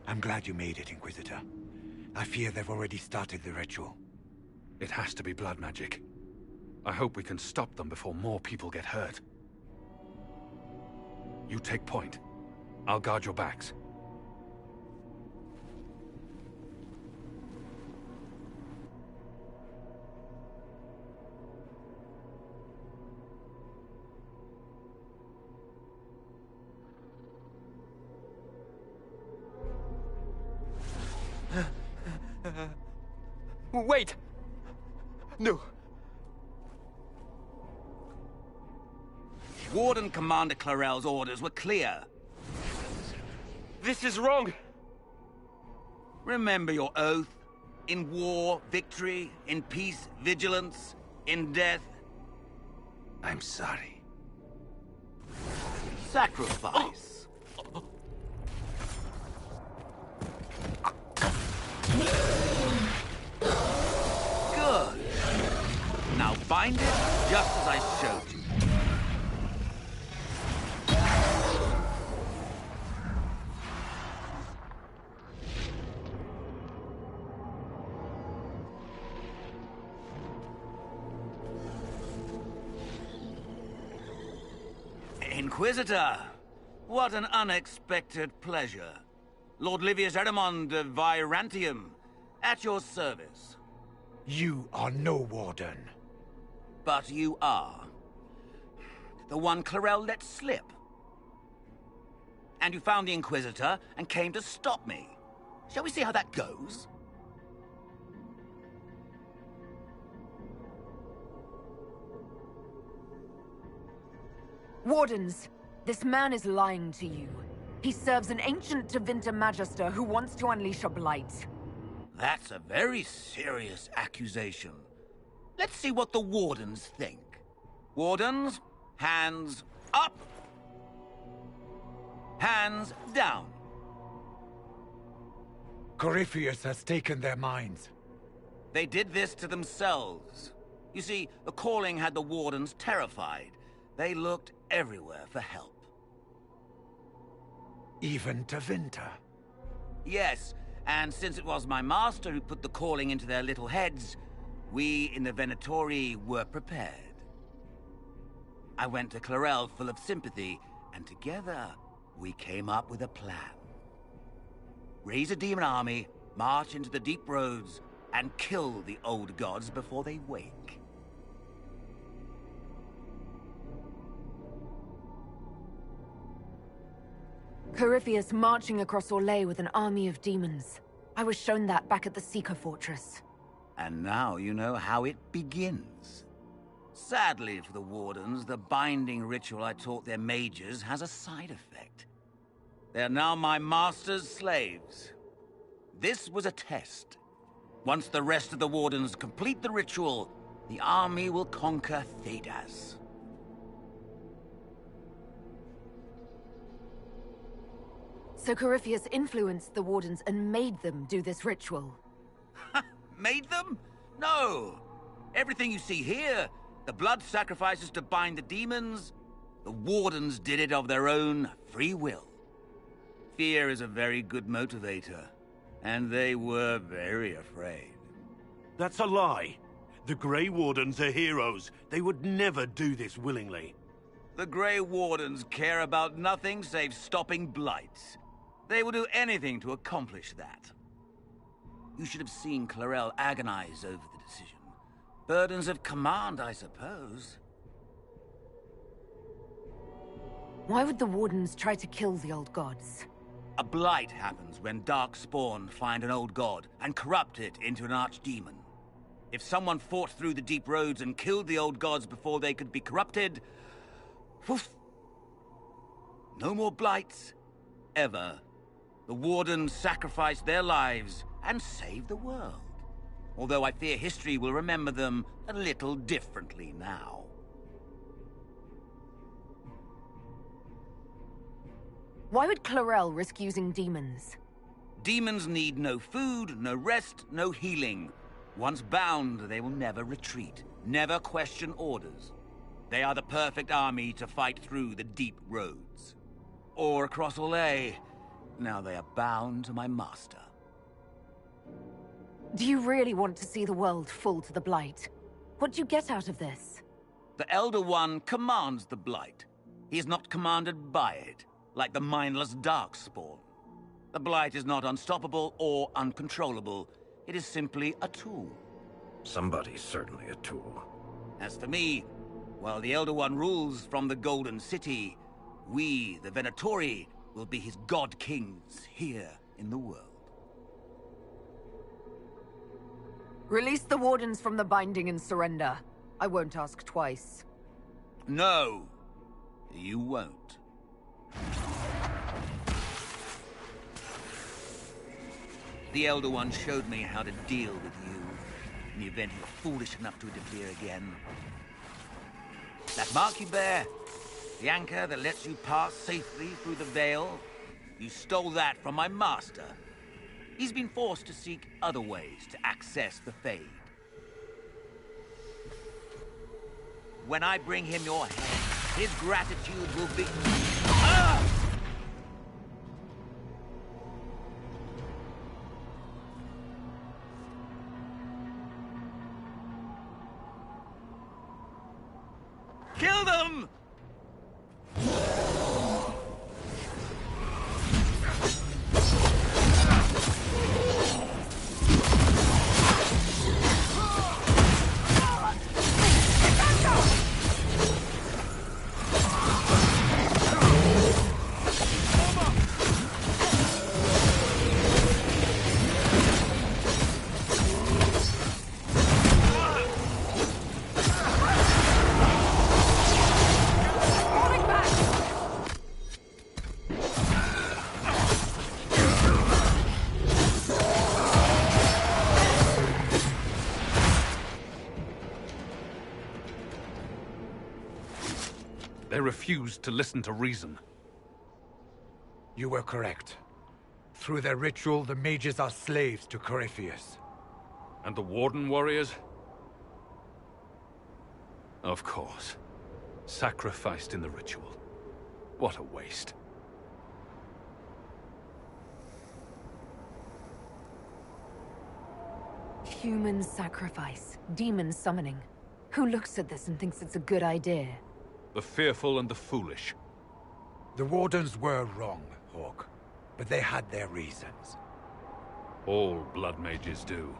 I'm glad you made it, Inquisitor. I fear they've already started the ritual. It has to be blood magic. I hope we can stop them before more people get hurt. You take point. I'll guard your backs. Wait! No. Warden Commander Clarel's orders were clear. This is wrong! Remember your oath. In war, victory. In peace, vigilance. In death... I'm sorry. sacrifice. Good. Now bind it just as I showed you. Inquisitor, what an unexpected pleasure. Lord Livius Erimond of Virantium, at your service. You are no warden. But you are. The one Clarel let slip. And you found the Inquisitor and came to stop me. Shall we see how that goes? Wardens, this man is lying to you. He serves an ancient Tevinter Magister who wants to unleash a blight. That's a very serious accusation. Let's see what the Wardens think. Wardens, hands up. Hands down. Corypheus has taken their minds. They did this to themselves. You see, the calling had the Wardens terrified. They looked everywhere for help. Even Tevinter? Yes, and since it was my master who put the calling into their little heads, we in the Venatori were prepared. I went to Clarel full of sympathy, and together we came up with a plan. Raise a demon army, march into the deep roads, and kill the old gods before they wake. Corypheus marching across Orlais with an army of demons. I was shown that back at the Seeker Fortress. And now you know how it begins. Sadly for the Wardens, the binding ritual I taught their mages has a side effect. They are now my master's slaves. This was a test. Once the rest of the Wardens complete the ritual, the army will conquer Thedas. So Corypheus influenced the Wardens and made them do this ritual. Made them? No! Everything you see here, the blood sacrifices to bind the demons, the Wardens did it of their own free will. Fear is a very good motivator, and they were very afraid. That's a lie. The Grey Wardens are heroes. They would never do this willingly. The Grey Wardens care about nothing save stopping blights. They will do anything to accomplish that. You should have seen Clarel agonize over the decision. Burdens of command, I suppose. Why would the Wardens try to kill the old gods? A blight happens when dark spawn find an old god and corrupt it into an archdemon. If someone fought through the deep roads and killed the old gods before they could be corrupted, woof, no more blights, ever. The Wardens sacrificed their lives and saved the world. Although I fear history will remember them a little differently now. Why would Clarel risk using demons? Demons need no food, no rest, no healing. Once bound, they will never retreat, never question orders. They are the perfect army to fight through the deep roads. Or across Orlais. Now they are bound to my master. Do you really want to see the world fall to the Blight? What do you get out of this? The Elder One commands the Blight. He is not commanded by it, like the mindless Darkspawn. The Blight is not unstoppable or uncontrollable. It is simply a tool. Somebody's certainly a tool. As for me, while the Elder One rules from the Golden City, we, the Venatori, will be his god-kings here in the world. Release the Wardens from the binding and surrender. I won't ask twice. No, you won't. The Elder One showed me how to deal with you, in the event you were foolish enough to interfere again. That mark you bear, the anchor that lets you pass safely through the veil, you stole that from my master. He's been forced to seek other ways to access the Fade. When I bring him your head, his gratitude will be... Ah! Kill them! They refused to listen to reason. You were correct. Through their ritual, the mages are slaves to Corypheus. And the Warden warriors? Of course. Sacrificed in the ritual. What a waste. Human sacrifice. Demon summoning. Who looks at this and thinks it's a good idea? The fearful and the foolish. The Wardens were wrong, Hawk. But they had their reasons. All blood mages do.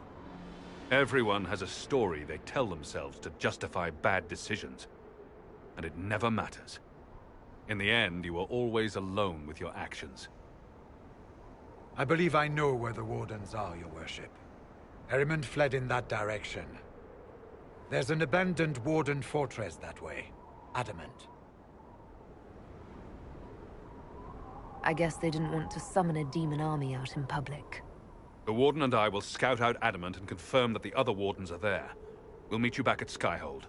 Everyone has a story they tell themselves to justify bad decisions. And it never matters. In the end, you are always alone with your actions. I believe I know where the Wardens are, Your Worship. Erimond fled in that direction. There's an abandoned Warden fortress that way. Adamant. I guess they didn't want to summon a demon army out in public. The Warden and I will scout out Adamant and confirm that the other Wardens are there. We'll meet you back at Skyhold.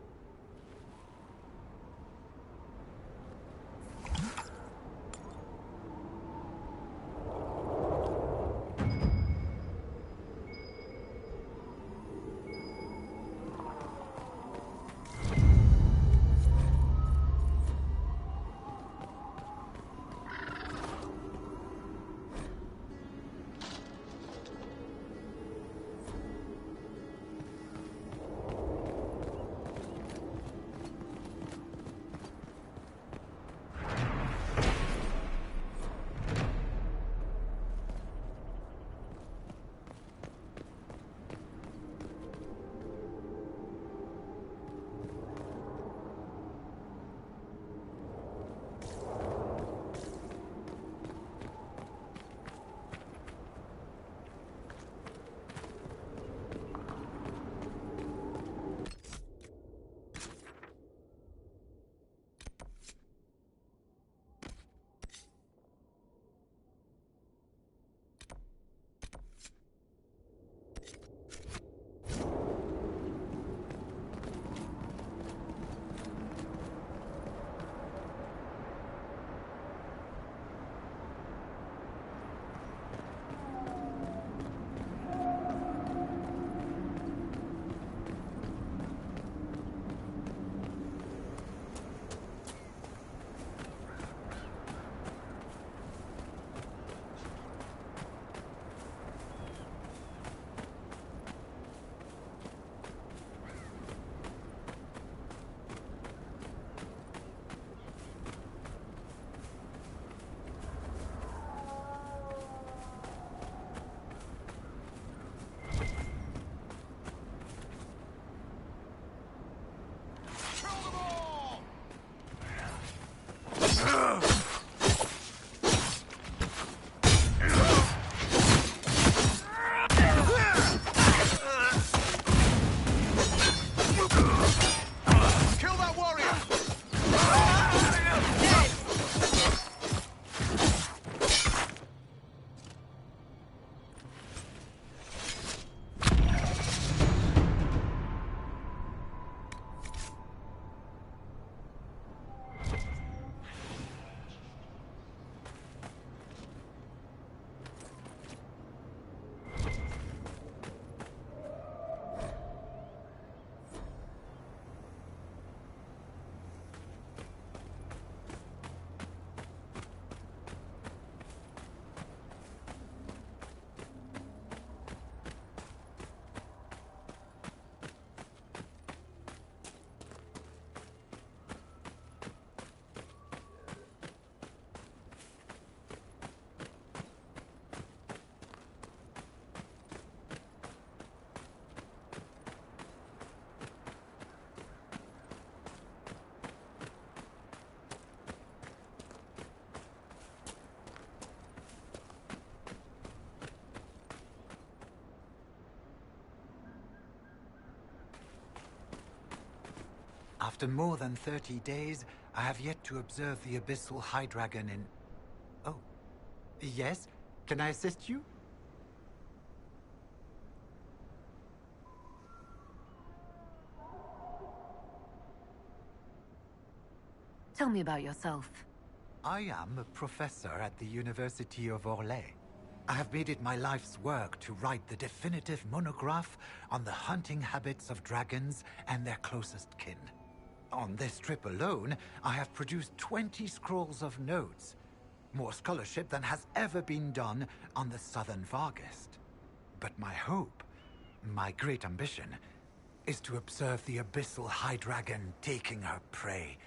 After more than 30 days, I have yet to observe the abyssal high dragon in... Oh. Yes? Can I assist you? Tell me about yourself. I am a professor at the University of Orlais. I have made it my life's work to write the definitive monograph on the hunting habits of dragons and their closest kin. On this trip alone, I have produced 20 scrolls of notes. More scholarship than has ever been done on the Southern Vargest. But my hope, my great ambition, is to observe the abyssal high dragon taking her prey.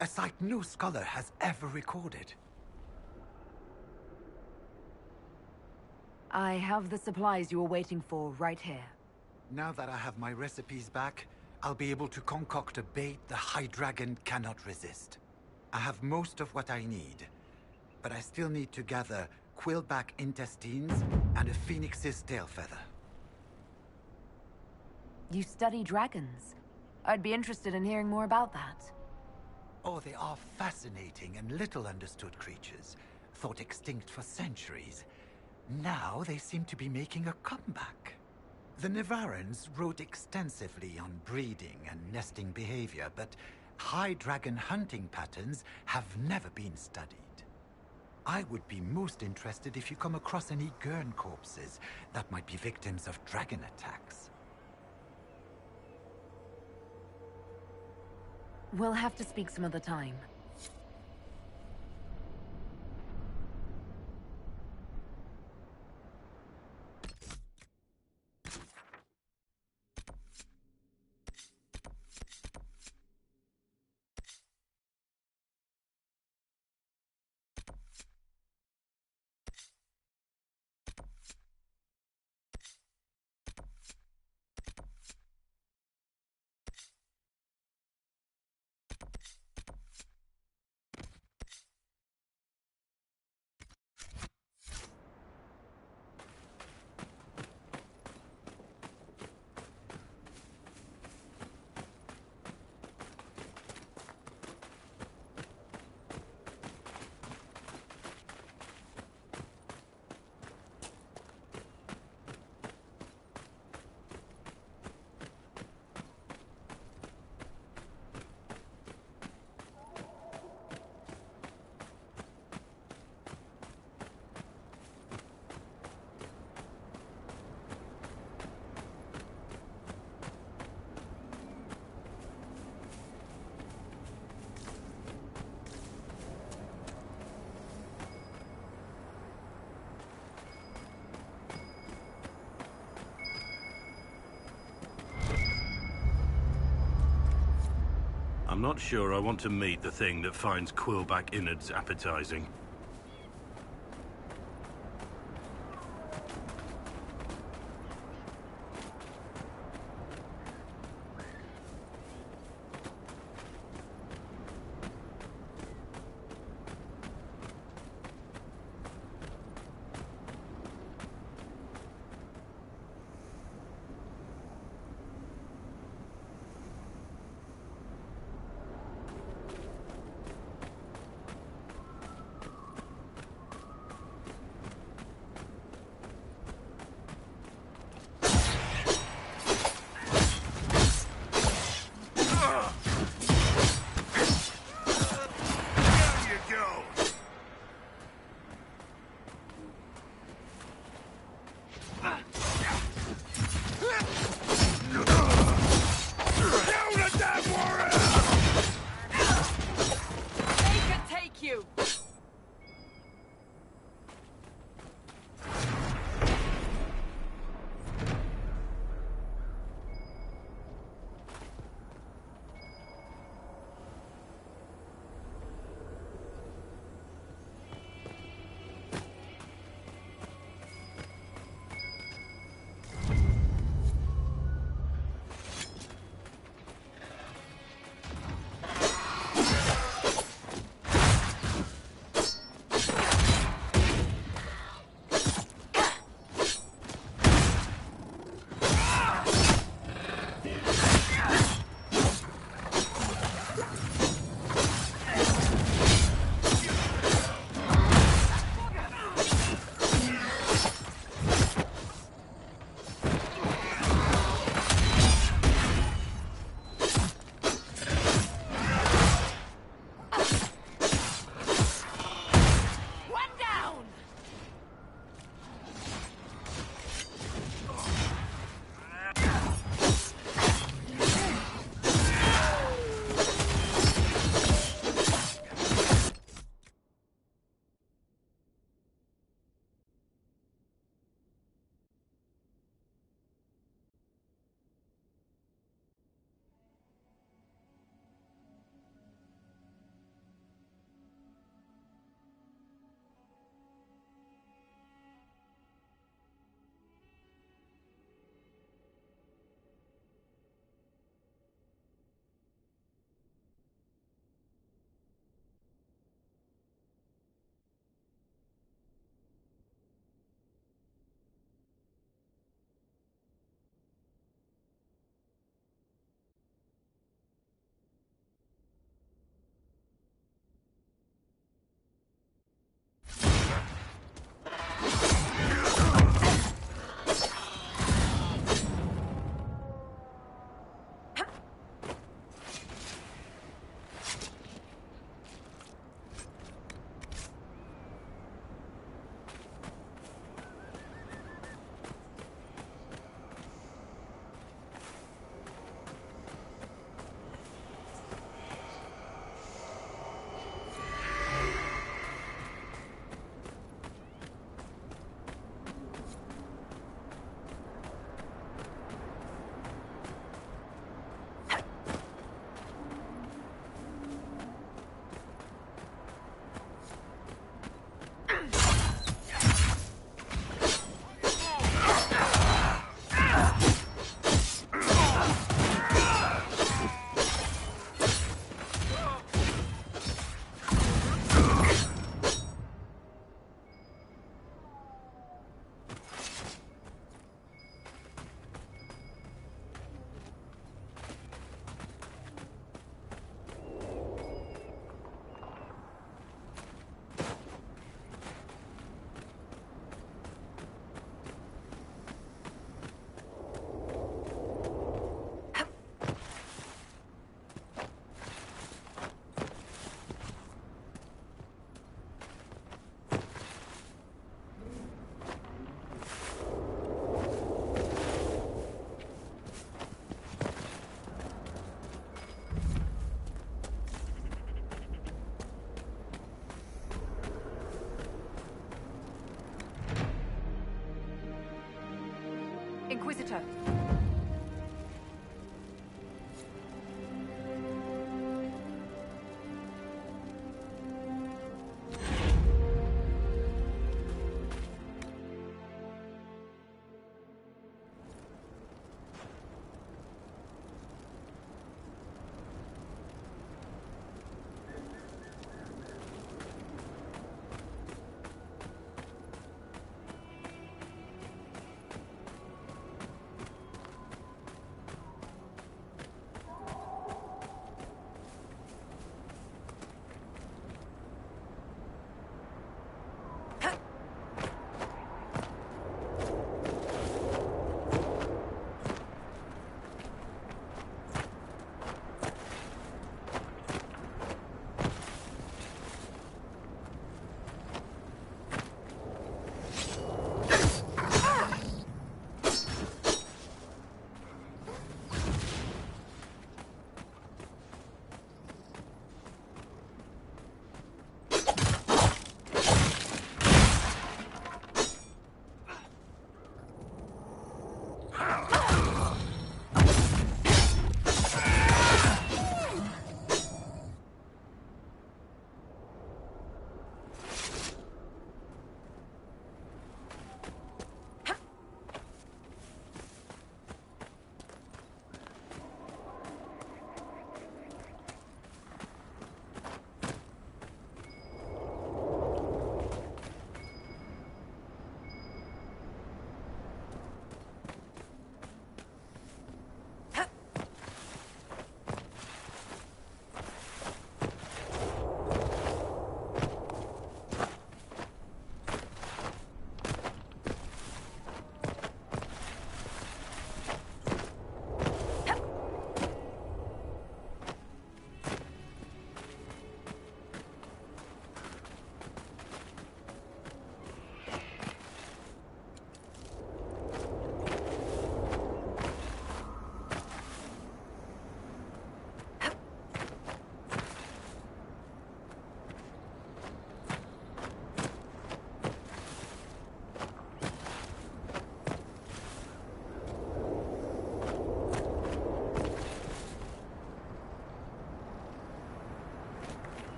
A sight no scholar has ever recorded. I have the supplies you were waiting for right here. Now that I have my recipes back, I'll be able to concoct a bait the high dragon cannot resist. I have most of what I need, but I still need to gather quillback intestines and a phoenix's tail feather. You study dragons. I'd be interested in hearing more about that. Oh, they are fascinating and little understood creatures, thought extinct for centuries. Now they seem to be making a comeback. The Nevarrans wrote extensively on breeding and nesting behavior, but high dragon hunting patterns have never been studied. I would be most interested if you come across any Gurn corpses that might be victims of dragon attacks. We'll have to speak some other time. I'm not sure I want to meet the thing that finds quillback innards appetizing. better.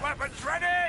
Weapons ready!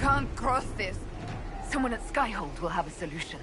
can't cross this. Someone at Skyhold will have a solution.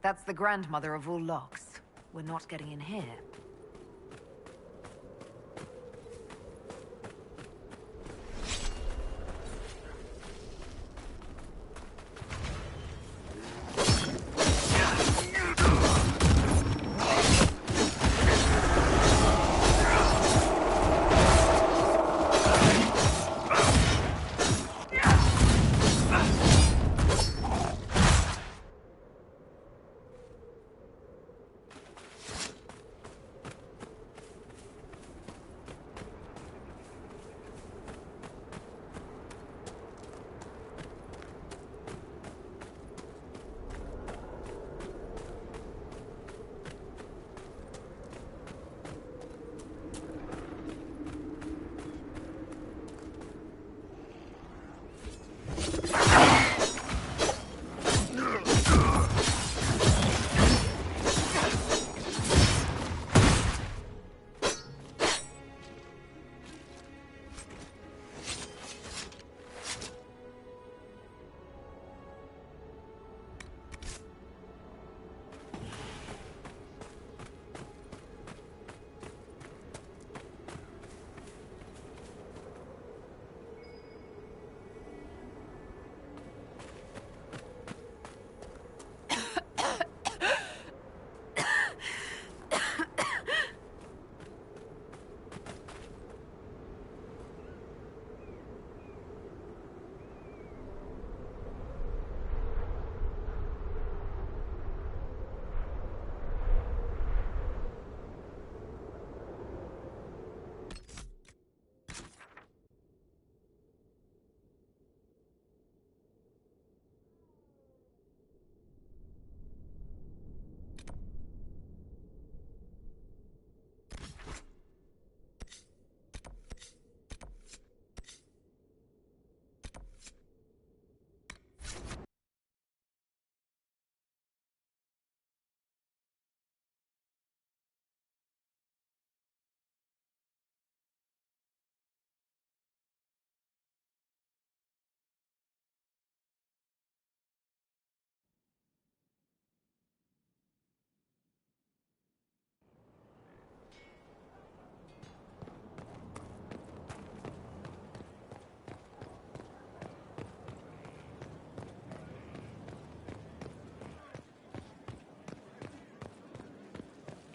That's the grandmother of all locks. We're not getting in here.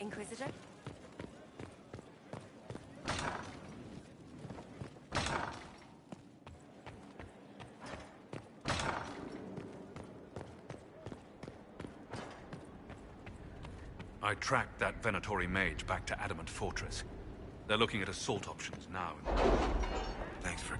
Inquisitor? I tracked that Venatori mage back to Adamant Fortress. They're looking at assault options now. Thanks for...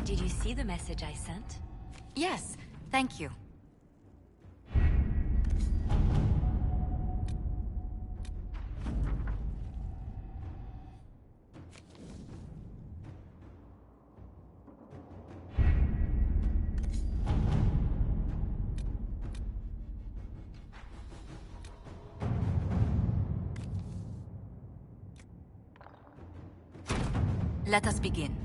Did you see the message I sent? Yes, thank you. Let us begin.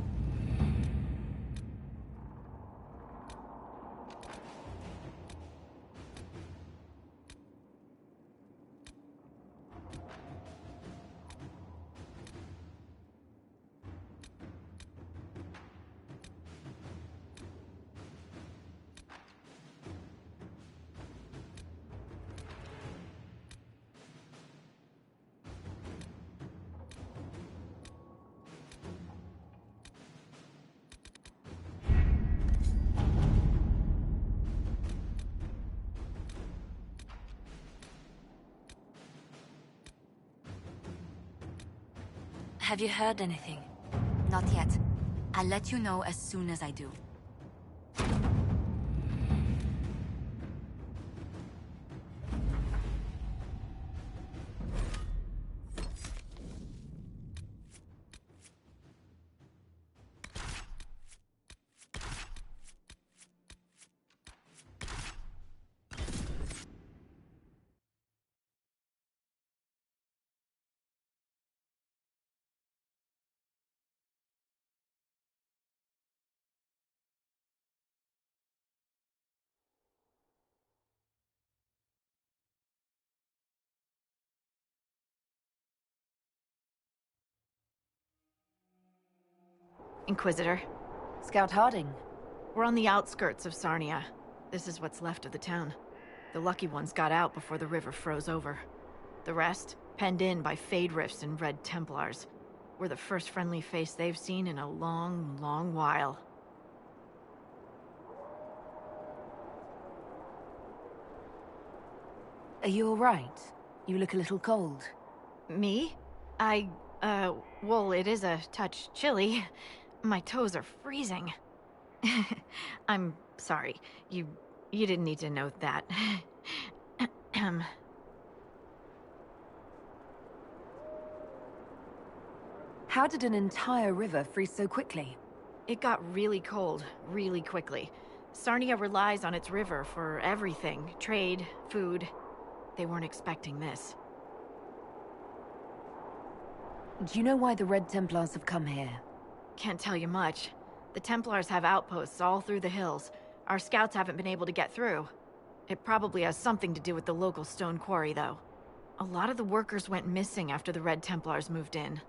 Have you heard anything? Not yet. I'll let you know as soon as I do. Inquisitor. Scout Harding. We're on the outskirts of Sarnia. This is what's left of the town. The lucky ones got out before the river froze over. The rest, penned in by Fade Rifts and Red Templars. We're the first friendly face they've seen in a long, long while. Are you alright? You look a little cold. Me? Well, it is a touch chilly. My toes are freezing. I'm sorry. You didn't need to know that. How did an entire river freeze so quickly? It got really cold, really quickly. Sarnia relies on its river for everything. Trade, food. They weren't expecting this. Do you know why the Red Templars have come here? Can't tell you much. The Templars have outposts all through the hills. Our scouts haven't been able to get through. It probably has something to do with the local stone quarry, though. A lot of the workers went missing after the Red Templars moved in.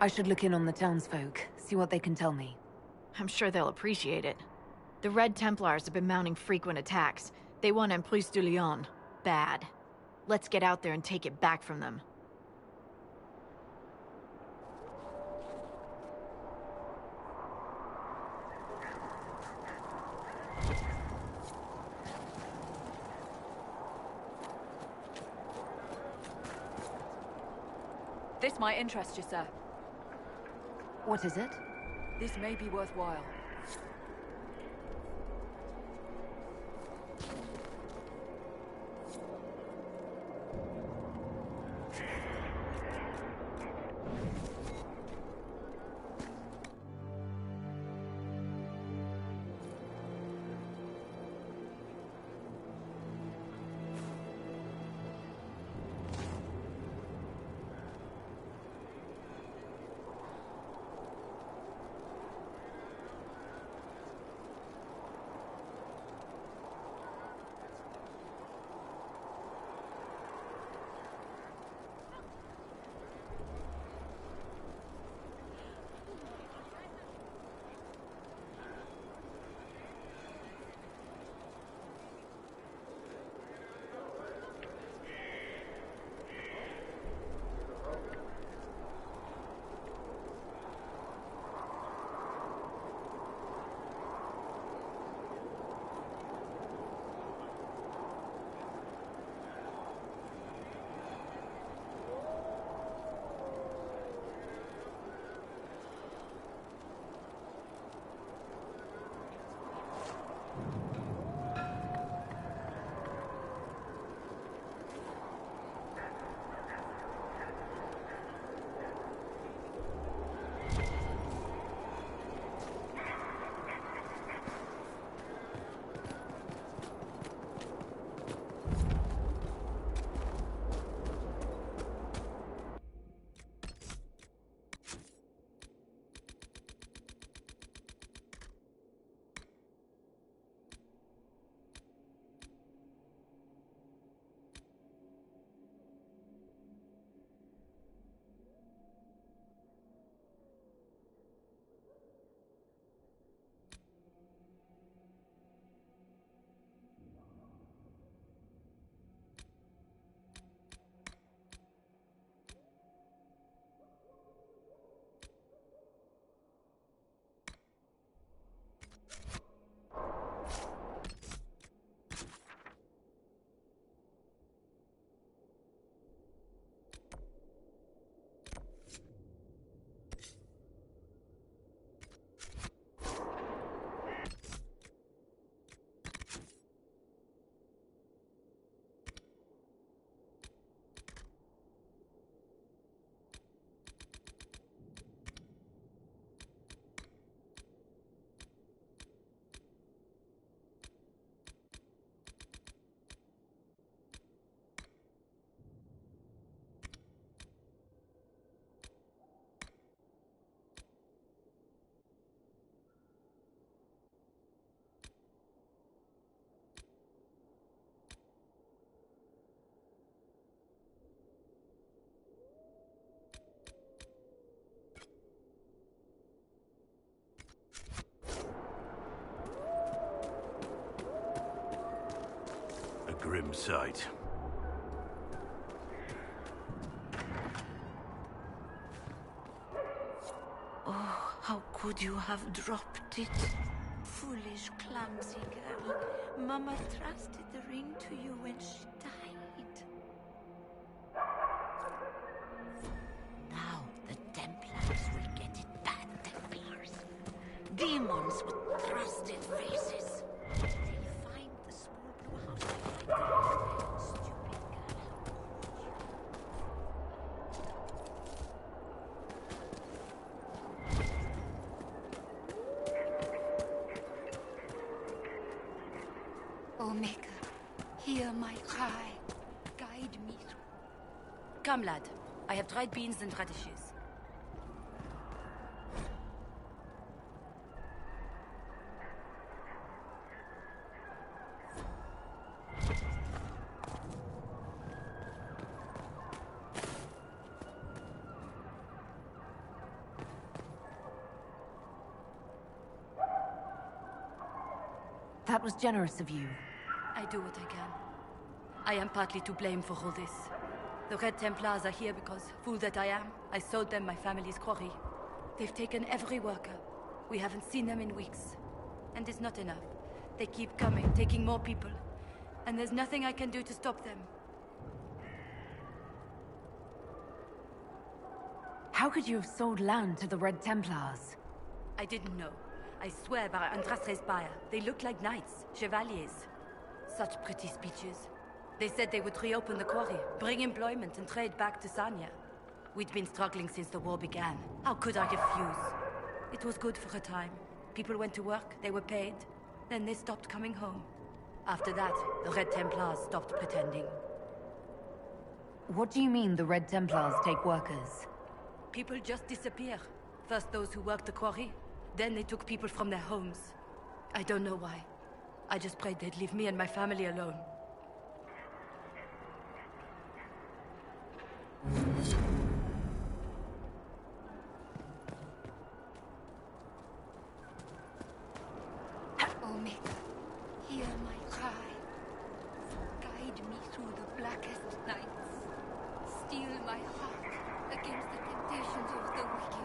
I should look in on the townsfolk, see what they can tell me. I'm sure they'll appreciate it. The Red Templars have been mounting frequent attacks. They want Emprise de Lyon. Bad. Let's get out there and take it back from them. This might interest you, sir. What is it? This may be worthwhile. Grim sight. Oh, how could you have dropped it? Foolish, clumsy girl. Mama trusted the ring to you when she died. Now the Templars will get it bad, Templars. Demons with trusted faces. They'll find the small blue house. Stupid girl, how could you? Omega, hear my cry. Guide me through. Come, lad. I have dried beans and radishes. That was generous of you. I do what I can. I am partly to blame for all this. The Red Templars are here because, fool that I am, I sold them my family's quarry. They've taken every worker. We haven't seen them in weeks. And it's not enough. They keep coming, taking more people. And there's nothing I can do to stop them. How could you have sold land to the Red Templars? I didn't know. I swear by Andrastre's buyer. They look like knights, chevaliers. Such pretty speeches. They said they would reopen the quarry, bring employment and trade back to Sanya. We'd been struggling since the war began. How could I refuse? It was good for a time. People went to work, they were paid. Then they stopped coming home. After that, the Red Templars stopped pretending. What do you mean the Red Templars take workers? People just disappear. First those who worked the quarry, then they took people from their homes. I don't know why. I just prayed they'd leave me and my family alone. Omid, hear my cry. Guide me through the blackest nights. Steel my heart against the temptations of the wicked.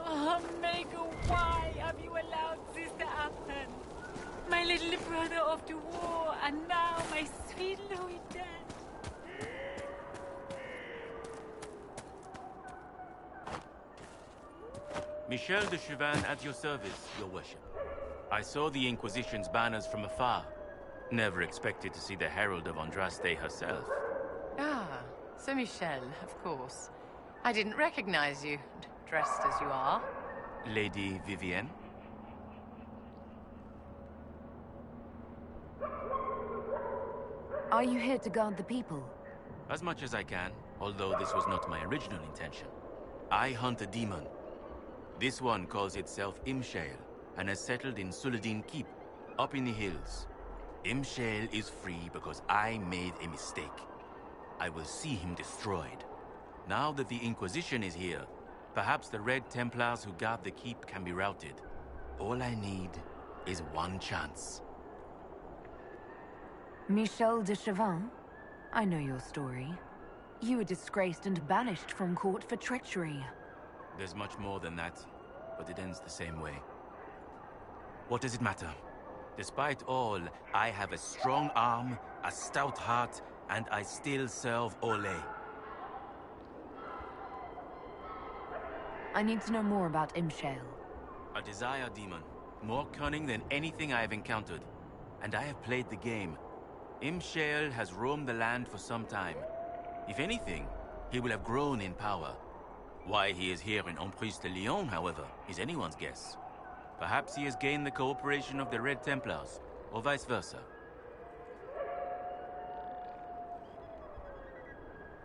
Omega, why have you allowed this to happen? My little brother off to war, and now my sweet Louis dead. Michel de Chauvin at your service, your worship. I saw the Inquisition's banners from afar. Never expected to see the Herald of Andraste herself. Ah, Sir Michel, of course. I didn't recognize you, dressed as you are. Lady Vivienne? Are you here to guard the people? As much as I can, although this was not my original intention. I hunt a demon. This one calls itself Imshale, and has settled in Suladin Keep, up in the hills. Imshale is free because I made a mistake. I will see him destroyed. Now that the Inquisition is here, perhaps the Red Templars who guard the keep can be routed. All I need is one chance. Michel de Chauvin? I know your story. You were disgraced and banished from court for treachery. There's much more than that, but it ends the same way. What does it matter? Despite all, I have a strong arm, a stout heart, and I still serve Ole. I need to know more about Imshale. A desire demon, more cunning than anything I have encountered. And I have played the game. Imshale has roamed the land for some time. If anything, he will have grown in power. Why he is here in Emprise de Lyon, however, is anyone's guess. Perhaps he has gained the cooperation of the Red Templars, or vice versa.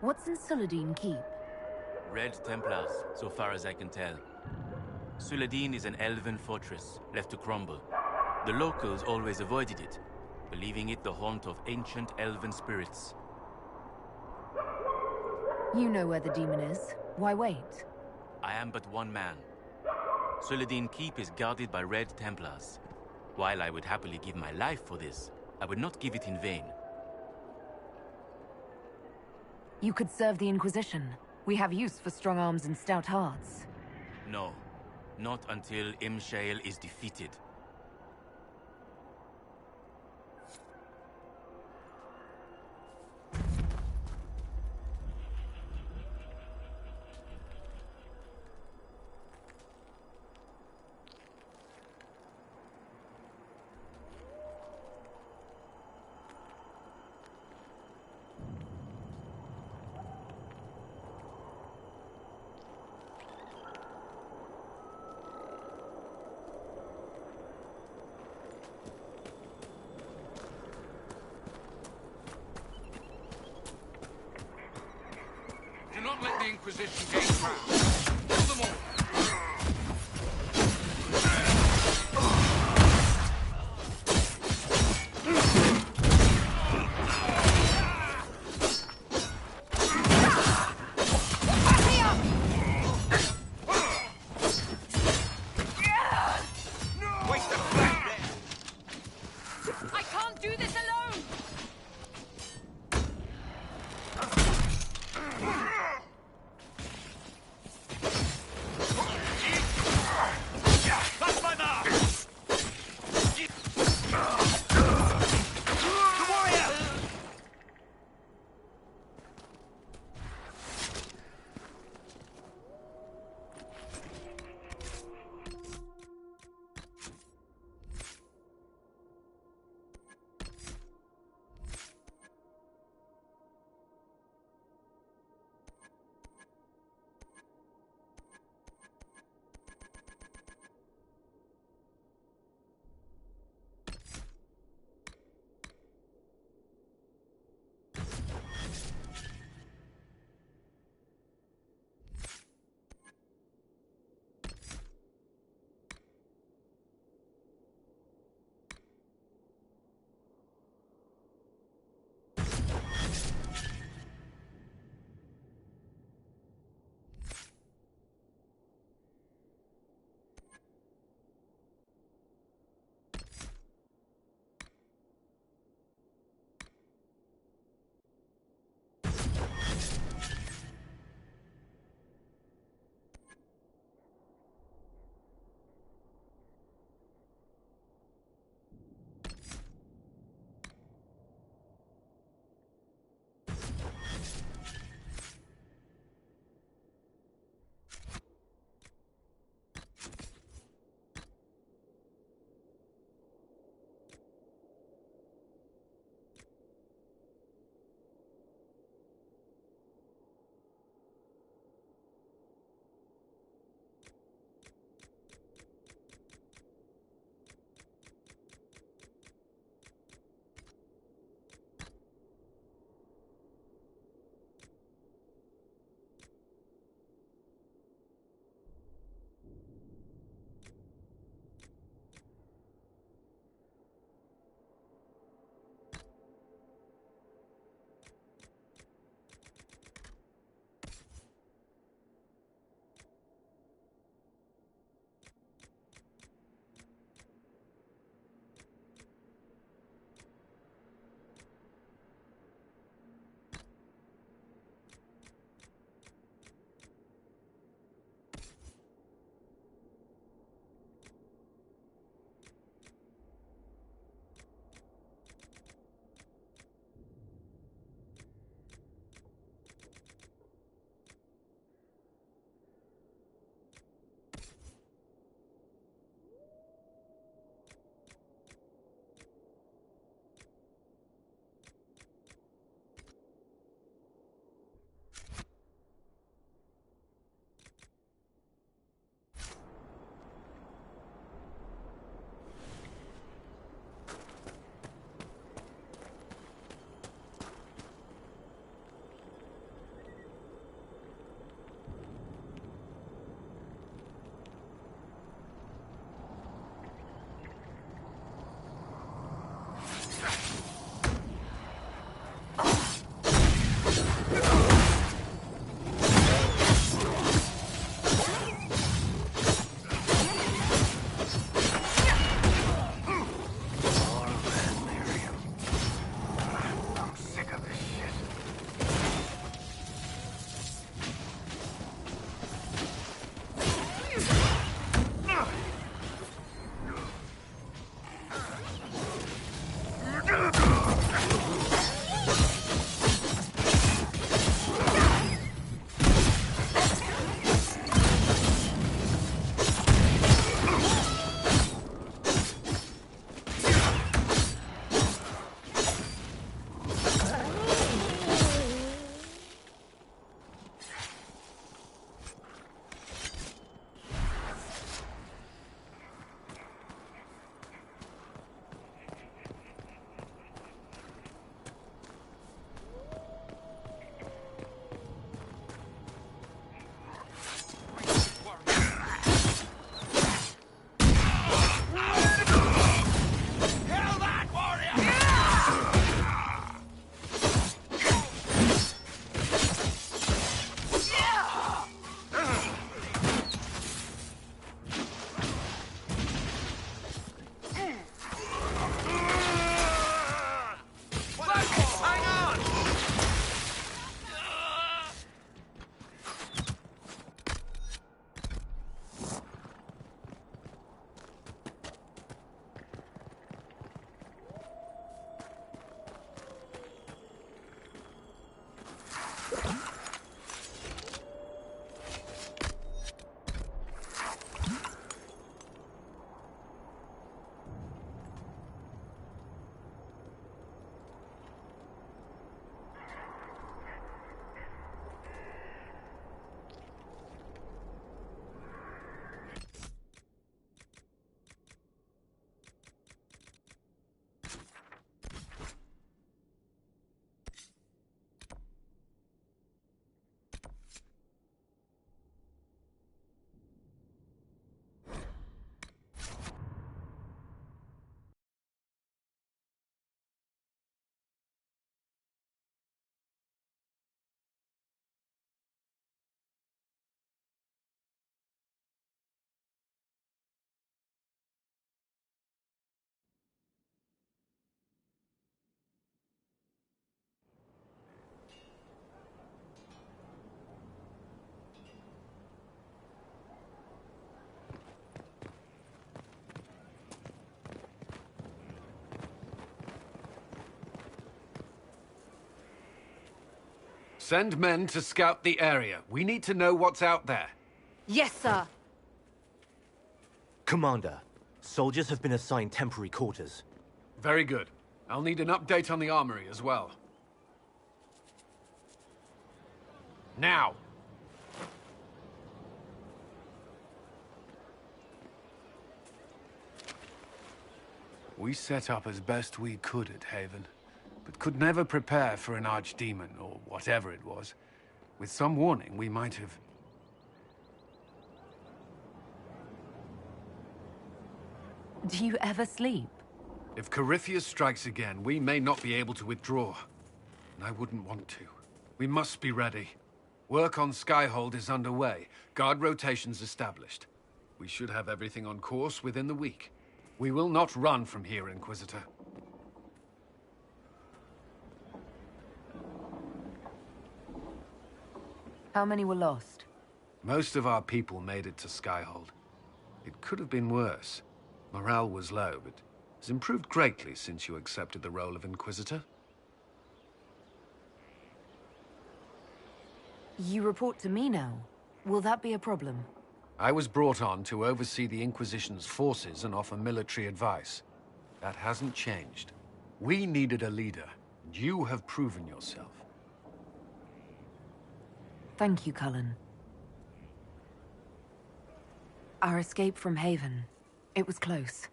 What's in Suladin Keep? Red Templars, so far as I can tell. Suladin is an elven fortress, left to crumble. The locals always avoided it, believing it the haunt of ancient elven spirits. You know where the demon is. Why wait? I am but one man. Suladin Keep is guarded by Red Templars. While I would happily give my life for this, I would not give it in vain. You could serve the Inquisition. We have use for strong arms and stout hearts. No, not until Imshale is defeated. Do not let the Inquisition gain ground. Kill them all! Send men to scout the area. We need to know what's out there. Yes, sir. Commander, soldiers have been assigned temporary quarters. Very good. I'll need an update on the armory as well. Now! We set up as best we could at Haven, but could never prepare for an archdemon, or whatever it was. With some warning, we might have... Do you ever sleep? If Corypheus strikes again, we may not be able to withdraw. And I wouldn't want to. We must be ready. Work on Skyhold is underway. Guard rotations established. We should have everything on course within the week. We will not run from here, Inquisitor. How many were lost? Most of our people made it to Skyhold. It could have been worse. Morale was low, but has improved greatly since you accepted the role of Inquisitor. You report to me now. Will that be a problem? I was brought on to oversee the Inquisition's forces and offer military advice. That hasn't changed. We needed a leader, and you have proven yourself. Thank you, Cullen. Our escape from Haven, it was close.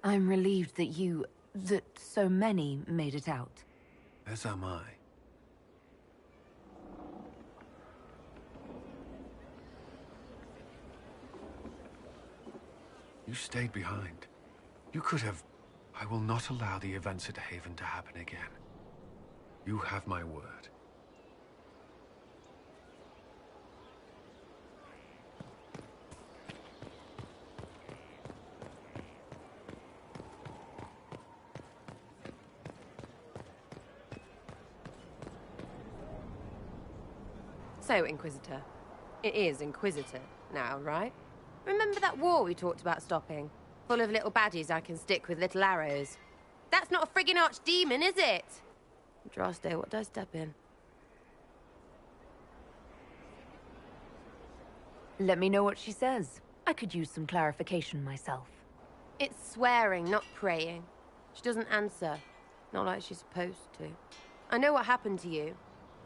I'm relieved that so many made it out. As am I. You stayed behind. You could have... I will not allow the events at Haven to happen again. You have my word. So, Inquisitor. It is Inquisitor now, right? Remember that war we talked about stopping? Full of little baddies I can stick with little arrows. That's not a friggin' archdemon, is it? Andraste, what do I step in? Let me know what she says. I could use some clarification myself. It's swearing, not praying. She doesn't answer. Not like she's supposed to. I know what happened to you.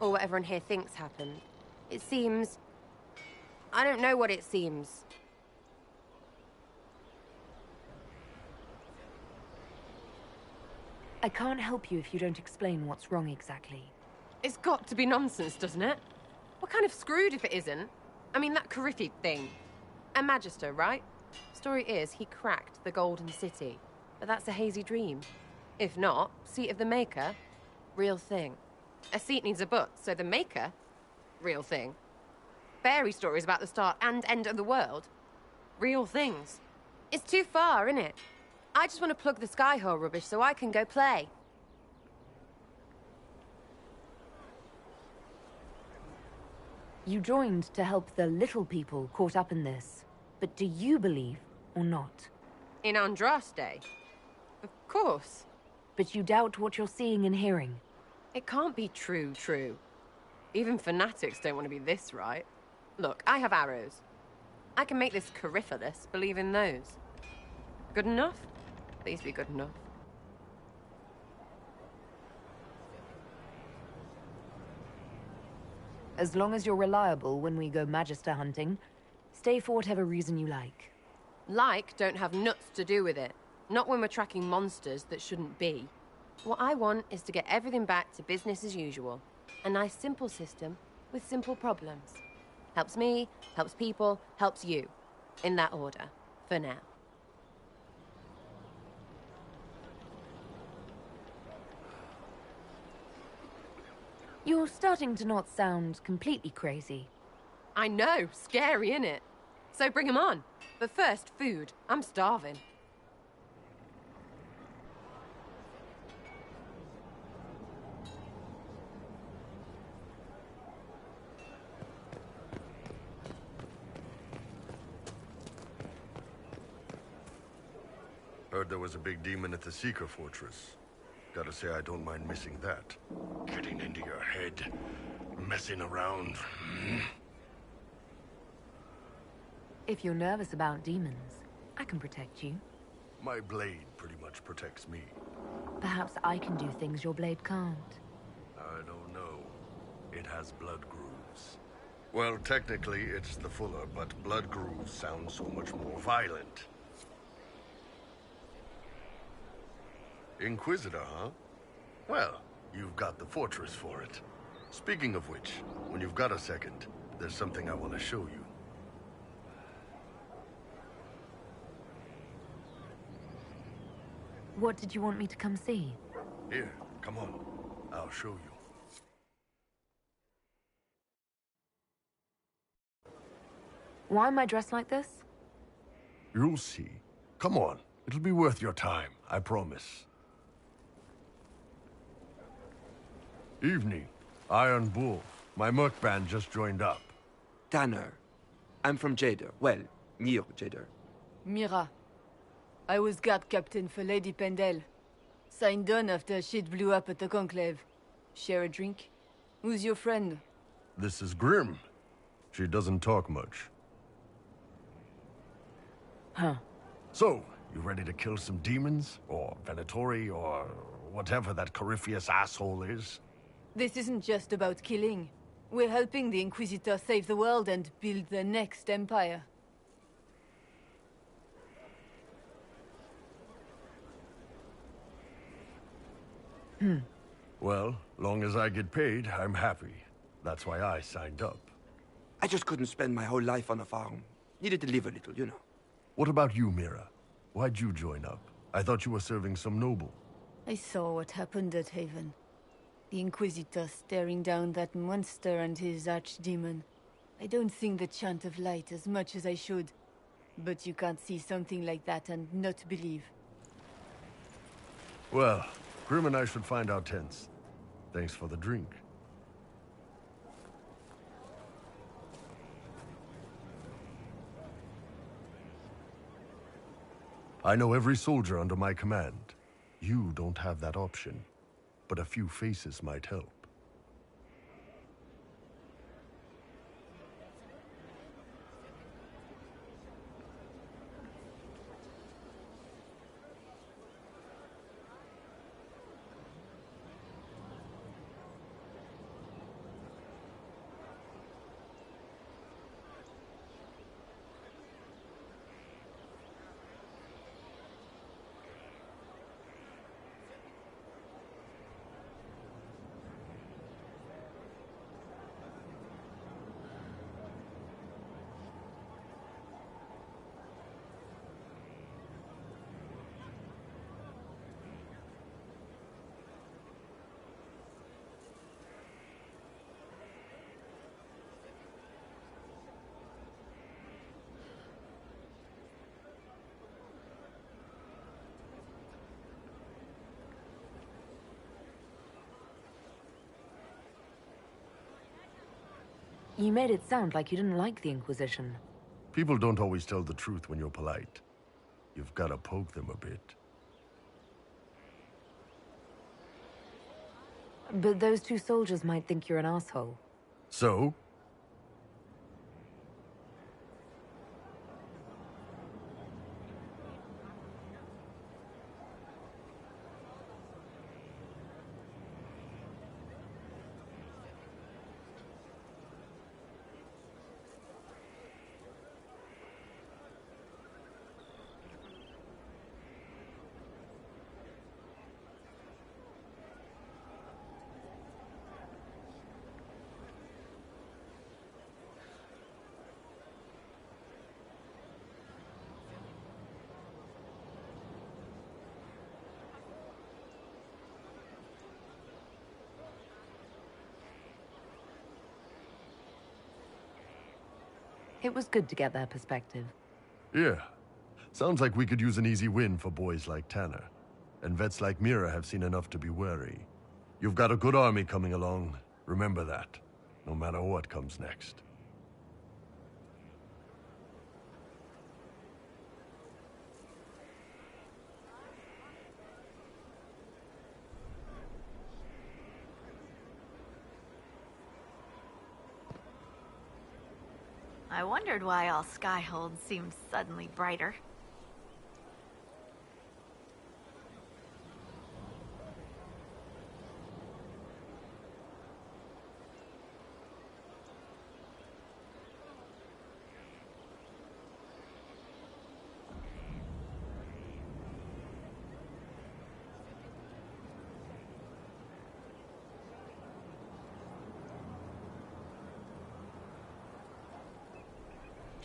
Or what everyone here thinks happened. It seems... I don't know what it seems. I can't help you if you don't explain what's wrong exactly. It's got to be nonsense, doesn't it? We're kind of screwed if it isn't. I mean, that Corypheus thing. A Magister, right? Story is, he cracked the Golden City. But that's a hazy dream. If not, seat of the Maker, real thing. A seat needs a butt, so the Maker, real thing. Fairy stories about the start and end of the world, real things. It's too far, innit? I just want to plug the Skyhole rubbish so I can go play. You joined to help the little people caught up in this. But do you believe or not? In Andraste? Of course. But you doubt what you're seeing and hearing. It can't be true. Even fanatics don't want to be this right. Look, I have arrows. I can make this Corypheus believe in those. Good enough? Please be good enough. As long as you're reliable when we go Magister hunting, stay for whatever reason you like. Like don't have nuts to do with it. Not when we're tracking monsters that shouldn't be. What I want is to get everything back to business as usual. A nice simple system with simple problems. Helps me, helps people, helps you. In that order, for now. You're starting to not sound completely crazy. I know, scary, innit? So bring 'em on. But first, food. I'm starving. Heard there was a big demon at the Seeker Fortress. Gotta say, I don't mind missing that. Getting into your head. messing around. If you're nervous about demons, I can protect you. My blade pretty much protects me. Perhaps I can do things your blade can't. I don't know. It has blood grooves. Well, technically, it's the fuller, but blood grooves sound so much more violent. Inquisitor, huh? Well, you've got the fortress for it. Speaking of which, when you've got a second, there's something I want to show you. What did you want me to come see? Here, come on. I'll show you. Why am I dressed like this? You'll see. Come on. It'll be worth your time, I promise. Evening. Iron Bull. My merc band just joined up. Tanner. I'm from Jader. Well, near Jader. Mira. I was guard captain for Lady Pendel. Signed on after shit blew up at the Conclave. Share a drink? Who's your friend? This is Grim. She doesn't talk much. Huh. So, you ready to kill some demons? Or Venatori, or whatever that Corypheus asshole is? This isn't just about killing. We're helping the Inquisitor save the world and build the next empire. Well, long as I get paid, I'm happy. That's why I signed up. I just couldn't spend my whole life on a farm. Needed to live a little, you know. What about you, Mira? Why'd you join up? I thought you were serving some noble. I saw what happened at Haven. The Inquisitor staring down that monster and his archdemon. I don't sing the chant of light as much as I should. But you can't see something like that and not believe. Well, Grim and I should find our tents. Thanks for the drink. I know every soldier under my command. You don't have that option, but a few faces might help. You made it sound like you didn't like the Inquisition. People don't always tell the truth when you're polite. You've got to poke them a bit. But those two soldiers might think you're an asshole. So? It was good to get their perspective. Yeah. Sounds like we could use an easy win for boys like Tanner. And vets like Mira have seen enough to be wary. You've got a good army coming along. Remember that. No matter what comes next. I wondered why all Skyhold seemed suddenly brighter.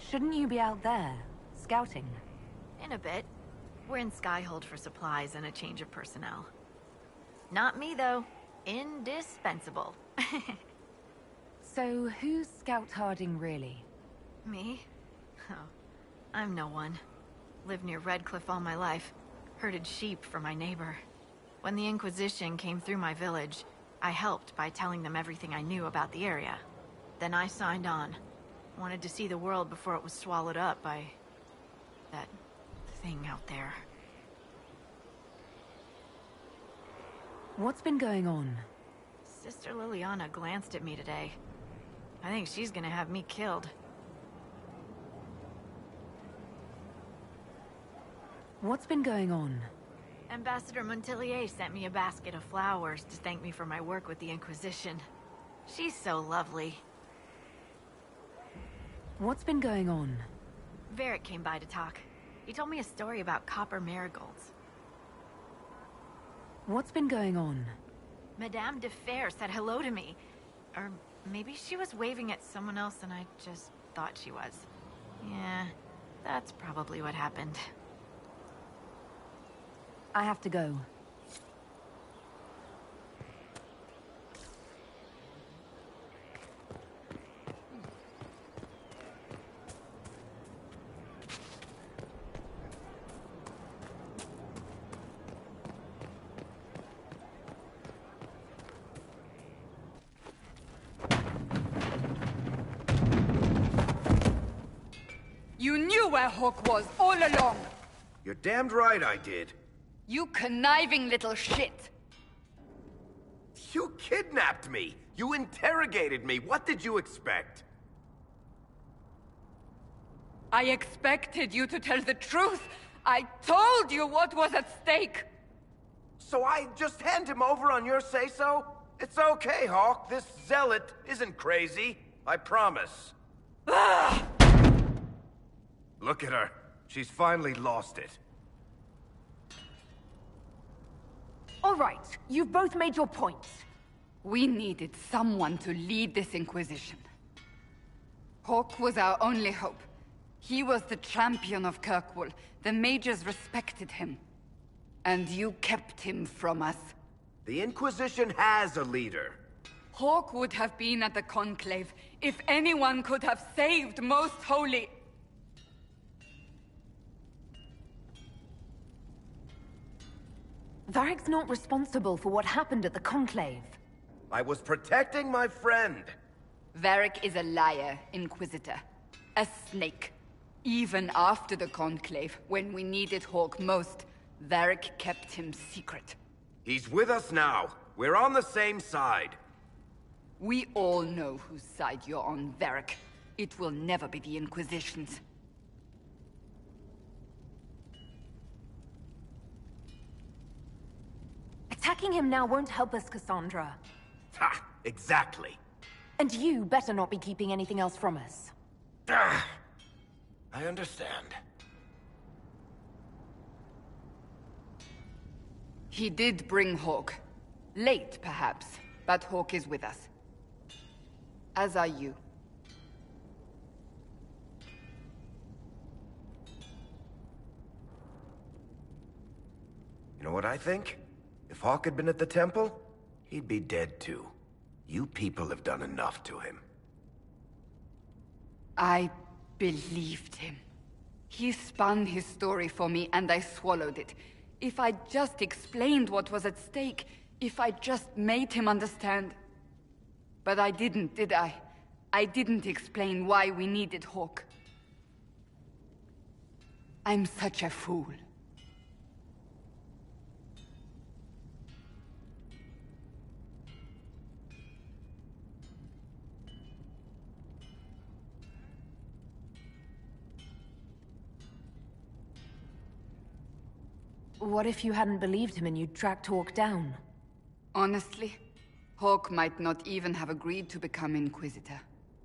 Shouldn't you be out there, scouting? In a bit. We're in Skyhold for supplies and a change of personnel. Not me, though. Indispensable. So, who's Scout Harding, really? Me? Oh, I'm no one. Lived near Redcliffe all my life. Herded sheep for my neighbor. When the Inquisition came through my village, I helped by telling them everything I knew about the area. Then I signed on. Wanted to see the world before it was swallowed up by... that thing out there. What's been going on? Sister Liliana glanced at me today. I think she's gonna have me killed. What's been going on? Ambassador Montilier sent me a basket of flowers to thank me for my work with the Inquisition. She's so lovely. What's been going on? Varric came by to talk. He told me a story about copper marigolds. What's been going on? Madame de Fer said hello to me. Or maybe she was waving at someone else and I just thought she was. Yeah, that's probably what happened. I have to go. You knew where Hawk was all along! You're damned right I did. You conniving little shit! You kidnapped me! You interrogated me! What did you expect? I expected you to tell the truth! I told you what was at stake! So I just hand him over on your say-so? It's okay, Hawk. This zealot isn't crazy. I promise. Ah! Look at her. She's finally lost it. All right, you've both made your points. We needed someone to lead this Inquisition. Hawk was our only hope. He was the champion of Kirkwall. The mages respected him. And you kept him from us. The Inquisition has a leader. Hawk would have been at the Conclave if anyone could have saved Most Holy... Varric's not responsible for what happened at the Conclave. I was protecting my friend. Varric is a liar, Inquisitor. A snake. Even after the Conclave, when we needed Hawk most, Varric kept him secret. He's with us now. We're on the same side. We all know whose side you're on, Varric. It will never be the Inquisition's. Attacking him now won't help us, Cassandra. Ha! Exactly. And you better not be keeping anything else from us. I understand. He did bring Hawk. Late, perhaps, but Hawk is with us. As are you. You know what I think? If Hawk had been at the temple, he'd be dead too. You people have done enough to him. I believed him. He spun his story for me, and I swallowed it. If I just explained what was at stake, if I just made him understand... But I didn't, did I? I didn't explain why we needed Hawk. I'm such a fool. What if you hadn't believed him and you'd tracked Hawk down? Honestly, Hawk might not even have agreed to become Inquisitor.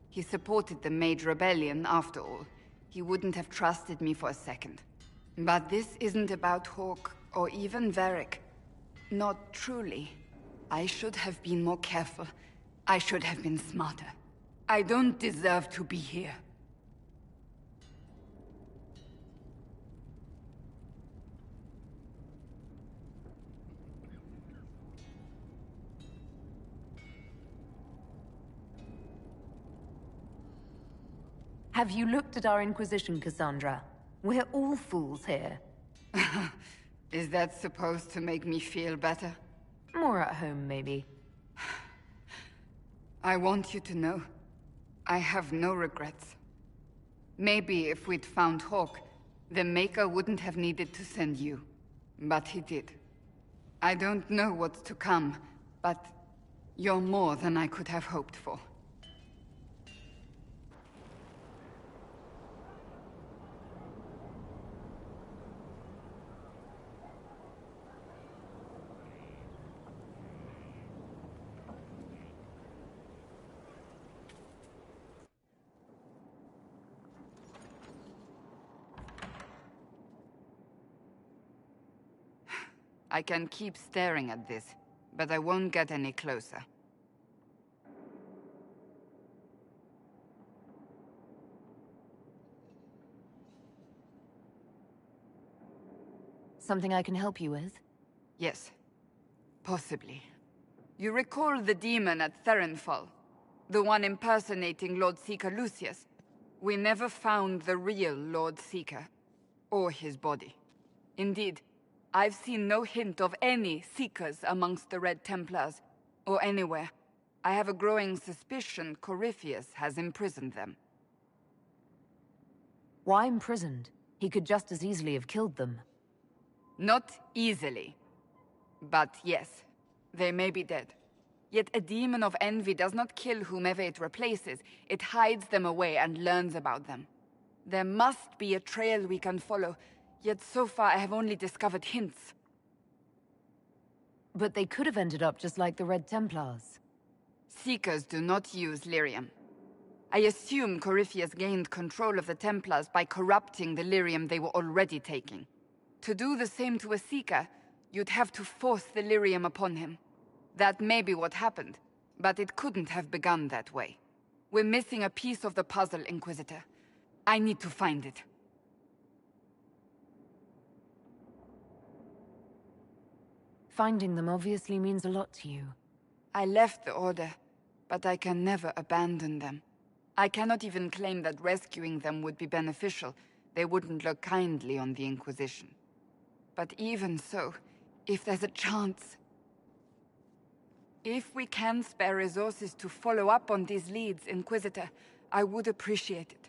He supported the Mage Rebellion, after all. He wouldn't have trusted me for a second. But this isn't about Hawk, or even Varric. Not truly. I should have been more careful. I should have been smarter. I don't deserve to be here. Have you looked at our Inquisition, Cassandra? We're all fools here. Is that supposed to make me feel better? More at home, maybe. I want you to know, I have no regrets. Maybe if we'd found Hawk, the Maker wouldn't have needed to send you. But he did. I don't know what's to come, but you're more than I could have hoped for. I can keep staring at this, but I won't get any closer. Something I can help you with? Yes. Possibly. You recall the demon at Therenfall? The one impersonating Lord Seeker Lucius? We never found the real Lord Seeker. Or his body. Indeed, I've seen no hint of any Seekers amongst the Red Templars, or anywhere. I have a growing suspicion Corypheus has imprisoned them. Why imprisoned? He could just as easily have killed them. Not easily. But yes, they may be dead. Yet a demon of envy does not kill whomever it replaces. It hides them away and learns about them. There must be a trail we can follow. Yet so far I have only discovered hints. But they could have ended up just like the Red Templars. Seekers do not use lyrium. I assume Corypheus gained control of the Templars by corrupting the lyrium they were already taking. To do the same to a Seeker, you'd have to force the lyrium upon him. That may be what happened, but it couldn't have begun that way. We're missing a piece of the puzzle, Inquisitor. I need to find it. Finding them obviously means a lot to you. I left the Order, but I can never abandon them. I cannot even claim that rescuing them would be beneficial. They wouldn't look kindly on the Inquisition. But even so, if there's a chance... If we can spare resources to follow up on these leads, Inquisitor, I would appreciate it.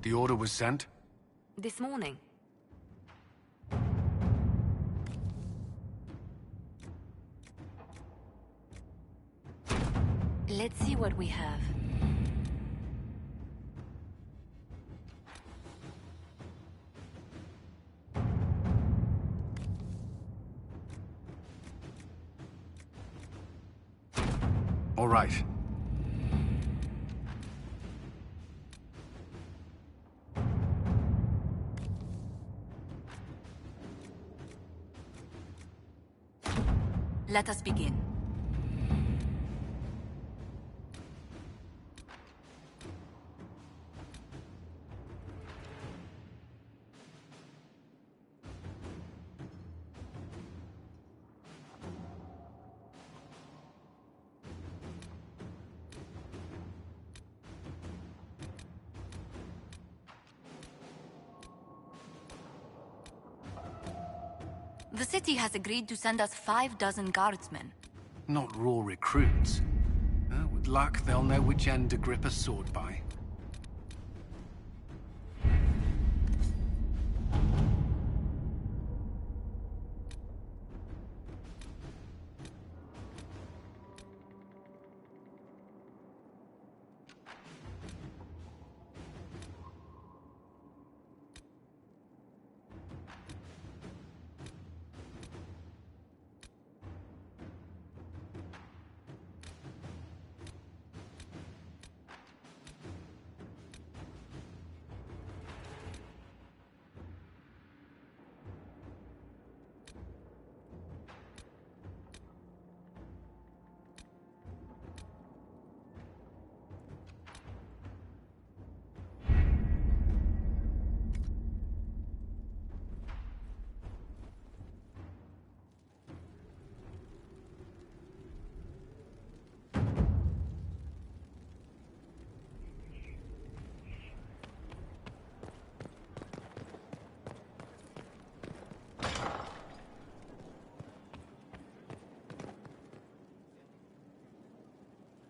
The order was sent? This morning. Let's see what we have. All right. Let us begin. The city has agreed to send us 5 dozen guardsmen. Not raw recruits. With luck, they'll know which end to grip a sword by.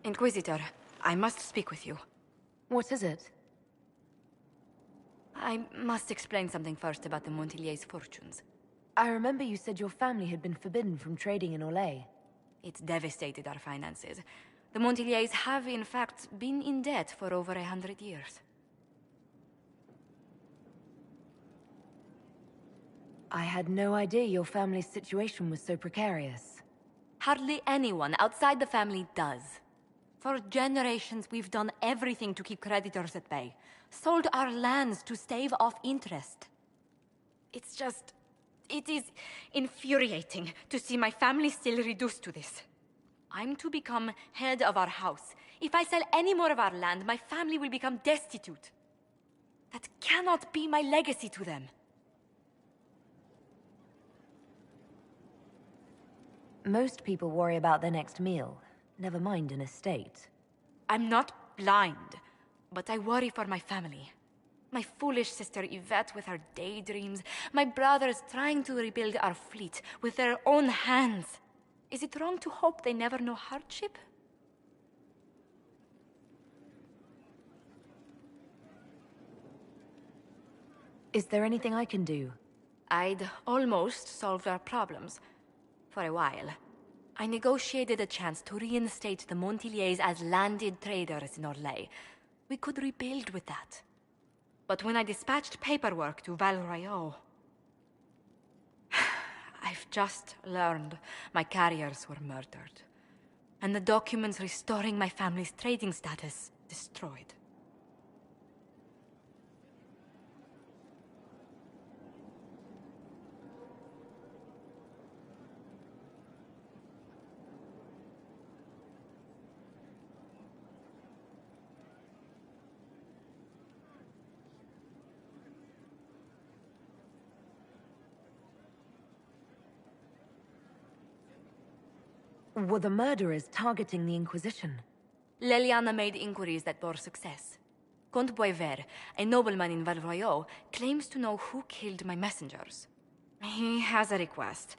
Inquisitor, I must speak with you. What is it? I must explain something first about the Montiliers' fortunes. I remember you said your family had been forbidden from trading in Orlais. It's devastated our finances. The Montiliers have, in fact, been in debt for over 100 years. I had no idea your family's situation was so precarious. Hardly anyone outside the family does. For generations, we've done everything to keep creditors at bay. Sold our lands to stave off interest. It is infuriating to see my family still reduced to this. I'm to become head of our house. If I sell any more of our land, my family will become destitute. That cannot be my legacy to them. Most people worry about their next meal, never mind an estate. I'm not blind, but I worry for my family. My foolish sister Yvette with her daydreams, my brothers trying to rebuild our fleet with their own hands. Is it wrong to hope they never know hardship? Is there anything I can do? I'd almost solved our problems. For a while. I negotiated a chance to reinstate the Montiliers as landed traders in Orlais. We could rebuild with that. But when I dispatched paperwork to Val Royeaux, I've just learned my carriers were murdered. And the documents restoring my family's trading status destroyed. Were the murderers targeting the Inquisition? Leliana made inquiries that bore success. Comte Boisvert, a nobleman in Val Royeaux, claims to know who killed my messengers. He has a request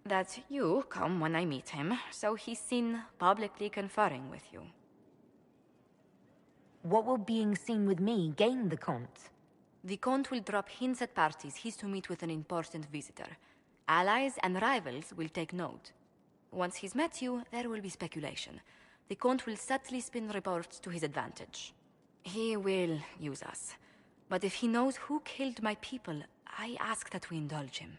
that you come when I meet him, so he's seen publicly conferring with you. What will being seen with me gain the Comte? The Comte will drop hints at parties he's to meet with an important visitor. Allies and rivals will take note. Once he's met you, there will be speculation. The Comte will subtly spin reports to his advantage. He will use us. But if he knows who killed my people, I ask that we indulge him.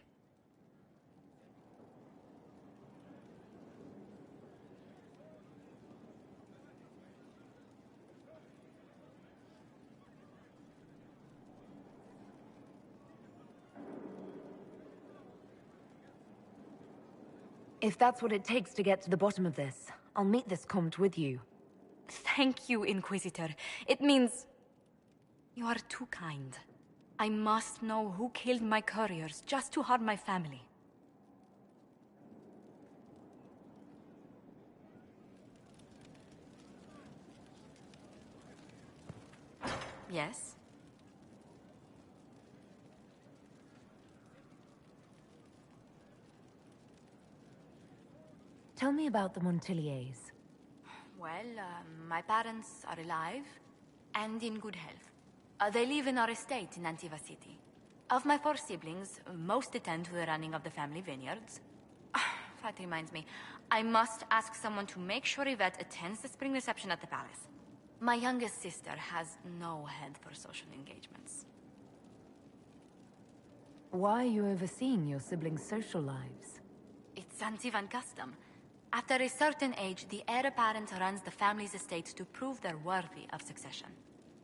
If that's what it takes to get to the bottom of this, I'll meet this Comte with you. Thank you, Inquisitor. It means... you are too kind. I must know who killed my couriers just to harm my family. Yes? Tell me about the Montiliers. Well, my parents are alive and in good health. They live in our estate in Antiva City. Of my 4 siblings, most attend to the running of the family vineyards. That reminds me, I must ask someone to make sure Yvette attends the spring reception at the palace. My youngest sister has no head for social engagements. Why are you overseeing your siblings' social lives? It's Antivan custom. After a certain age, the heir apparent runs the family's estate to prove they're worthy of succession.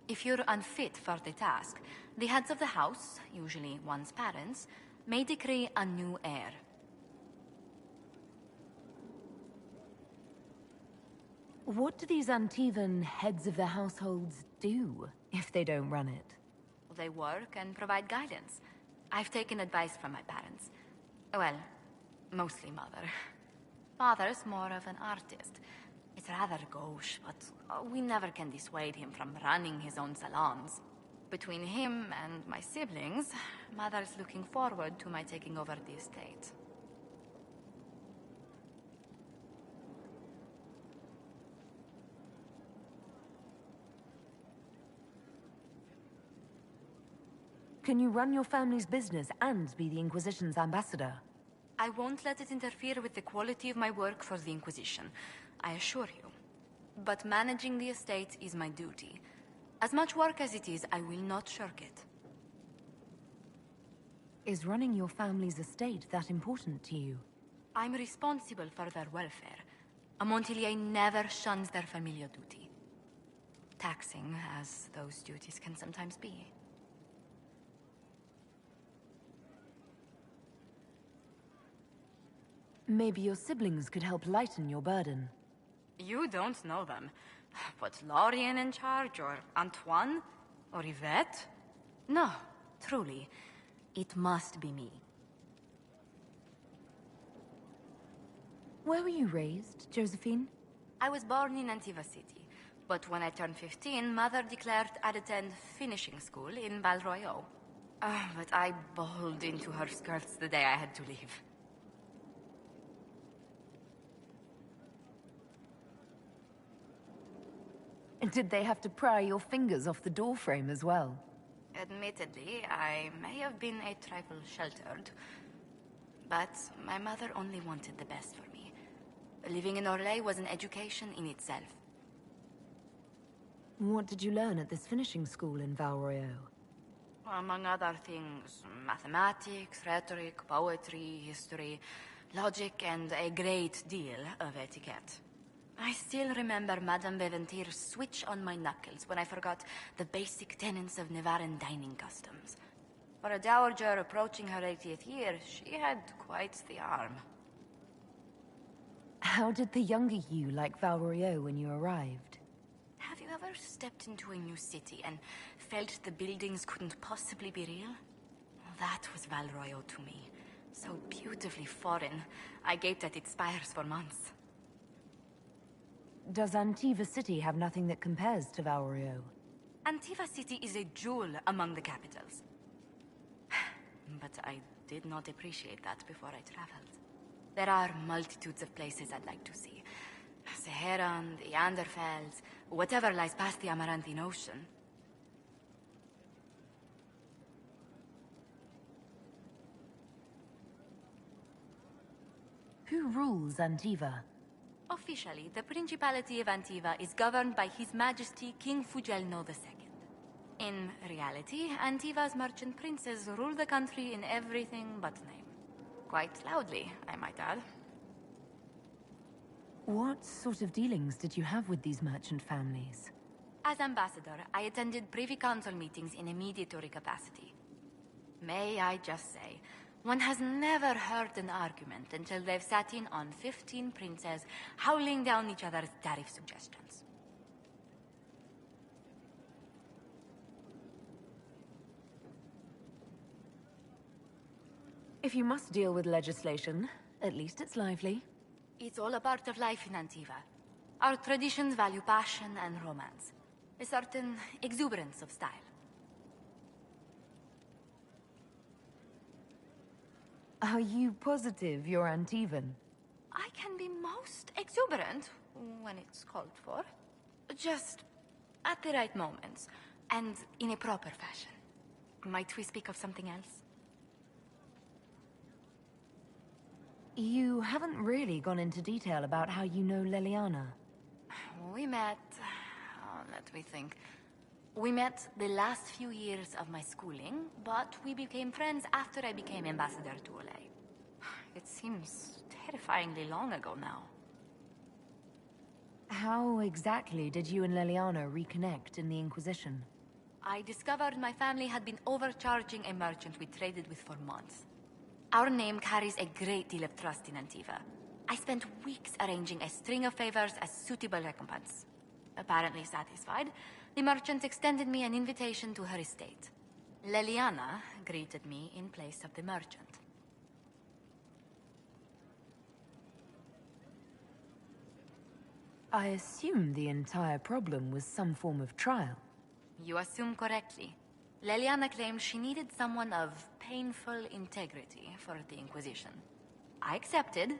If you're unfit for the task, the heads of the house, usually one's parents, may decree a new heir. What do these Antivan heads of their households do if they don't run it? They work and provide guidance. I've taken advice from my parents. Well, mostly mother. Father's more of an artist. It's rather gauche, but we never can dissuade him from running his own salons. Between him and my siblings, mother's looking forward to my taking over the estate. Can you run your family's business and be the Inquisition's ambassador? I won't let it interfere with the quality of my work for the Inquisition, I assure you. But managing the estate is my duty. As much work as it is, I will not shirk it. Is running your family's estate that important to you? I'm responsible for their welfare. A Montilier never shuns their familial duty. Taxing, as those duties can sometimes be. Maybe your siblings could help lighten your burden. You don't know them. But Lorien in charge, or Antoine, or Yvette? No, truly. It must be me. Where were you raised, Josephine? I was born in Antiva City, but when I turned 15, Mother declared I'd attend finishing school in Val Royeaux. But I bowled into her skirts the day I had to leave. Did they have to pry your fingers off the doorframe as well? Admittedly, I may have been a trifle sheltered. But my mother only wanted the best for me. Living in Orlais was an education in itself. What did you learn at this finishing school in Val Royeaux? Among other things, mathematics, rhetoric, poetry, history, logic, and a great deal of etiquette. I still remember Madame Beventir's switch on my knuckles when I forgot the basic tenets of Nevaran dining customs. For a dowager approaching her 80th year, she had quite the arm. How did the younger you like Val Royeaux when you arrived? Have you ever stepped into a new city and felt the buildings couldn't possibly be real? That was Val Royeaux to me. So beautifully foreign, I gaped at its spires for months. Does Antiva City have nothing that compares to Val Royeaux? Antiva City is a jewel among the capitals. But I did not appreciate that before I traveled. There are multitudes of places I'd like to see. Saharan, the Anderfells, whatever lies past the Amarantine Ocean. Who rules Antiva? Officially, the Principality of Antiva is governed by His Majesty King Fugelno II. In reality, Antiva's merchant princes rule the country in everything but name. Quite loudly, I might add. What sort of dealings did you have with these merchant families? As ambassador, I attended Privy Council meetings in a mediatory capacity. May I just say, one has never heard an argument until they've sat in on 15 princes howling down each other's tariff suggestions. If you must deal with legislation, at least it's lively. It's all a part of life in Antiva. Our traditions value passion and romance. A certain exuberance of style. Are you positive you're Antivan? I can be most exuberant when it's called for. Just at the right moments, and in a proper fashion. Might we speak of something else? You haven't really gone into detail about how you know Leliana. We met... let me think. We met the last few years of my schooling, but we became friends after I became ambassador to Olay. It seems terrifyingly long ago now. How exactly did you and Leliana reconnect in the Inquisition? I discovered my family had been overcharging a merchant we traded with for months. Our name carries a great deal of trust in Antiva. I spent weeks arranging a string of favors as suitable recompense. Apparently satisfied, the merchant extended me an invitation to her estate. Leliana greeted me in place of the merchant. I assume the entire problem was some form of trial. You assume correctly. Leliana claimed she needed someone of painful integrity for the Inquisition. I accepted,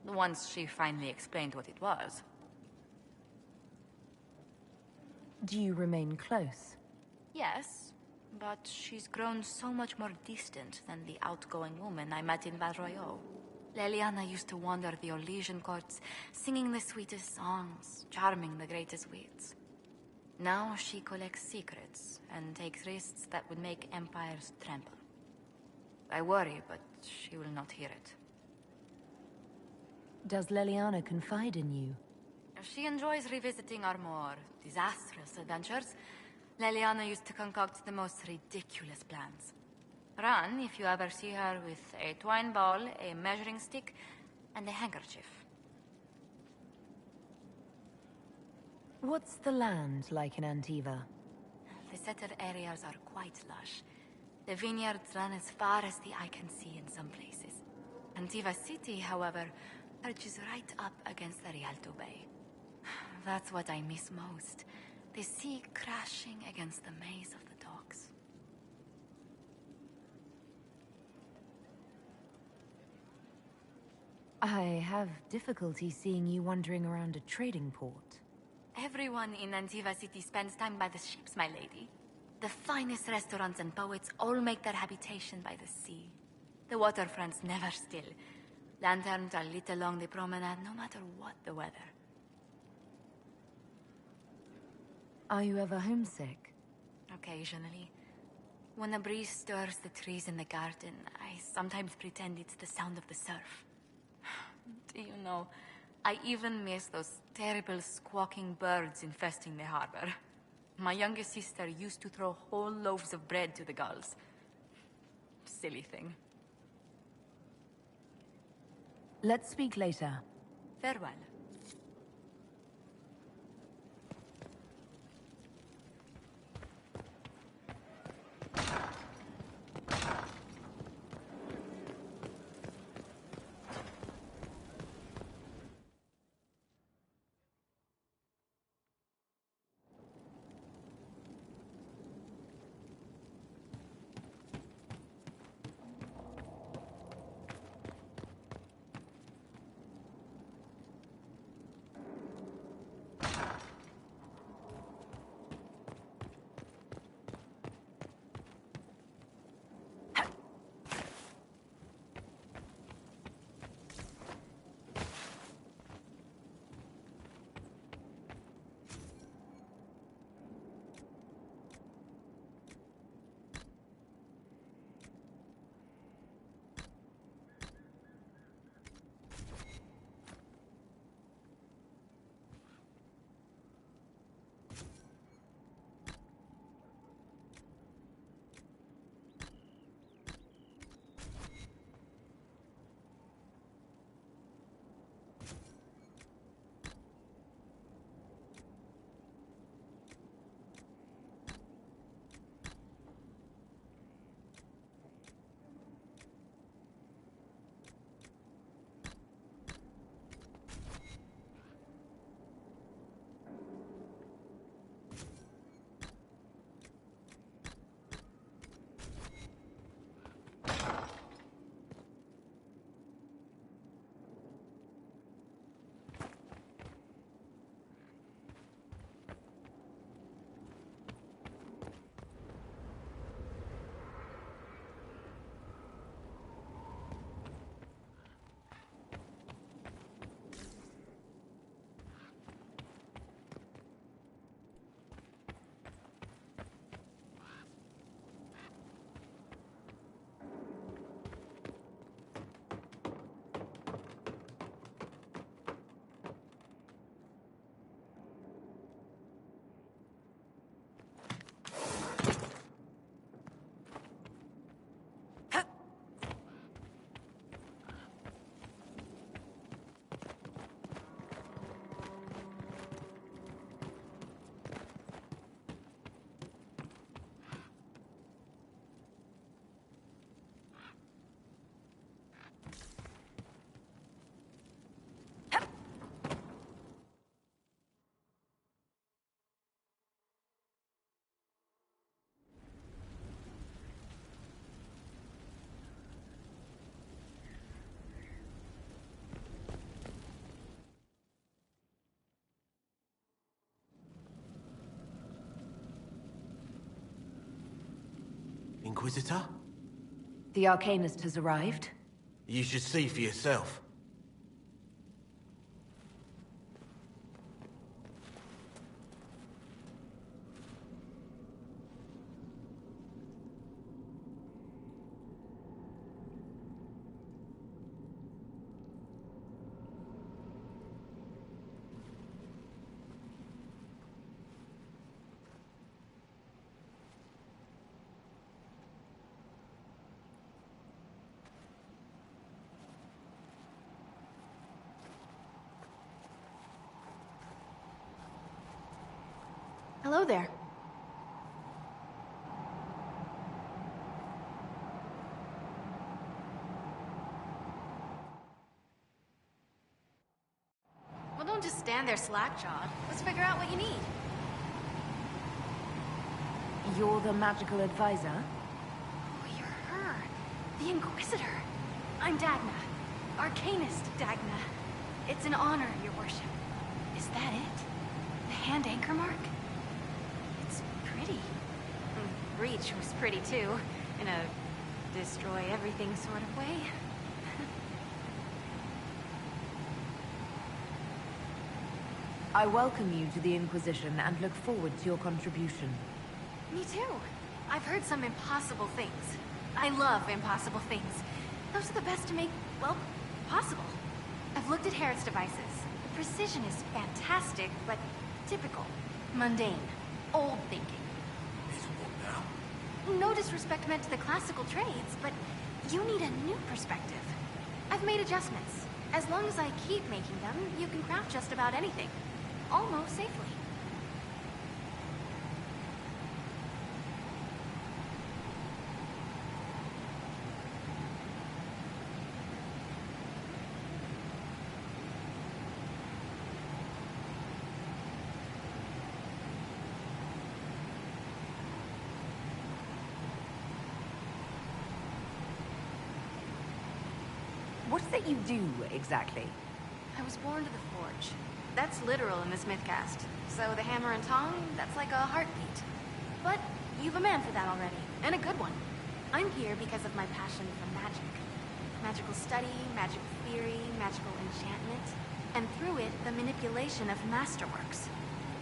once she finally explained what it was. Do you remain close? Yes, but she's grown so much more distant than the outgoing woman I met in Val Royeaux. Leliana used to wander the Orlesian courts, singing the sweetest songs, charming the greatest wits. Now she collects secrets and takes risks that would make empires tremble. I worry, but she will not hear it. Does Leliana confide in you? She enjoys revisiting our more disastrous adventures. Leliana used to concoct the most ridiculous plans. Run if you ever see her with a twine ball, a measuring stick, and a handkerchief. What's the land like in Antiva? The settled areas are quite lush. The vineyards run as far as the eye can see in some places. Antiva City, however, perches right up against the Rialto Bay. That's what I miss most. The sea crashing against the maze of the docks. I have difficulty seeing you wandering around a trading port. Everyone in Antiva City spends time by the ships, my lady. The finest restaurants and poets all make their habitation by the sea. The waterfront's never still. Lanterns are lit along the promenade no matter what the weather. Are you ever homesick? Occasionally. When a breeze stirs the trees in the garden, I sometimes pretend it's the sound of the surf. Do you know, I even miss those terrible squawking birds infesting the harbor. My youngest sister used to throw whole loaves of bread to the gulls. Silly thing. Let's speak later. Farewell. Inquisitor? The Arcanist has arrived. You should see for yourself. Hello there. Well, don't just stand there slack-jawed. Let's figure out what you need. You're the magical advisor? Oh, you're her. The Inquisitor. I'm Dagna. Arcanist Dagna. It's an honor, your worship. Is that it? The hand anchor mark? It's pretty. Breach was pretty too, in a destroy everything sort of way. I welcome you to the Inquisition and look forward to your contribution. Me too. I've heard some impossible things. I love impossible things. Those are the best to make, well, possible. I've looked at Herod's devices. The precision is fantastic, but typical. Mundane. Old thinking. No disrespect meant to the classical trades, but you need a new perspective. I've made adjustments. As long as I keep making them, you can craft just about anything. Almost safely. What is it you do, exactly? I was born to the Forge. That's literal in this mythcast. So the hammer and tong, that's like a heartbeat. But you've a man for that already, and a good one. I'm here because of my passion for magic. Magical study, magic theory, magical enchantment, and through it, the manipulation of masterworks.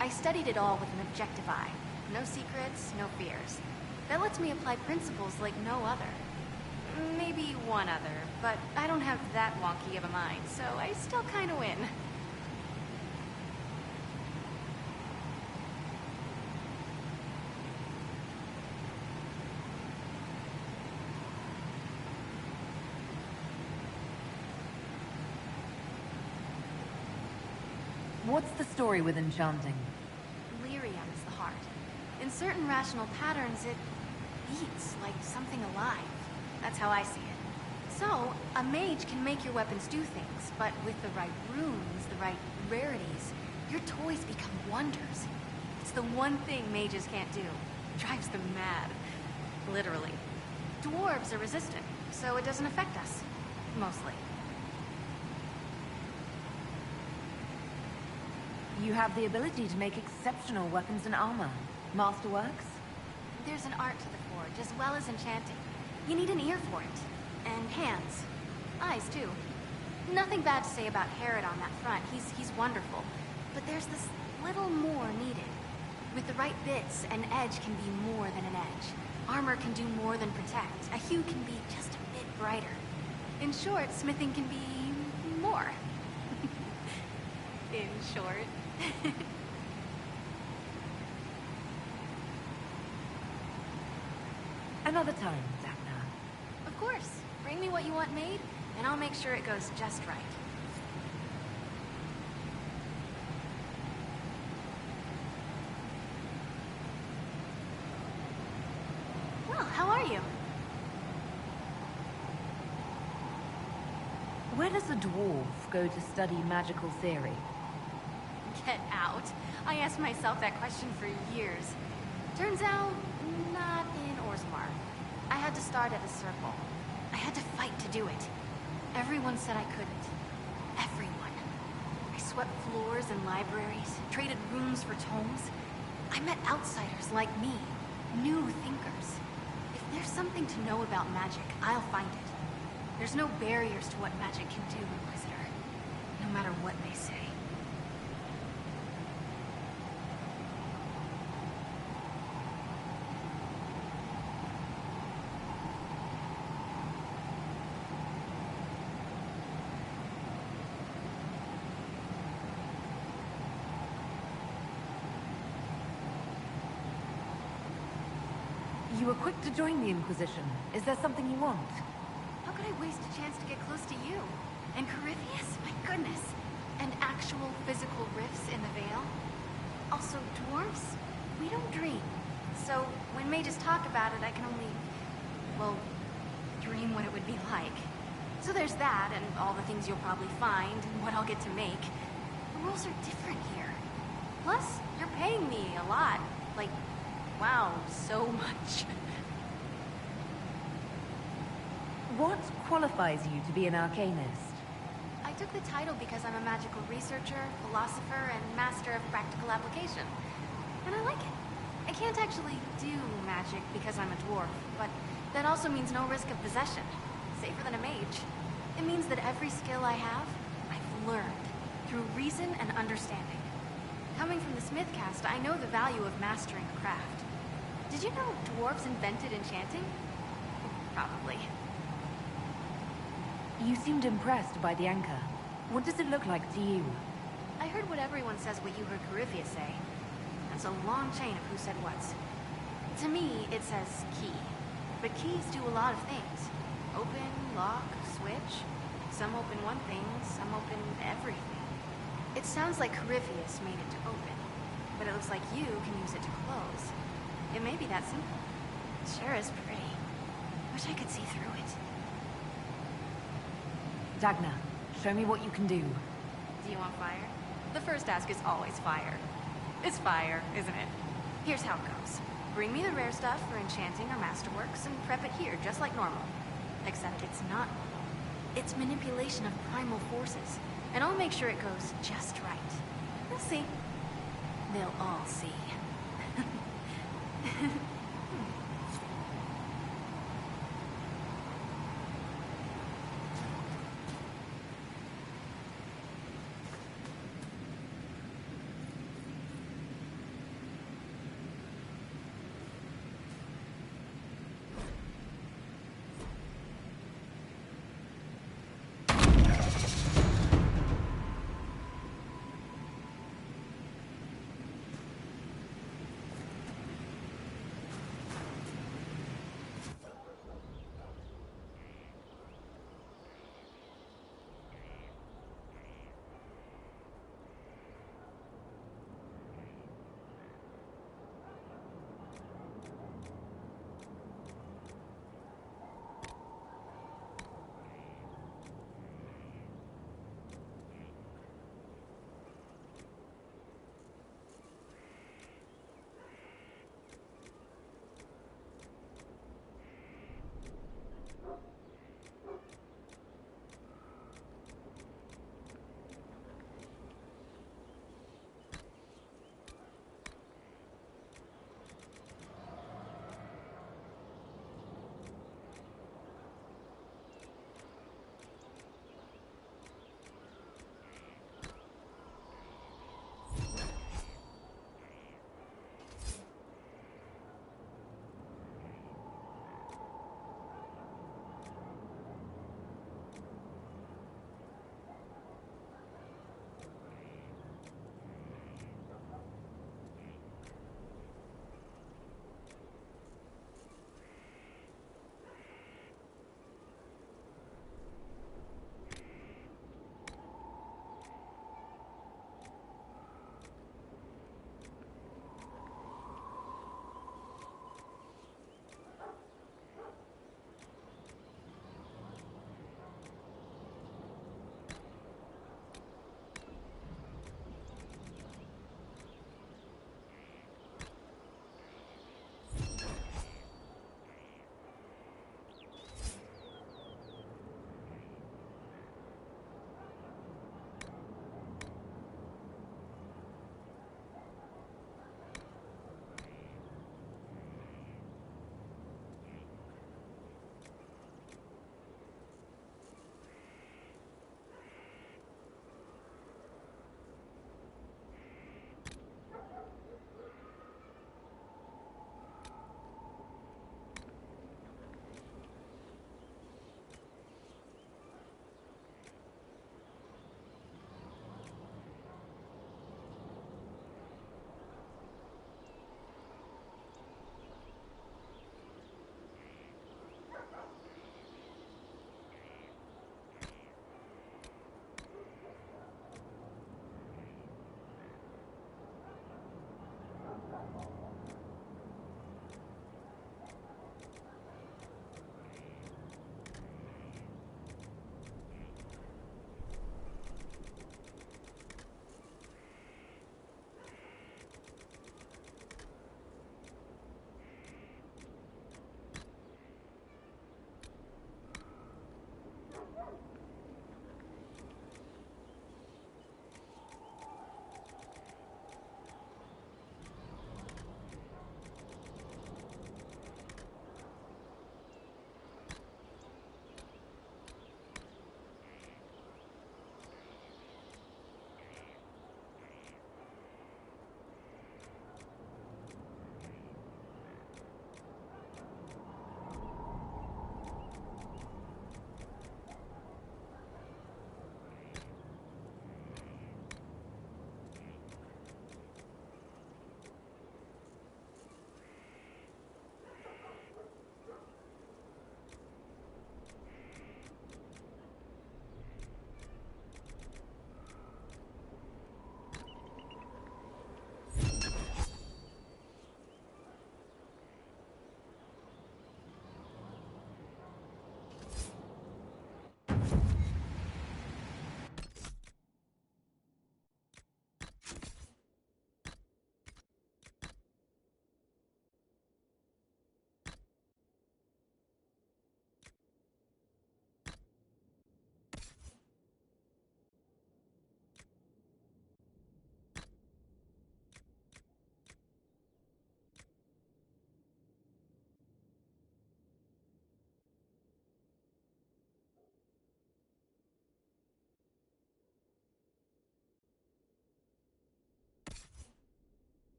I studied it all with an objective eye. No secrets, no fears. That lets me apply principles like no other. Maybe one other, but I don't have that wonky of a mind, so I still kinda win. What's the story with enchanting? Lyrium is the heart. In certain rational patterns, it beats like something alive. That's how I see it. So, a mage can make your weapons do things, but with the right runes, the right rarities, your toys become wonders. It's the one thing mages can't do. Drives them mad. Literally. Dwarves are resistant, so it doesn't affect us. Mostly. You have the ability to make exceptional weapons and armor. Masterworks? There's an art to the forge, as well as enchanting. You need an ear for it. And hands. Eyes, too. Nothing bad to say about Herod on that front. He's wonderful. But there's this little more needed. With the right bits, an edge can be more than an edge. Armor can do more than protect. A hue can be just a bit brighter. In short, smithing can be more. In short. Another time, Dagna. Of course. Bring me what you want made, and I'll make sure it goes just right. Well, how are you? Where does a dwarf go to study magical theory? Get out. I asked myself that question for years. Turns out, not in Orzammar. I had to start at a circle. I had to fight to do it. Everyone said I couldn't. Everyone. I swept floors in libraries, traded runes for tomes. I met outsiders like me, new thinkers. If there's something to know about magic, I'll find it. There's no barriers to what magic can do, Inquisitor. No matter what they say. You were quick to join the Inquisition. Is there something you want? How could I waste a chance to get close to you? And Corypheus? My goodness. And actual physical rifts in the Veil? Also, dwarves? We don't dream. So, when mages talk about it, I can only... well, dream what it would be like. So there's that, and all the things you'll probably find, and what I'll get to make. The rules are different here. Plus, you're paying me a lot. Like, wow, so much. What qualifies you to be an arcanist? I took the title because I'm a magical researcher, philosopher, and master of practical application. And I like it. I can't actually do magic because I'm a dwarf, but that also means no risk of possession. Safer than a mage. It means that every skill I have, I've learned through reason and understanding. Coming from the Smith caste, I know the value of mastering a craft. Did you know dwarves invented enchanting? Probably. You seemed impressed by the anchor. What does it look like to you? I heard what everyone says what you heard Corypheus say. That's a long chain of who said what's. To me, it says key. But keys do a lot of things. Open, lock, switch. Some open one thing, some open everything. It sounds like Corypheus made it to open, but it looks like you can use it to close. It may be that simple. It sure is pretty. Wish I could see through it. Dagna, show me what you can do. Do you want fire? The first ask is always fire. It's fire, isn't it? Here's how it goes. Bring me the rare stuff for enchanting or masterworks and prep it here just like normal. Except it's not normal. It's manipulation of primal forces. And I'll make sure it goes just right. You'll see. They'll all see.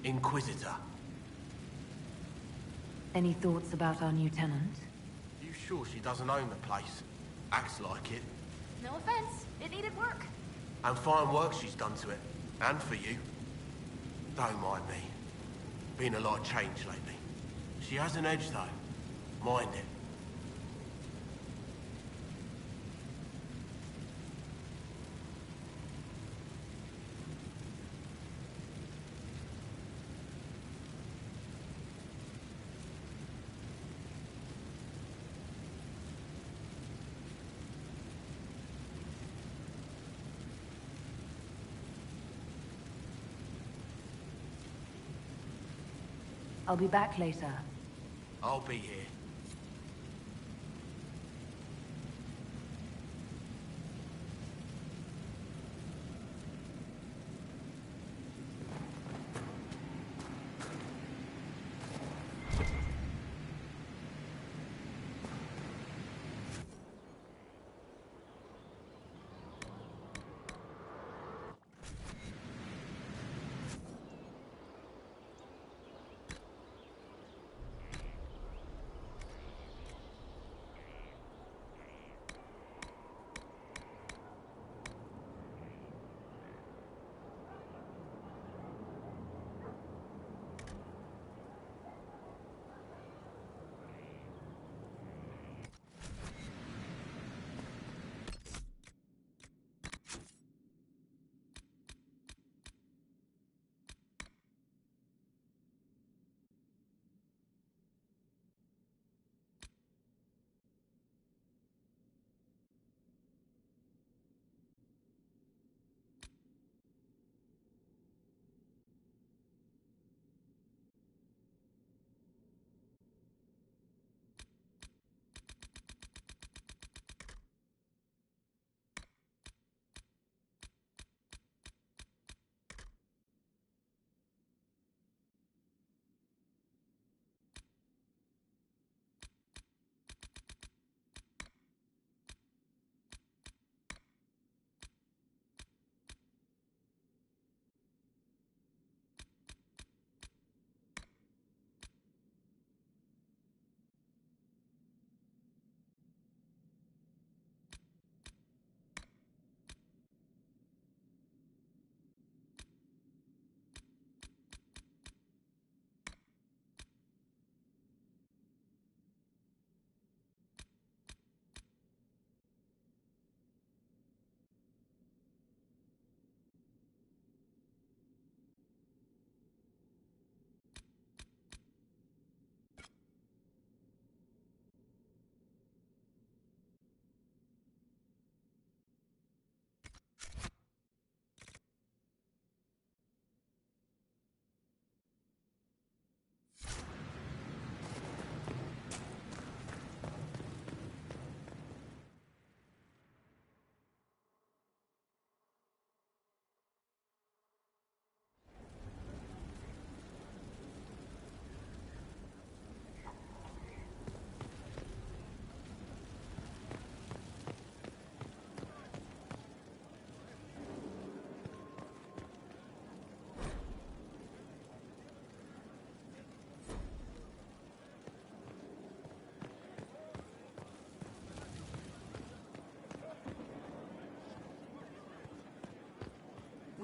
Inquisitor. Any thoughts about our new tenant? You sure she doesn't own the place? Acts like it. No offense, it needed work. And fine work she's done to it. And for you. Don't mind me. Been a lot of change lately. She has an edge, though. Mind it. I'll be back later. I'll be here.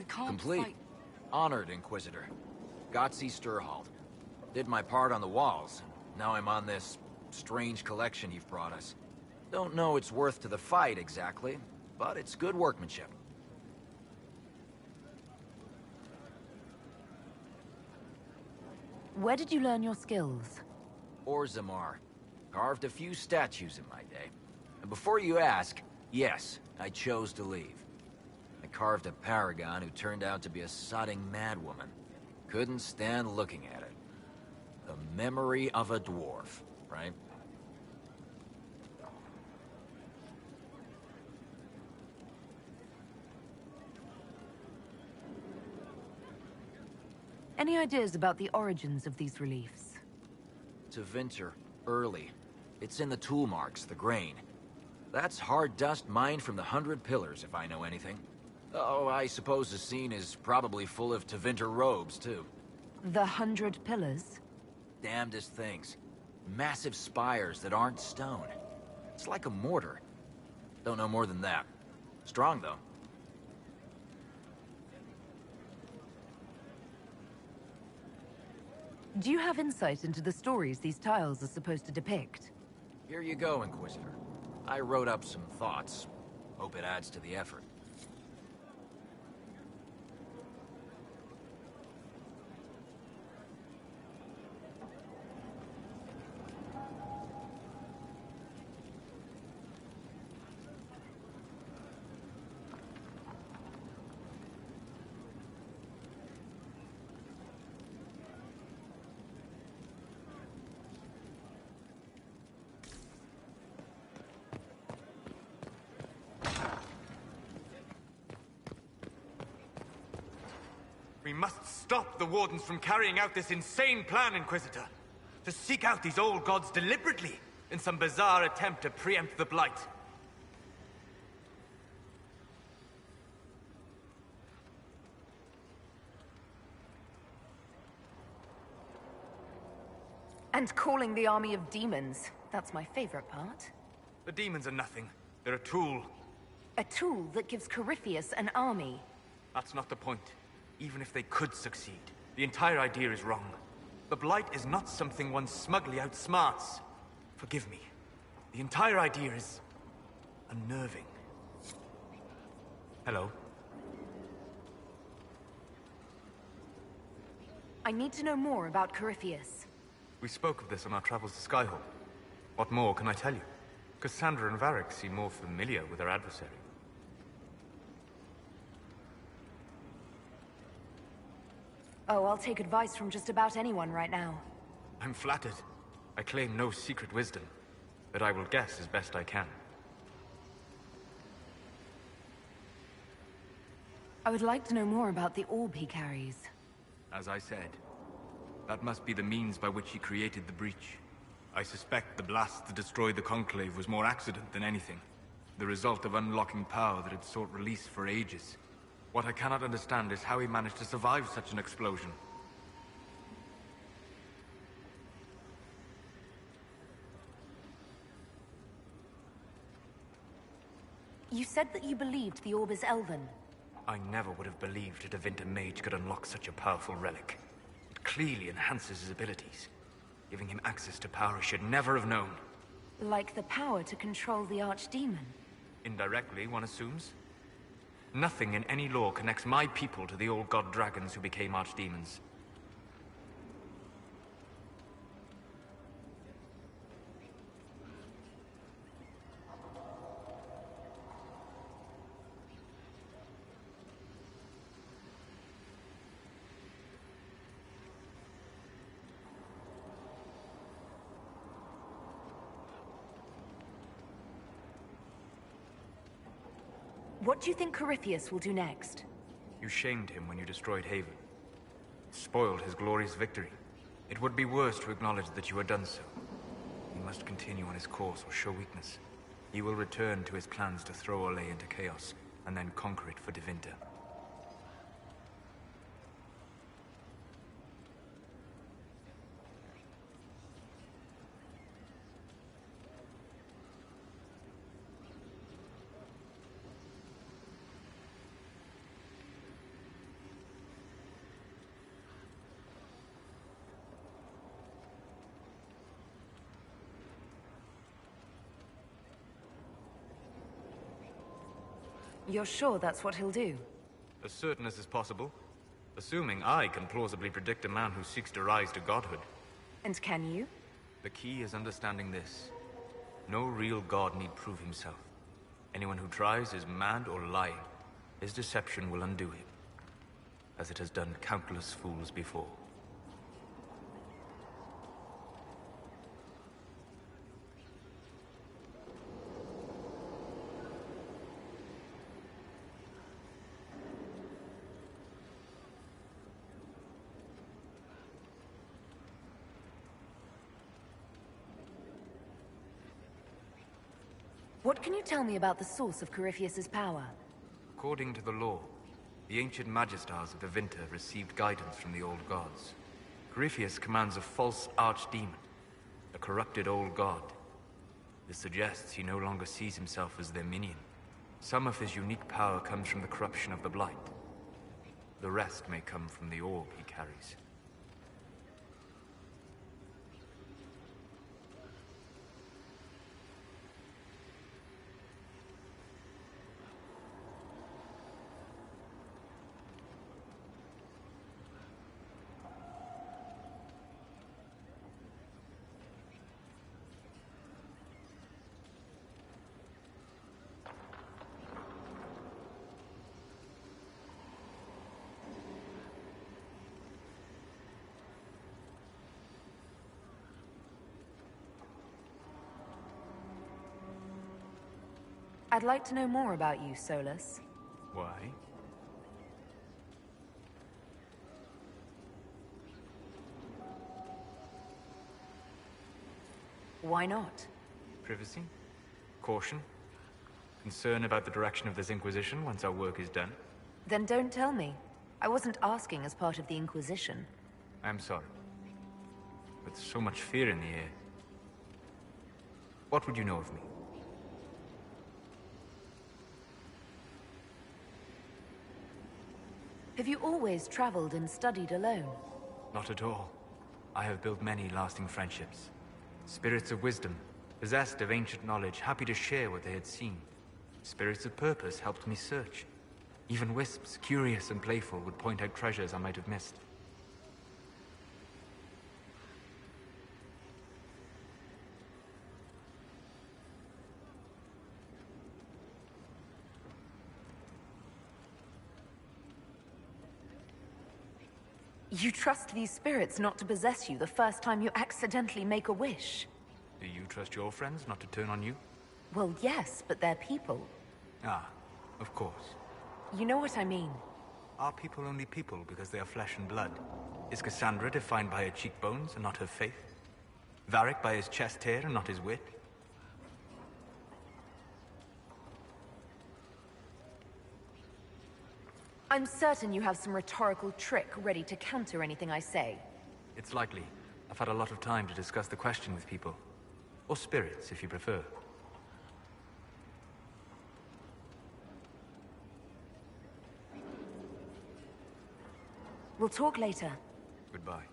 Complete. Honored, Inquisitor. Gotzi Sturhald. Did my part on the walls. Now I'm on this strange collection you've brought us. Don't know its worth to the fight exactly, but it's good workmanship. Where did you learn your skills? Orzammar. Carved a few statues in my day. And before you ask, yes, I chose to leave. I carved a paragon who turned out to be a sodding madwoman. Couldn't stand looking at it. The memory of a dwarf, right? Any ideas about the origins of these reliefs? Tevinter, early. It's in the tool marks, the grain. That's hard dust mined from the 100 Pillars, if I know anything. Oh, I suppose the scene is probably full of Tevinter robes, too. The 100 Pillars? Damnedest things. Massive spires that aren't stone. It's like a mortar. Don't know more than that. Strong, though. Do you have insight into the stories these tiles are supposed to depict? Here you go, Inquisitor. I wrote up some thoughts. Hope it adds to the effort. We must stop the Wardens from carrying out this insane plan, Inquisitor. To seek out these old gods deliberately, in some bizarre attempt to preempt the Blight. And calling the army of demons. That's my favorite part. The demons are nothing. They're a tool. A tool that gives Corypheus an army. That's not the point. Even if they could succeed, the entire idea is wrong. The Blight is not something one smugly outsmarts. Forgive me. The entire idea is unnerving. Hello? I need to know more about Corypheus. We spoke of this on our travels to Skyhold. What more can I tell you? Cassandra and Varric seem more familiar with their adversary. Oh, I'll take advice from just about anyone right now. I'm flattered. I claim no secret wisdom, but I will guess as best I can. I would like to know more about the orb he carries. As I said, that must be the means by which he created the breach. I suspect the blast that destroyed the Conclave was more accident than anything. The result of unlocking power that had sought release for ages. What I cannot understand is how he managed to survive such an explosion. You said that you believed the orb is elven. I never would have believed a Devinter mage could unlock such a powerful relic. It clearly enhances his abilities, giving him access to power he should never have known. Like the power to control the Archdemon. Indirectly, one assumes. Nothing in any law connects my people to the old god dragons who became archdemons. What do you think Corypheus will do next? You shamed him when you destroyed Haven. Spoiled his glorious victory. It would be worse to acknowledge that you had done so. He must continue on his course or show weakness. He will return to his plans to throw Olay into chaos, and then conquer it for Devinter. You're sure that's what he'll do? As certain as is possible. Assuming I can plausibly predict a man who seeks to rise to godhood. And can you? The key is understanding this. No real god need prove himself. Anyone who tries is mad or lying. His deception will undo him, as it has done countless fools before. What can you tell me about the source of Corypheus's power? According to the law, the ancient Magistars of Devinter received guidance from the old gods. Corypheus commands a false archdemon, a corrupted old god. This suggests he no longer sees himself as their minion. Some of his unique power comes from the corruption of the Blight. The rest may come from the orb he carries. I'd like to know more about you, Solus. Why? Why not? Privacy? Caution? Concern about the direction of this Inquisition once our work is done? Then don't tell me. I wasn't asking as part of the Inquisition. I'm sorry. With so much fear in the air. What would you know of me? Have you always traveled and studied alone? Not at all. I have built many lasting friendships. Spirits of wisdom, possessed of ancient knowledge, happy to share what they had seen. Spirits of purpose helped me search. Even wisps, curious and playful, would point out treasures I might have missed. You trust these spirits not to possess you the first time you accidentally make a wish? Do you trust your friends not to turn on you? Well, yes, but they're people. Ah, of course. You know what I mean. Are people only people because they are flesh and blood? Is Cassandra defined by her cheekbones and not her faith? Varric by his chest hair and not his wit? I'm certain you have some rhetorical trick ready to counter anything I say. It's likely. I've had a lot of time to discuss the question with people. Or spirits, if you prefer. We'll talk later. Goodbye.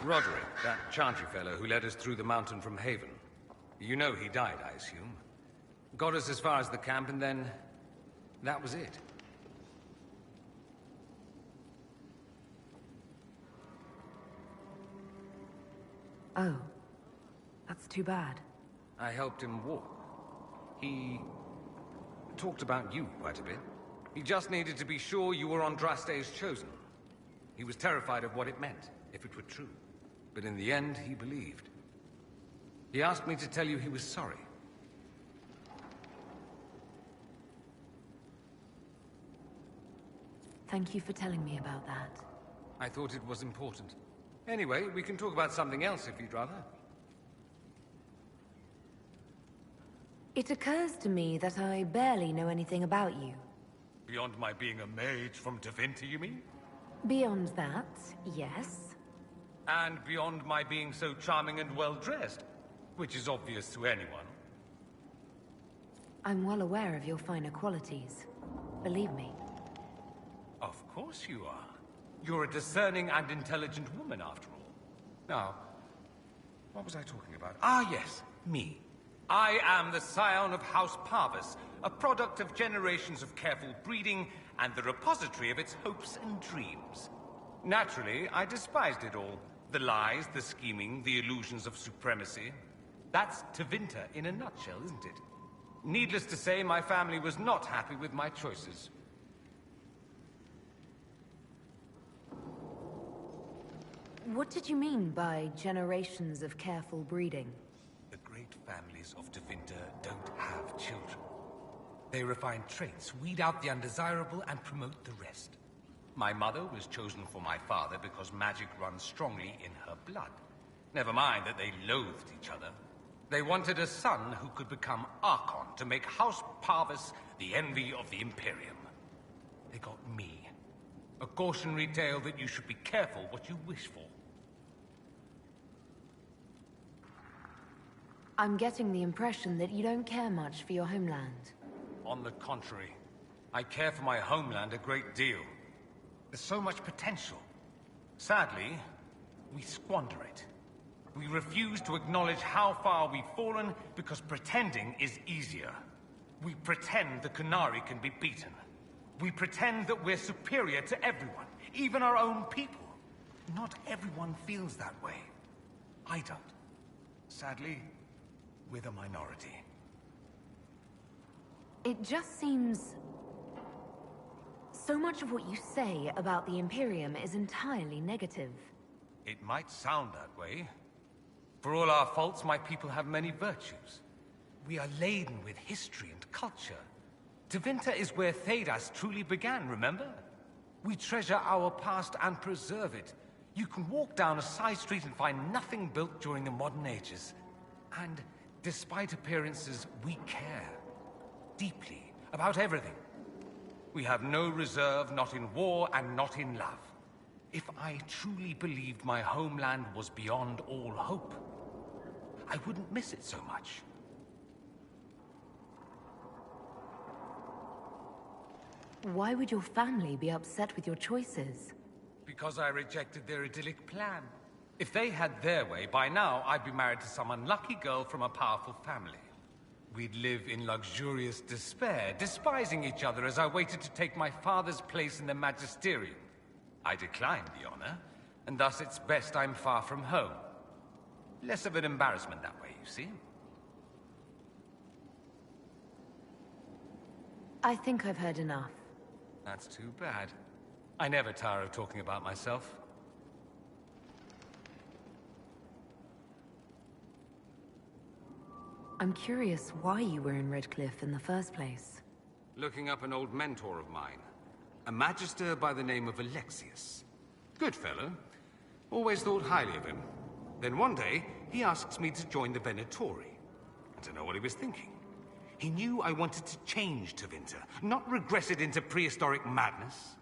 Roderick, that chantry fellow who led us through the mountain from Haven. You know he died, I assume. Got us as far as the camp, and then... that was it. Oh. That's too bad. I helped him walk. He... talked about you quite a bit. He just needed to be sure you were Andraste's chosen. He was terrified of what it meant, if it were true. But in the end, he believed. He asked me to tell you he was sorry. Thank you for telling me about that. I thought it was important. Anyway, we can talk about something else if you'd rather. It occurs to me that I barely know anything about you. Beyond my being a mage from Tevinter, you mean? Beyond that, yes. And beyond my being so charming and well-dressed, which is obvious to anyone. I'm well aware of your finer qualities. Believe me. Of course you are. You're a discerning and intelligent woman, after all. Now, what was I talking about? Ah, yes, me. I am the scion of House Parvis, a product of generations of careful breeding and the repository of its hopes and dreams. Naturally, I despised it all. The lies, the scheming, the illusions of supremacy. That's Tevinter in a nutshell, isn't it? Needless to say, my family was not happy with my choices. What did you mean by generations of careful breeding? The great families of Tevinter don't have children. They refine traits, weed out the undesirable, and promote the rest. My mother was chosen for my father because magic runs strongly in her blood. Never mind that they loathed each other. They wanted a son who could become Archon to make House Parvis the envy of the Imperium. They got me. A cautionary tale that you should be careful what you wish for. I'm getting the impression that you don't care much for your homeland. On the contrary, I care for my homeland a great deal. There's so much potential. Sadly, we squander it. We refuse to acknowledge how far we've fallen because pretending is easier. We pretend the Qunari can be beaten. We pretend that we're superior to everyone, even our own people. Not everyone feels that way. I don't. Sadly, we're the minority. It just seems... So much of what you say about the Imperium is entirely negative. It might sound that way. For all our faults, my people have many virtues. We are laden with history and culture. Tevinter is where Thedas truly began, remember? We treasure our past and preserve it. You can walk down a side street and find nothing built during the modern ages. And despite appearances, we care. Deeply. About everything. We have no reserve, not in war and not in love. If I truly believed my homeland was beyond all hope, I wouldn't miss it so much. Why would your family be upset with your choices? Because I rejected their idyllic plan. If they had their way, by now I'd be married to some unlucky girl from a powerful family. We'd live in luxurious despair, despising each other as I waited to take my father's place in the magisterium. I declined the honor, and thus it's best I'm far from home. Less of an embarrassment that way, you see? I think I've heard enough. That's too bad. I never tire of talking about myself. I'm curious why you were in Redcliffe in the first place. Looking up an old mentor of mine. A magister by the name of Alexius. Good fellow. Always thought highly of him. Then one day, he asks me to join the Venatori. I don't know what he was thinking. He knew I wanted to change Tevinter, not regress it into prehistoric madness.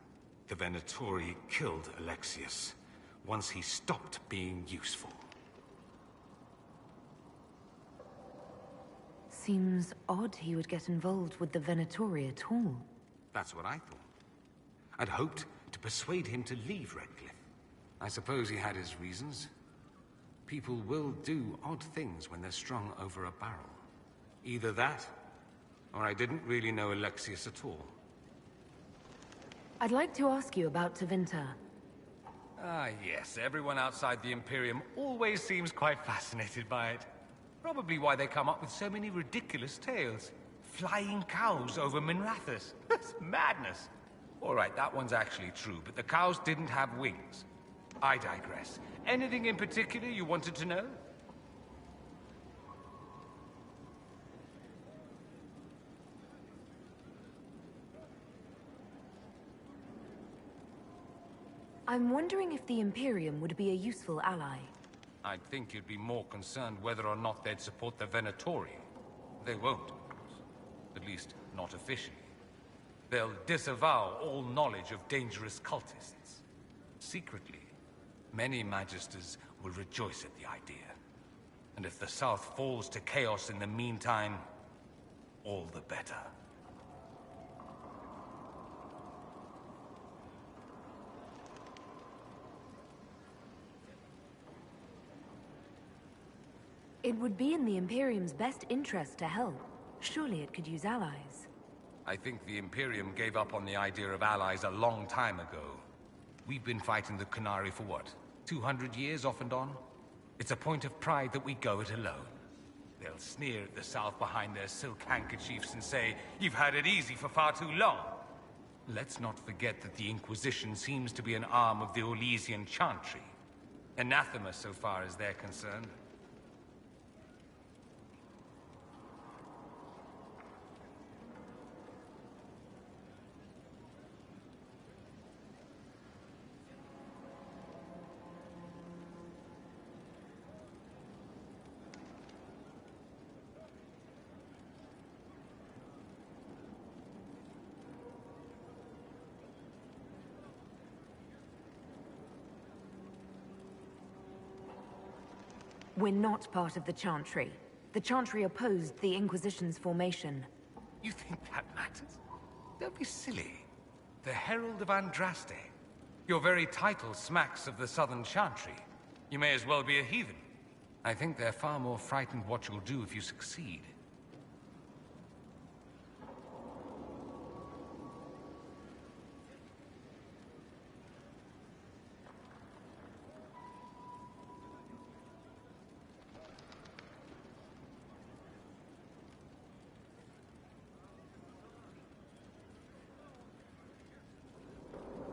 The Venatori killed Alexius, once he stopped being useful. Seems odd he would get involved with the Venatori at all. That's what I thought. I'd hoped to persuade him to leave Redcliffe. I suppose he had his reasons. People will do odd things when they're strung over a barrel. Either that, or I didn't really know Alexius at all. I'd like to ask you about Tevinter. Ah, yes. Everyone outside the Imperium always seems quite fascinated by it. Probably why they come up with so many ridiculous tales. Flying cows over Minrathous. That's madness. All right, that one's actually true, but the cows didn't have wings. I digress. Anything in particular you wanted to know? I'm wondering if the Imperium would be a useful ally. I'd think you'd be more concerned whether or not they'd support the Venatori. They won't, of course. At least, not officially. They'll disavow all knowledge of dangerous cultists. Secretly, many Magisters will rejoice at the idea. And if the South falls to chaos in the meantime, all the better. It would be in the Imperium's best interest to help. Surely it could use allies. I think the Imperium gave up on the idea of allies a long time ago. We've been fighting the Qunari for what? 200 years off and on? It's a point of pride that we go it alone. They'll sneer at the South behind their silk handkerchiefs and say, "You've had it easy for far too long." Let's not forget that the Inquisition seems to be an arm of the Orlesian Chantry. Anathema so far as they're concerned. We're not part of the Chantry. The Chantry opposed the Inquisition's formation. You think that matters? Don't be silly. The Herald of Andraste. Your very title smacks of the Southern Chantry. You may as well be a heathen. I think they're far more frightened what you'll do if you succeed.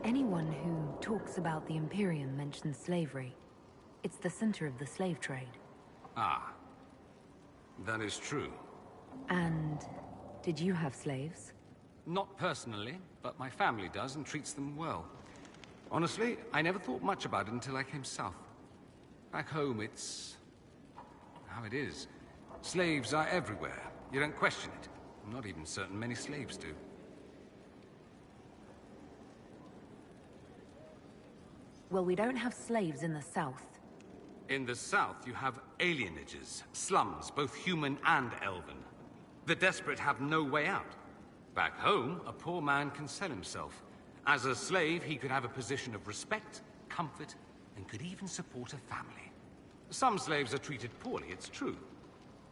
Anyone who talks about the Imperium mentions slavery. It's the center of the slave trade. Ah. That is true. And did you have slaves? Not personally, but my family does and treats them well. Honestly, I never thought much about it until I came south. Back home, it's how it is. Slaves are everywhere. You don't question it. I'm not even certain many slaves do. Well, we don't have slaves in the south. In the south, you have alienages, slums, both human and elven. The desperate have no way out. Back home, a poor man can sell himself. As a slave, he could have a position of respect, comfort, and could even support a family. Some slaves are treated poorly, it's true.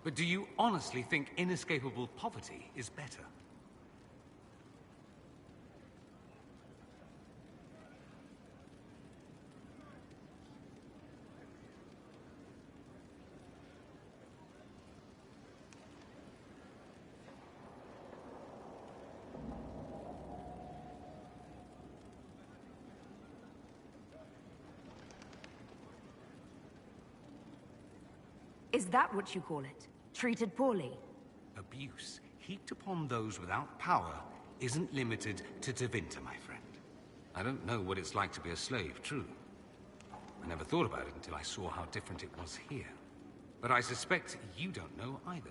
But do you honestly think inescapable poverty is better? Is that what you call it? Treated poorly? Abuse heaped upon those without power isn't limited to Tevinter, my friend. I don't know what it's like to be a slave, true. I never thought about it until I saw how different it was here. But I suspect you don't know either.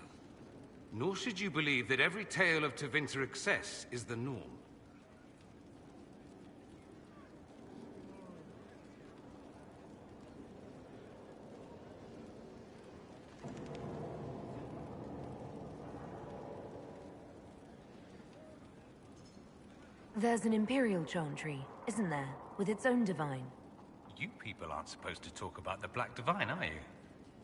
Nor should you believe that every tale of Tevinter excess is the norm. There's an Imperial Chantry, isn't there? With its own divine. You people aren't supposed to talk about the Black Divine, are you?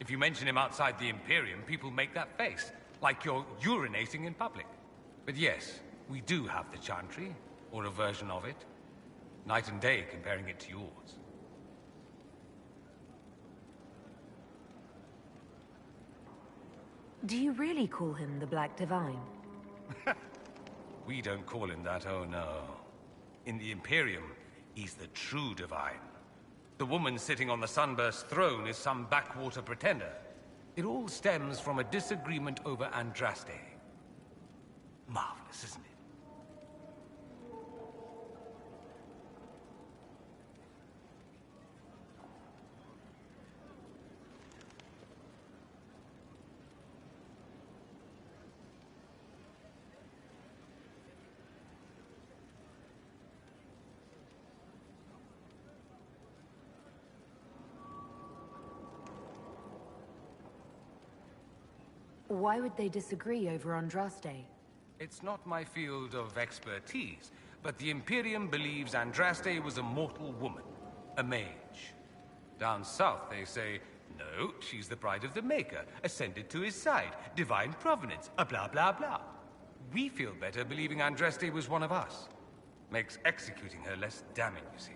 If you mention him outside the Imperium, people make that face, like you're urinating in public. But yes, we do have the Chantry, or a version of it. Night and day comparing it to yours. Do you really call him the Black Divine? We don't call him that, oh no. In the Imperium, he's the true divine. The woman sitting on the Sunburst throne is some backwater pretender. It all stems from a disagreement over Andraste. Marvelous, isn't it? Why would they disagree over Andraste? It's not my field of expertise, but the Imperium believes Andraste was a mortal woman, a mage. Down south they say, no, she's the bride of the Maker, ascended to his side, divine provenance, a blah blah blah. We feel better believing Andraste was one of us. Makes executing her less damning, you see.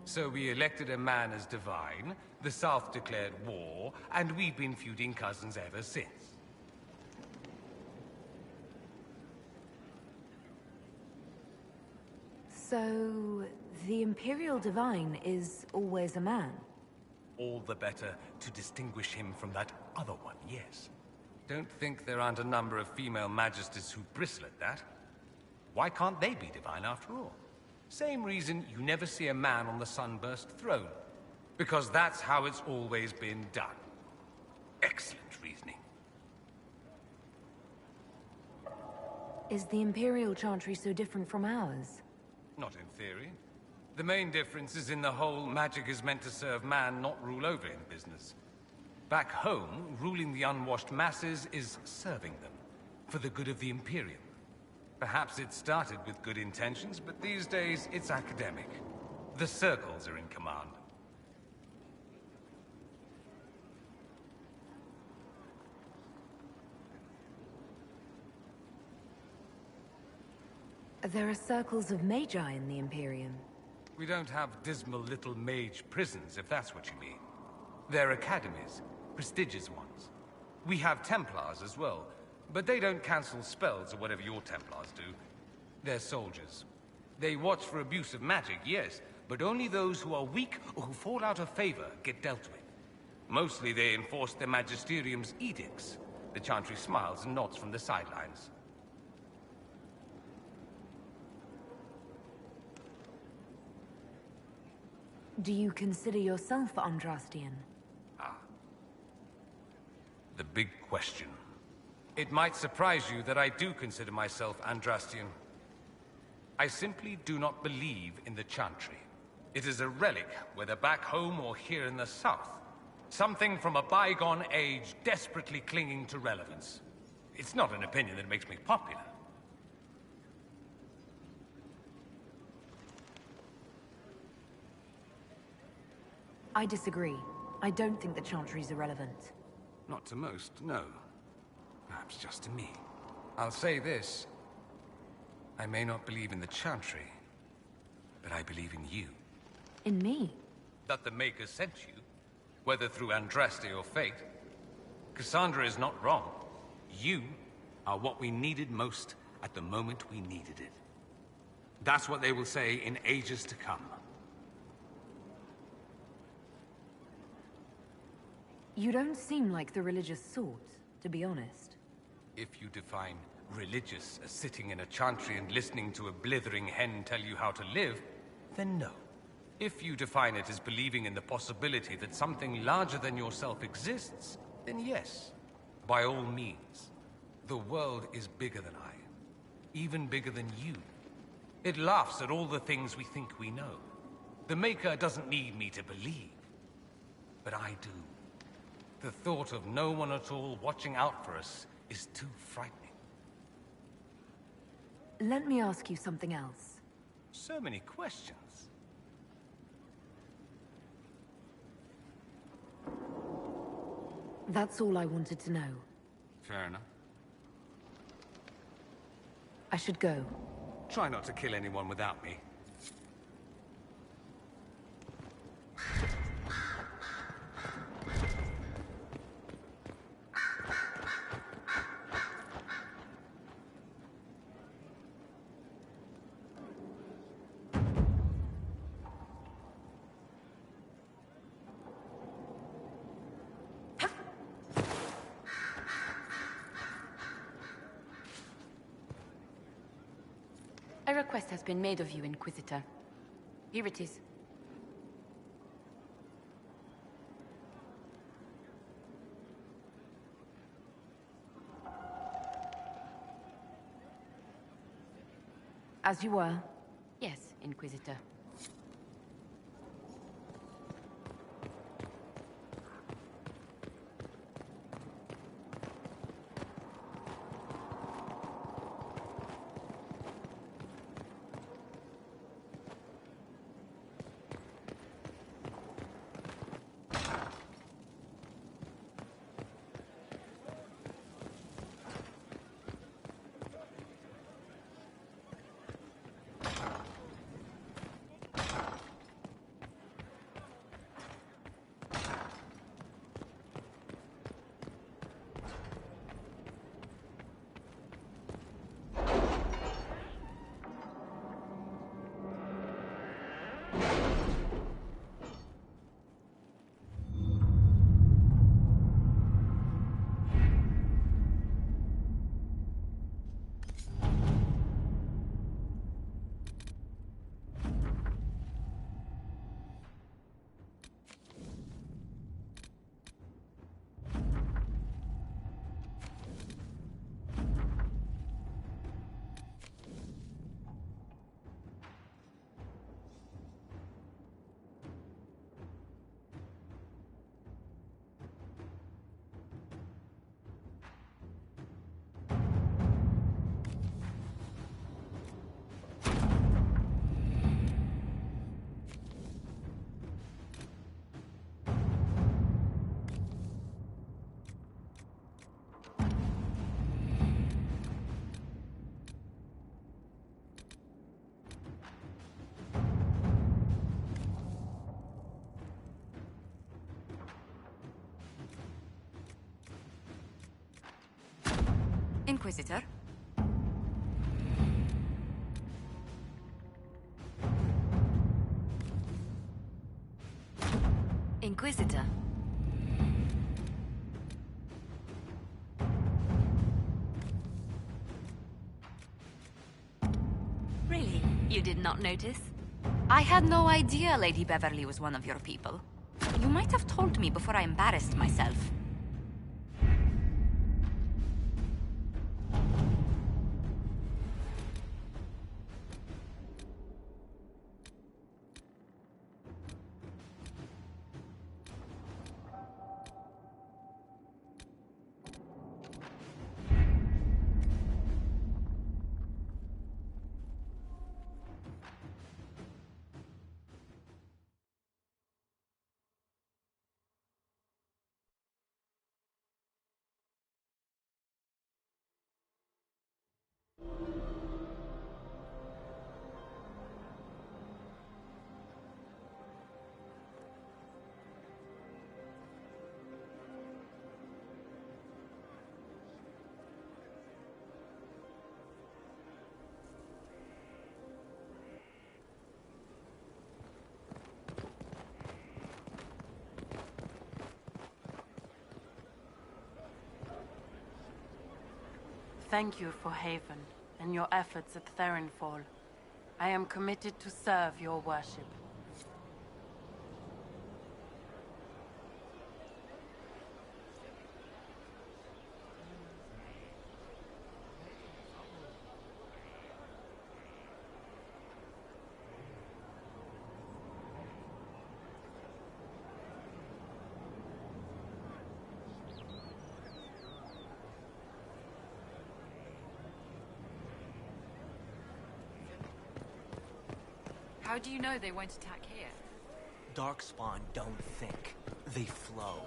So we elected a man as divine, the South declared war, and we've been feuding cousins ever since. So, the Imperial Divine is always a man? all the better to distinguish him from that other one, yes. Don't think there aren't a number of female magisters who bristle at that. Why can't they be divine after all? Same reason you never see a man on the sunburst throne. Because that's how it's always been done. Excellent reasoning. Is the Imperial Chantry so different from ours? Not in theory. The main difference is in the whole magic is meant to serve man, not rule over him business. Back home, ruling the unwashed masses is serving them, for the good of the Imperium. Perhaps it started with good intentions, but these days it's academic. The circles are in command. There are circles of magi in the Imperium. We don't have dismal little mage prisons, if that's what you mean. They're academies, prestigious ones. We have Templars as well, but they don't cancel spells or whatever your Templars do. They're soldiers. They watch for abuse of magic, yes, but only those who are weak or who fall out of favor get dealt with. Mostly they enforce their magisterium's edicts. The Chantry smiles and nods from the sidelines. Do you consider yourself Andrastian? The big question. It might surprise you that I do consider myself Andrastian. I simply do not believe in the Chantry. It is a relic, whether back home or here in the south. Something from a bygone age desperately clinging to relevance. It's not an opinion that makes me popular. I disagree. I don't think the Chantry's irrelevant. Not to most, no. Perhaps just to me. I'll say this. I may not believe in the Chantry, but I believe in you. In me? That the Maker sent you, whether through Andraste or fate. Cassandra is not wrong. You are what we needed most at the moment we needed it. That's what they will say in ages to come. You don't seem like the religious sort, to be honest. If you define religious as sitting in a chantry and listening to a blithering hen tell you how to live, then no. If you define it as believing in the possibility that something larger than yourself exists, then yes, by all means. The world is bigger than I, even bigger than you. It laughs at all the things we think we know. The Maker doesn't need me to believe, but I do. The thought of no one at all watching out for us is too frightening. Let me ask you something else. So many questions. That's all I wanted to know. Fair enough. I should go. Try not to kill anyone without me. A request has been made of you, Inquisitor. Here it is. As you were? Yes, Inquisitor. Inquisitor. Inquisitor. Really? You did not notice? I had no idea Lady Beverly was one of your people. You might have told me before I embarrassed myself. Thank you for Haven and your efforts at Therenfall. I am committed to serve your worship. How do you know they won't attack here? Darkspawn don't think. They flow.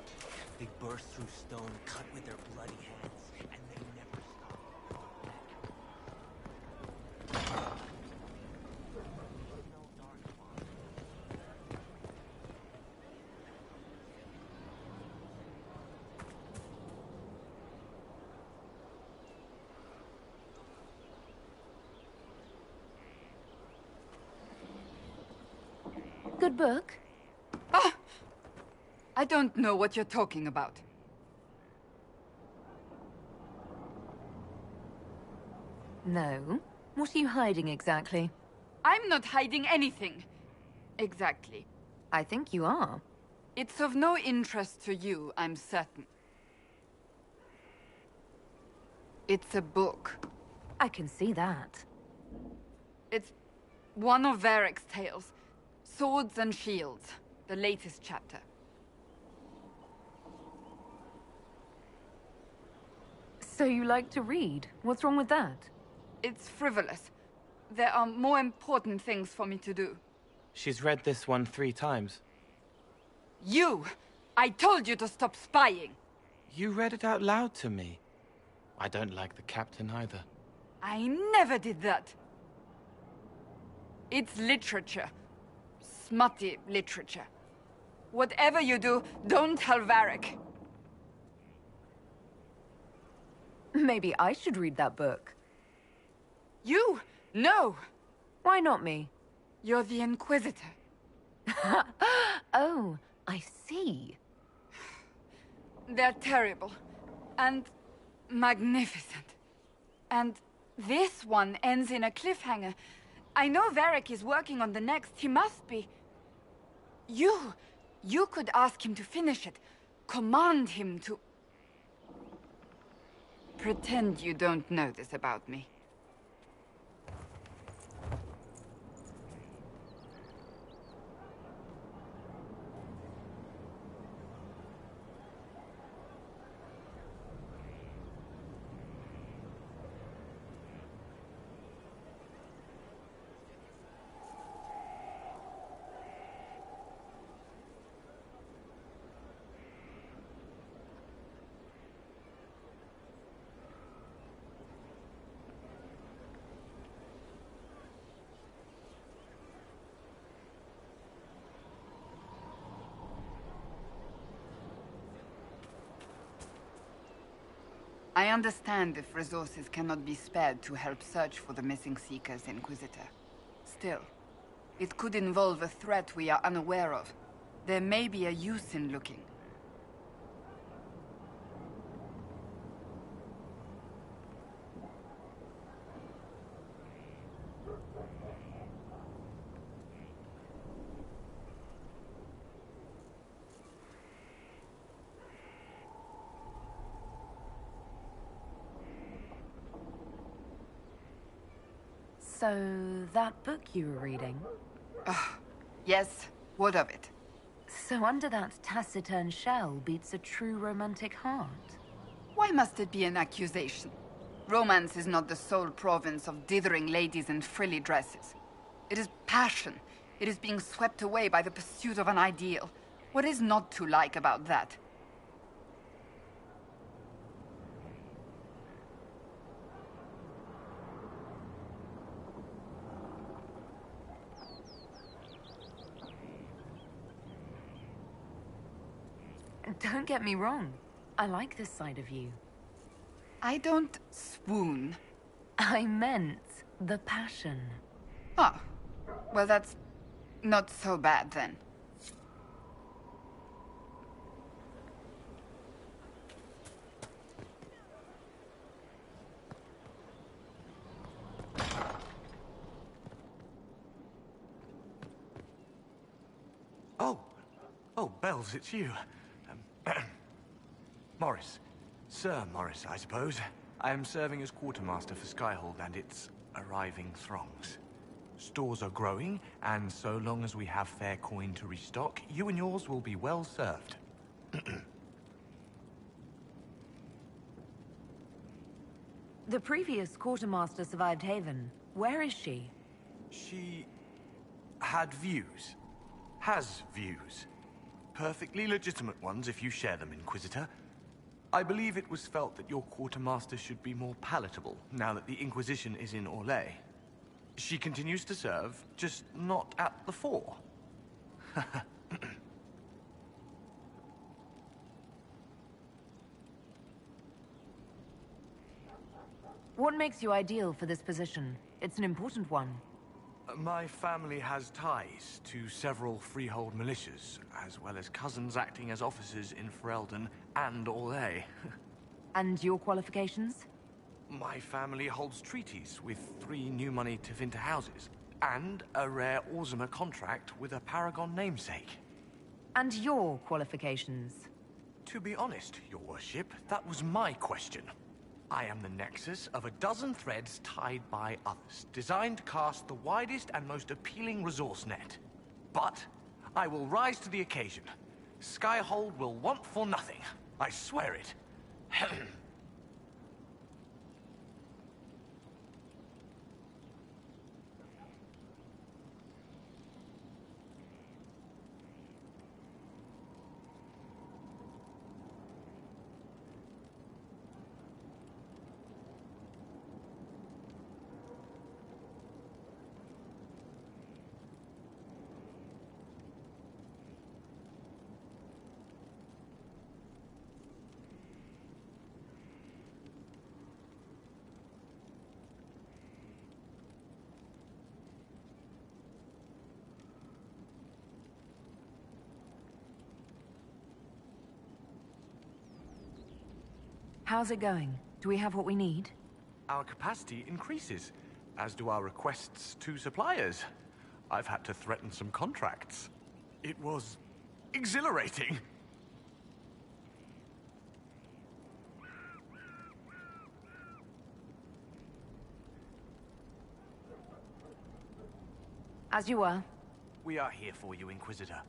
They burst through stone, cut with their bloody hands, and they never stop. Good book? Ah! I don't know what you're talking about. No. What are you hiding exactly? I'm not hiding anything. Exactly. I think you are. It's of no interest to you, I'm certain. It's a book. I can see that. It's one of Varric's tales. Swords and Shields, the latest chapter. So you like to read? What's wrong with that? It's frivolous. There are more important things for me to do. She's read this one 3 times. You! I told you to stop spying! You read it out loud to me. I don't like the captain either. I never did that. It's literature. Smutty literature. Whatever you do, don't tell Varric. Maybe I should read that book. You? No! Why not me? You're the Inquisitor. Oh, I see. They're terrible. And magnificent. And this one ends in a cliffhanger. I know Varric is working on the next. He must be. You could ask him to finish it. Command him to... Pretend you don't know this about me. I understand if resources cannot be spared to help search for the missing Seekers, Inquisitor. Still, it could involve a threat we are unaware of. There may be a use in looking. So, that book you were reading? Yes, what of it? So under that taciturn shell beats a true romantic heart. Why must it be an accusation? Romance is not the sole province of dithering ladies in frilly dresses. It is passion. It is being swept away by the pursuit of an ideal. What is not to like about that? Don't get me wrong. I like this side of you. I don't swoon. I meant the passion. Ah, well that's not so bad then. Oh, Bells, it's you. Morris. Sir Morris, I suppose. I am serving as quartermaster for Skyhold and its arriving throngs. Stores are growing, and so long as we have fair coin to restock, you and yours will be well served. The previous quartermaster survived Haven. Where is she? She had views. Has views. Perfectly legitimate ones if you share them, Inquisitor. I believe it was felt that your quartermaster should be more palatable now that the Inquisition is in Orlais. She continues to serve, just not at the fore. What makes you ideal for this position? It's an important one. My family has ties to several freehold militias, as well as cousins acting as officers in Ferelden and Orlais. And your qualifications? My family holds treaties with 3 new money Tevinter houses, and a rare Orzuma contract with a Paragon namesake. And your qualifications? To be honest, your worship, that was my question. I am the nexus of a dozen threads tied by others, designed to cast the widest and most appealing resource net. But I will rise to the occasion. Skyhold will want for nothing. I swear it. How's it going? Do we have what we need? Our capacity increases, as do our requests to suppliers. I've had to threaten some contracts. It was exhilarating. As you were. We are here for you, Inquisitor.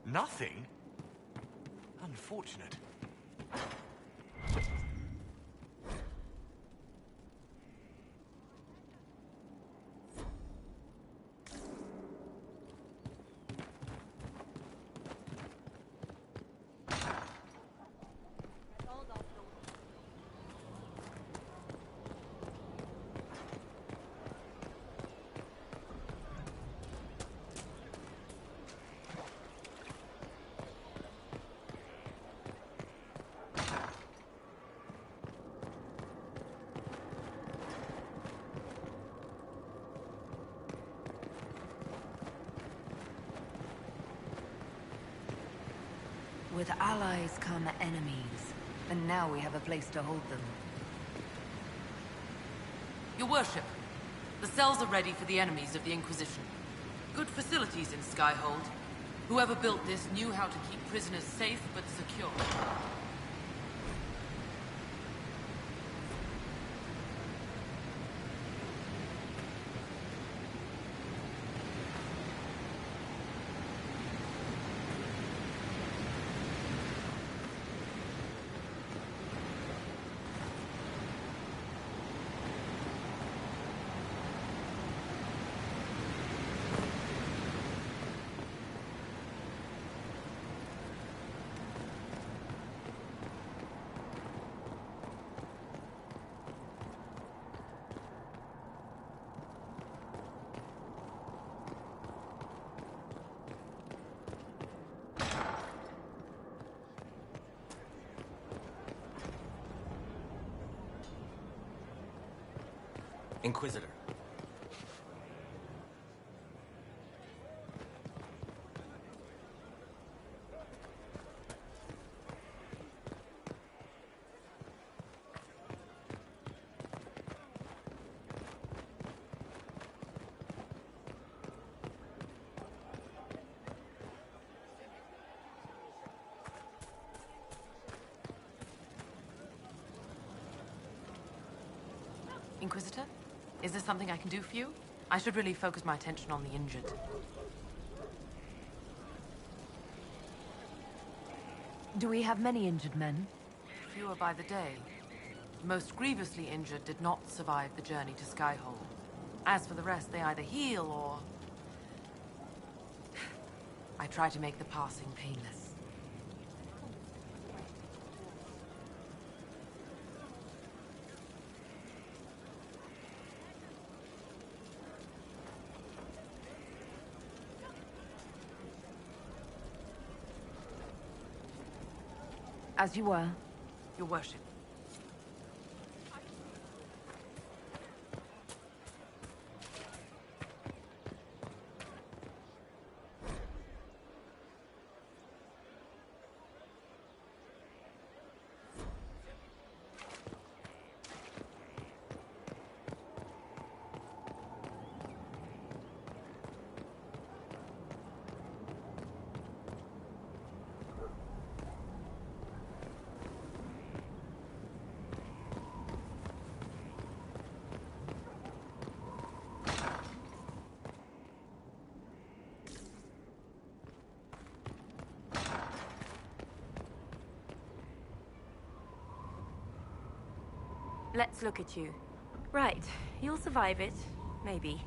Nothing? Unfortunate. With allies come enemies, and now we have a place to hold them. Your worship, the cells are ready for the enemies of the Inquisition. Good facilities in Skyhold. Whoever built this knew how to keep prisoners safe but secure. Inquisitor. Inquisitor? Is there something I can do for you? I should really focus my attention on the injured. Do we have many injured men? Fewer by the day. The most grievously injured did not survive the journey to Skyhold. As for the rest, they either heal or... I try to make the passing painless. As you were. Your worship. Let's look at you. Right, you'll survive it. Maybe.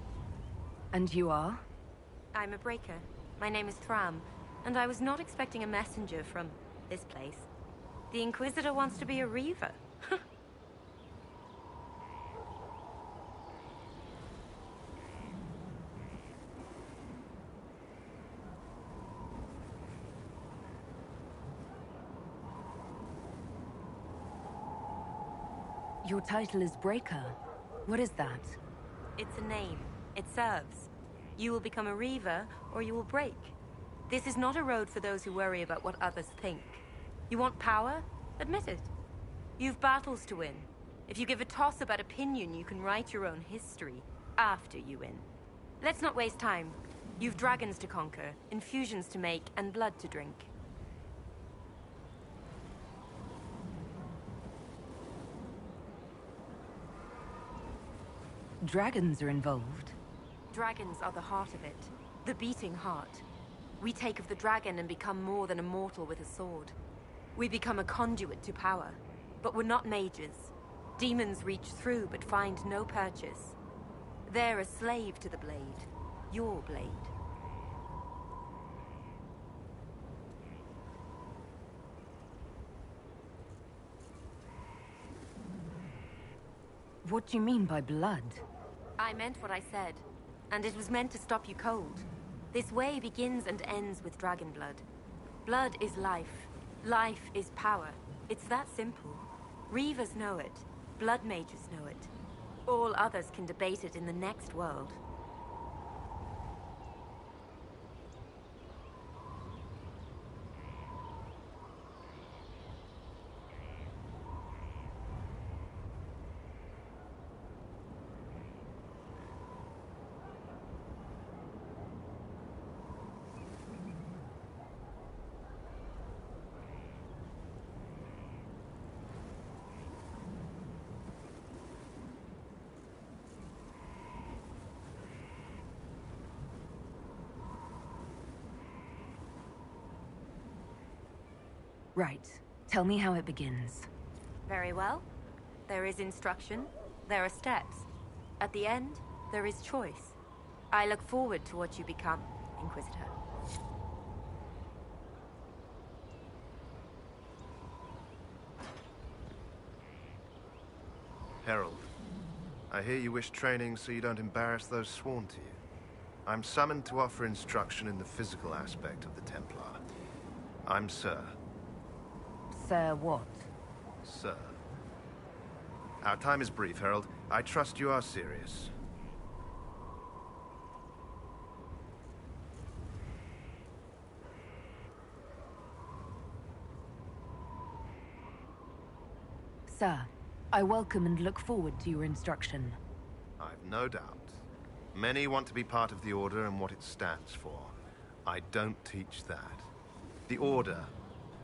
And you are? I'm a breaker. My name is Thram, and I was not expecting a messenger from this place. The Inquisitor wants to be a Reaver. Your title is Breaker. What is that? It's a name. It serves. You will become a Reaver, or you will break. This is not a road for those who worry about what others think. You want power? Admit it. You've battles to win. If you give a toss about opinion, you can write your own history after you win. Let's not waste time. You've dragons to conquer, infusions to make, and blood to drink. Dragons are involved. Dragons are the heart of it. The beating heart. We take of the dragon and become more than a mortal with a sword. We become a conduit to power. But we're not mages. Demons reach through but find no purchase. They're a slave to the blade. Your blade. What do you mean by blood? I meant what I said, and it was meant to stop you cold. This way begins and ends with dragon blood. Blood is life. Life is power. It's that simple. Reavers know it. Blood mages know it. All others can debate it in the next world. Right. Tell me how it begins. Very well. There is instruction, there are steps. At the end, there is choice. I look forward to what you become, Inquisitor. Herald, I hear you wish training so you don't embarrass those sworn to you. I'm summoned to offer instruction in the physical aspect of the Templar. I'm Sir. Sir what? Sir. Our time is brief, Herald. I trust you are serious. Sir, I welcome and look forward to your instruction. I've no doubt. Many want to be part of the Order and what it stands for. I don't teach that. The Order,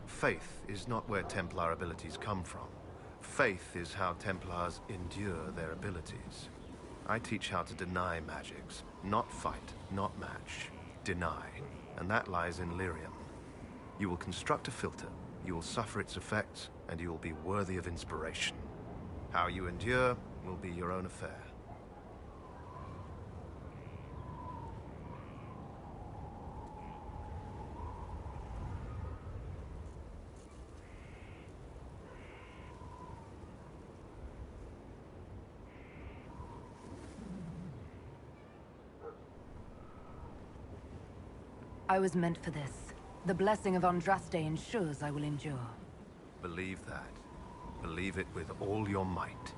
faith is not where Templar abilities come from. Faith is how Templars endure their abilities. I teach how to deny magics. Not fight, not match. Deny. And that lies in lyrium. You will construct a filter, you will suffer its effects, and you will be worthy of inspiration. How you endure will be your own affair. I was meant for this. The blessing of Andraste ensures I will endure. Believe that. Believe it with all your might.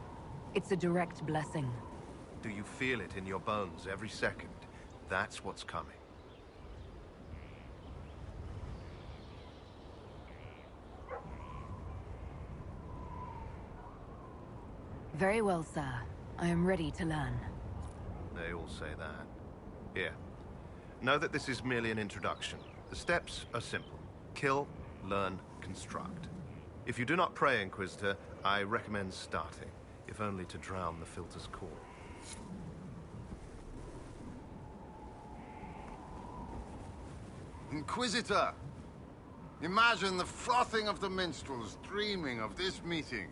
It's a direct blessing. Do you feel it in your bones every second? That's what's coming. Very well, sir. I am ready to learn. They all say that. Here. Know that this is merely an introduction. The steps are simple. Kill, learn, construct. If you do not pray, Inquisitor, I recommend starting, if only to drown the filter's call. Inquisitor! Imagine the frothing of the minstrels dreaming of this meeting.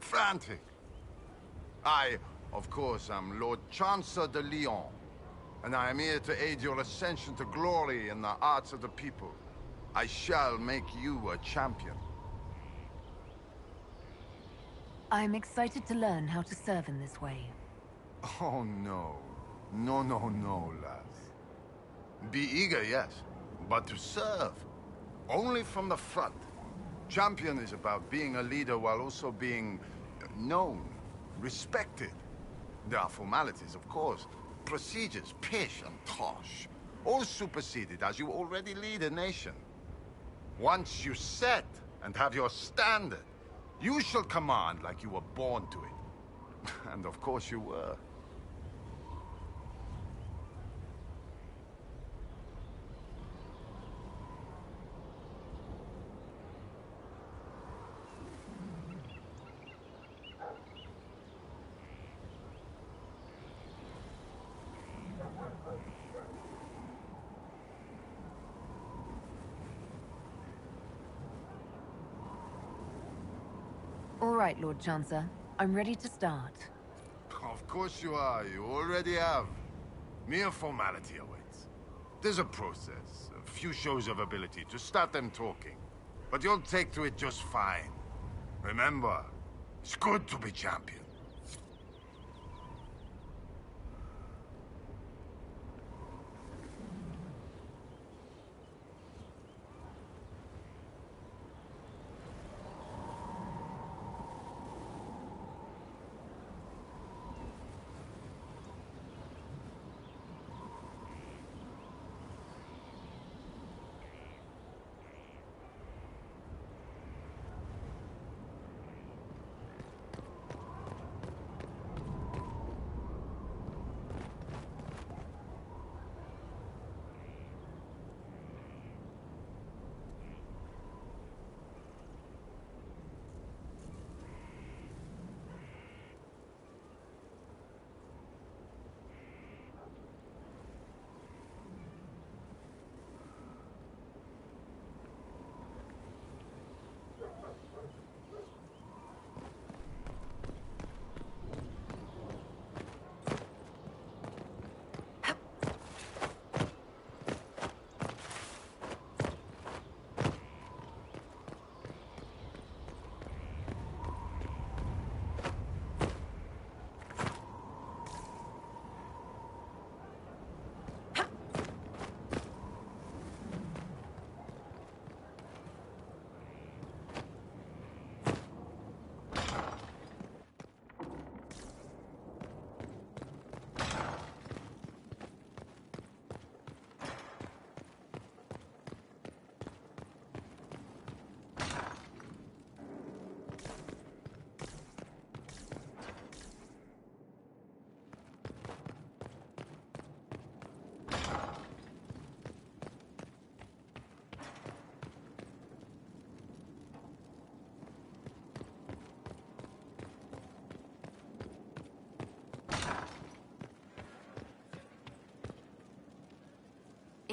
Frantic. I, of course, am Lord Chancellor de Lyon, and I am here to aid your ascension to glory in the hearts of the people. I shall make you a champion. I am excited to learn how to serve in this way. Oh, no. No, no, no, lads. Be eager, yes, but to serve. Only from the front. Champion is about being a leader while also being known, respected. There are formalities, of course. Procedures, pish and tosh. All superseded as you already lead a nation. Once you set and have your standard, you shall command like you were born to it. And of course you were. All right, Lord Chancellor. I'm ready to start. Of course you are. You already have. Mere formality awaits. There's a process, a few shows of ability to start them talking. But you'll take to it just fine. Remember, it's good to be champion.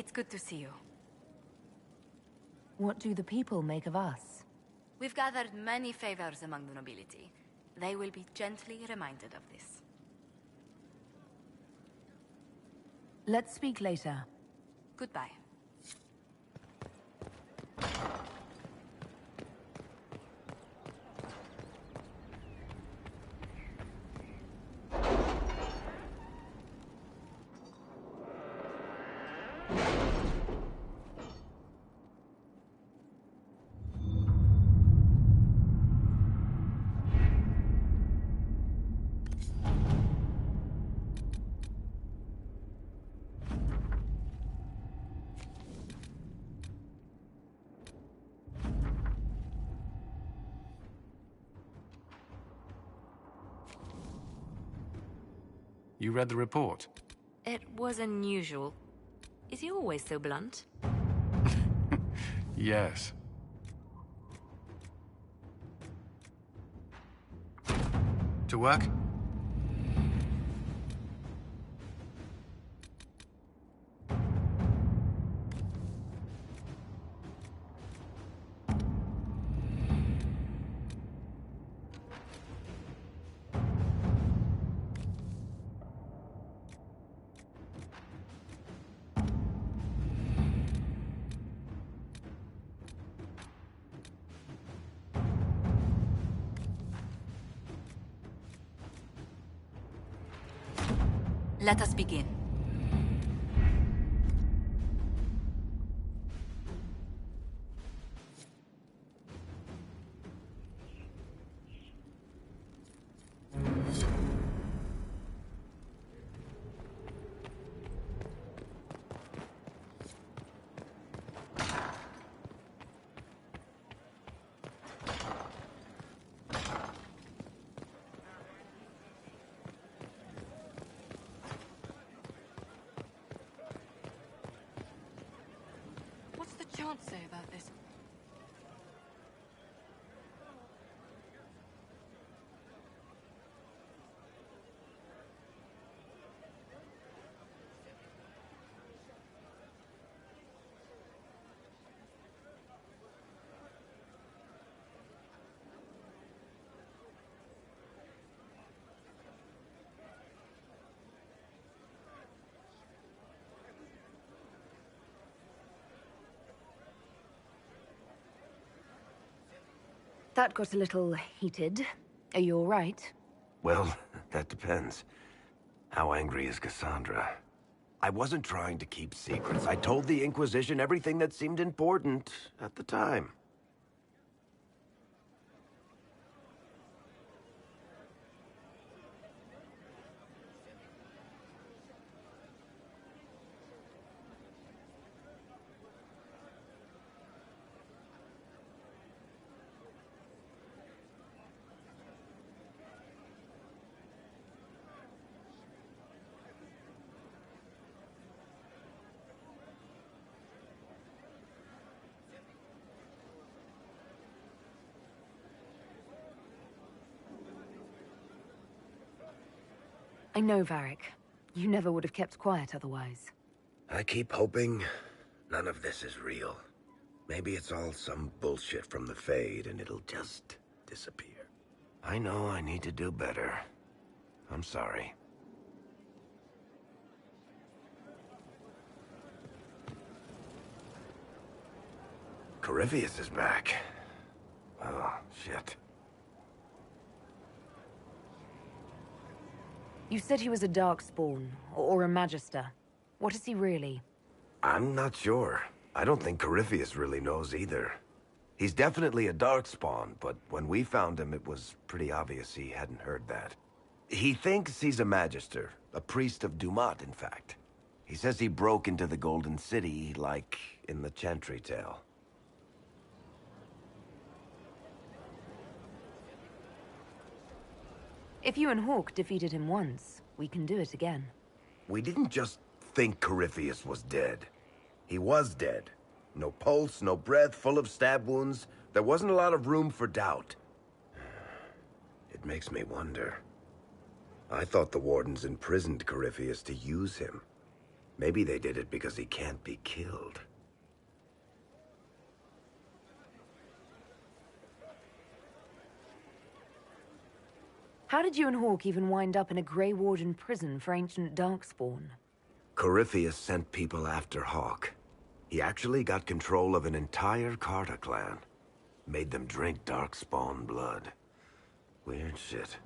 It's good to see you. What do the people make of us? We've gathered many favors among the nobility. They will be gently reminded of this. Let's speak later. Goodbye. You read the report? It was unusual. Is he always so blunt? Yes. To work? Let us begin. What's the chant say about this? That got a little heated. Are you all right? Well, that depends. How angry is Cassandra? I wasn't trying to keep secrets. I told the Inquisition everything that seemed important at the time. I know, Varric. You never would have kept quiet otherwise. I keep hoping none of this is real. Maybe it's all some bullshit from the Fade and it'll just disappear. I know I need to do better. I'm sorry. Corypheus is back. Oh, shit. You said he was a Darkspawn, or a Magister. What is he really? I'm not sure. I don't think Corypheus really knows either. He's definitely a Darkspawn, but when we found him, it was pretty obvious he hadn't heard that. He thinks he's a Magister, a priest of Dumat, in fact. He says he broke into the Golden City, like in the Chantry tale. If you and Hawke defeated him once, we can do it again. We didn't just think Corypheus was dead. He was dead. No pulse, no breath, full of stab wounds. There wasn't a lot of room for doubt. It makes me wonder. I thought the Wardens imprisoned Corypheus to use him. Maybe they did it because he can't be killed. How did you and Hawke even wind up in a Grey Warden prison for ancient Darkspawn? Corypheus sent people after Hawke. He actually got control of an entire Carter clan. Made them drink Darkspawn blood. Weird shit.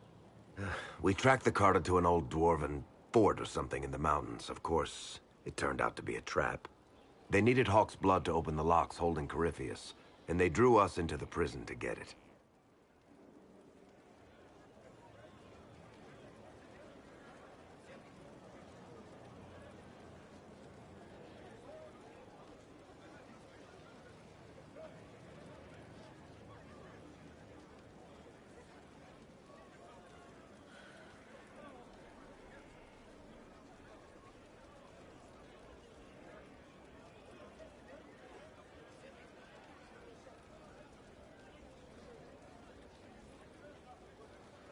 We tracked the Carter to an old dwarven fort or something in the mountains. Of course, it turned out to be a trap. They needed Hawke's blood to open the locks holding Corypheus, and they drew us into the prison to get it.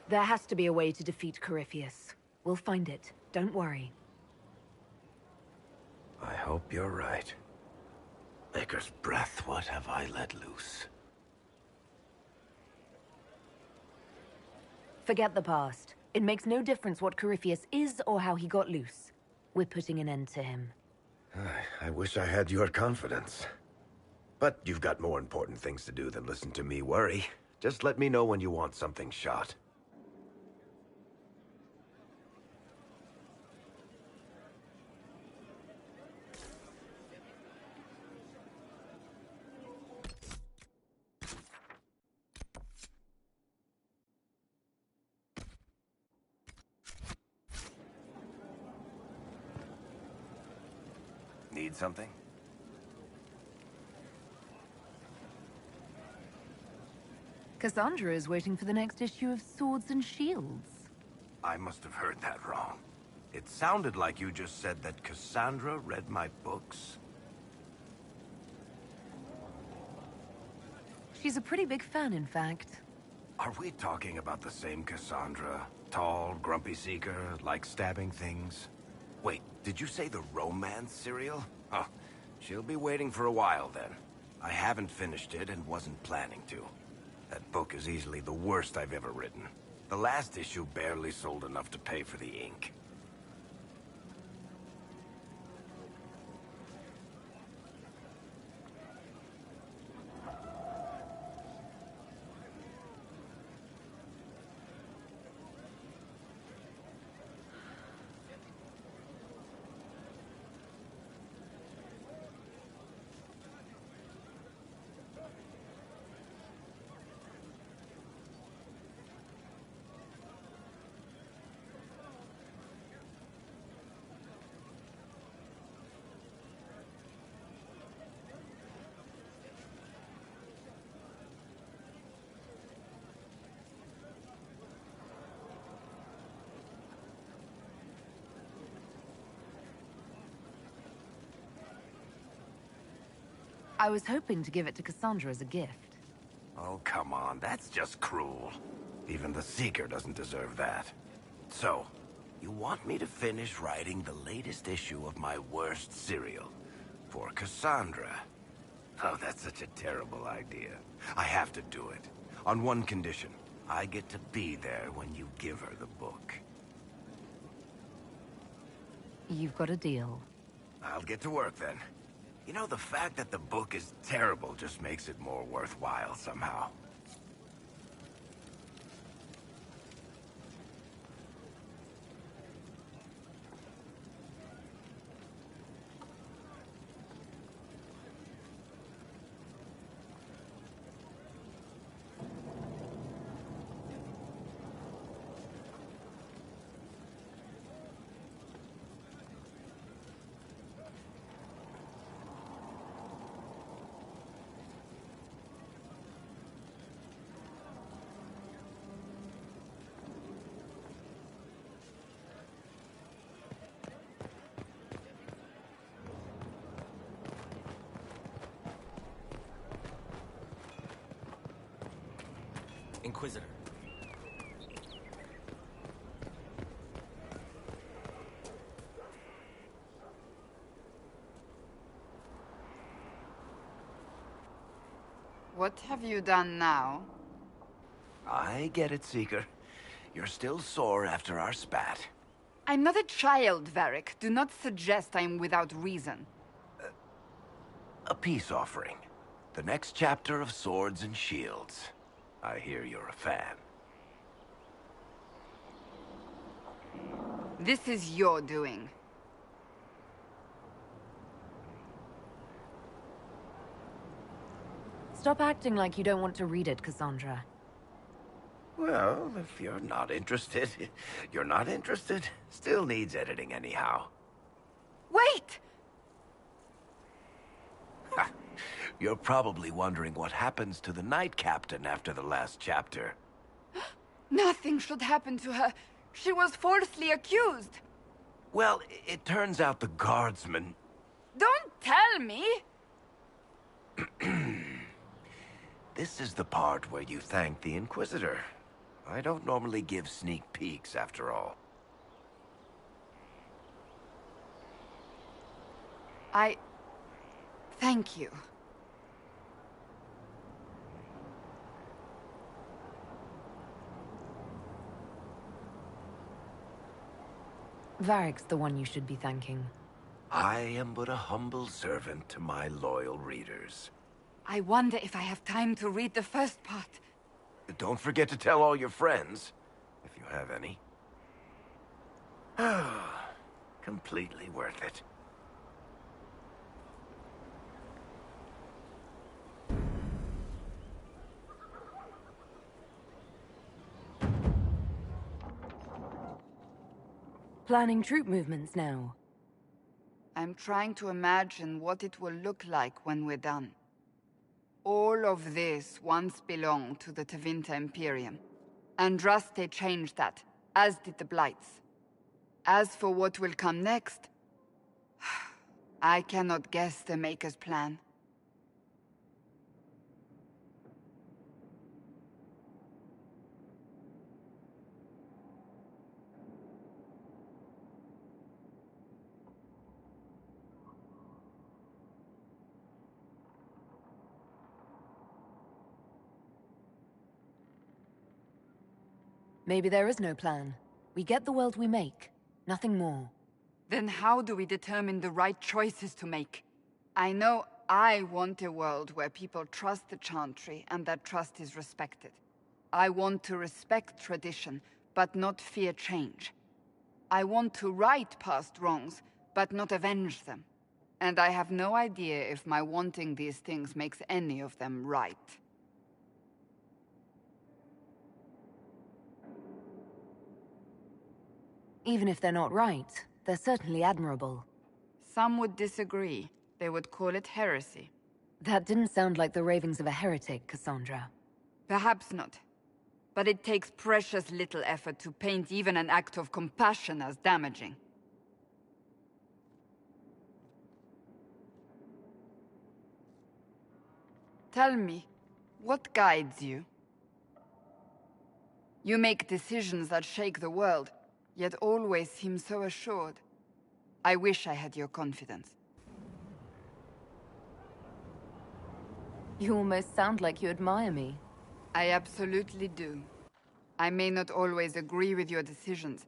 There has to be a way to defeat Corypheus. We'll find it. Don't worry. I hope you're right. Maker's breath, what have I let loose? Forget the past. It makes no difference what Corypheus is or how he got loose. We're putting an end to him. I wish I had your confidence. But you've got more important things to do than listen to me worry. Just let me know when you want something shot. Need something? Cassandra is waiting for the next issue of Swords and Shields. I must have heard that wrong. It sounded like you just said that Cassandra read my books. She's a pretty big fan, in fact. Are we talking about the same Cassandra? Tall, grumpy seeker, like stabbing things? Wait, did you say the romance serial? Huh. She'll be waiting for a while then. I haven't finished it and wasn't planning to. That book is easily the worst I've ever written. The last issue barely sold enough to pay for the ink. I was hoping to give it to Cassandra as a gift. Oh, come on. That's just cruel. Even the Seeker doesn't deserve that. So, you want me to finish writing the latest issue of my worst serial for Cassandra? Oh, that's such a terrible idea. I have to do it. On one condition. I get to be there when you give her the book. You've got a deal. I'll get to work then. You know, the fact that the book is terrible just makes it more worthwhile somehow. Inquisitor. What have you done now? I get it, Seeker. You're still sore after our spat. I'm not a child, Varric. Do not suggest I'm without reason. A peace offering. The next chapter of Swords and Shields. I hear you're a fan. This is your doing. Stop acting like you don't want to read it, Cassandra. Well, if you're not interested, you're not interested. Still needs editing anyhow. Wait! You're probably wondering what happens to the Knight Captain after the last chapter. Nothing should happen to her. She was falsely accused. Well, it turns out the guardsman... Don't tell me! This is the part where you thank the Inquisitor. I don't normally give sneak peeks, after all. Thank you. Varric's the one you should be thanking. I am but a humble servant to my loyal readers. I wonder if I have time to read the first part. Don't forget to tell all your friends, if you have any. Completely worth it. Planning troop movements now. I'm trying to imagine what it will look like when we're done. All of this once belonged to the Tevinter Imperium. Andraste changed that, as did the Blights. As for what will come next, I cannot guess the Maker's plan. Maybe there is no plan. We get the world we make, nothing more. Then how do we determine the right choices to make? I know I want a world where people trust the Chantry and that trust is respected. I want to respect tradition, but not fear change. I want to right past wrongs, but not avenge them. And I have no idea if my wanting these things makes any of them right. Even if they're not right, they're certainly admirable. Some would disagree. They would call it heresy. That didn't sound like the ravings of a heretic, Cassandra. Perhaps not. But it takes precious little effort to paint even an act of compassion as damaging. Tell me, what guides you? You make decisions that shake the world, yet always seem so assured. I wish I had your confidence. You almost sound like you admire me. I absolutely do. I may not always agree with your decisions,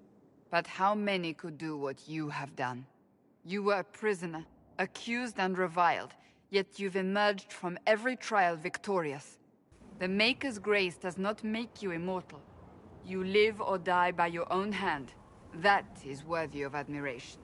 but how many could do what you have done? You were a prisoner, accused and reviled, yet you've emerged from every trial victorious. The Maker's grace does not make you immortal. You live or die by your own hand. That is worthy of admiration.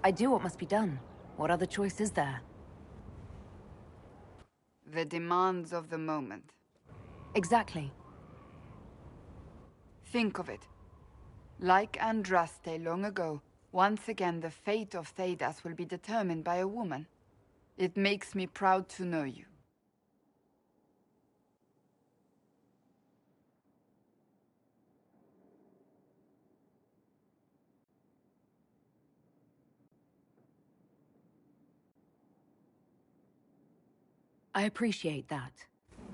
I do what must be done. What other choice is there? The demands of the moment. Exactly. Think of it. Like Andraste long ago, once again the fate of Thedas will be determined by a woman. It makes me proud to know you. I appreciate that.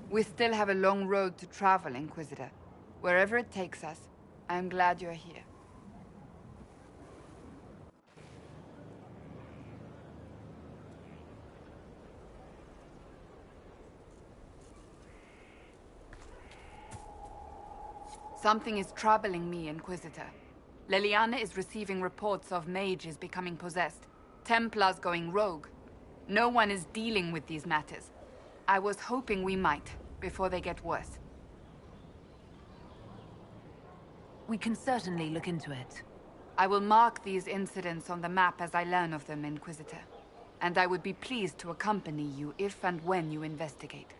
We still have a long road to travel, Inquisitor. Wherever it takes us, I'm glad you're here. Something is troubling me, Inquisitor. Leliana is receiving reports of mages becoming possessed, Templars going rogue. No one is dealing with these matters. I was hoping we might, before they get worse. We can certainly look into it. I will mark these incidents on the map as I learn of them, Inquisitor. And I would be pleased to accompany you if and when you investigate.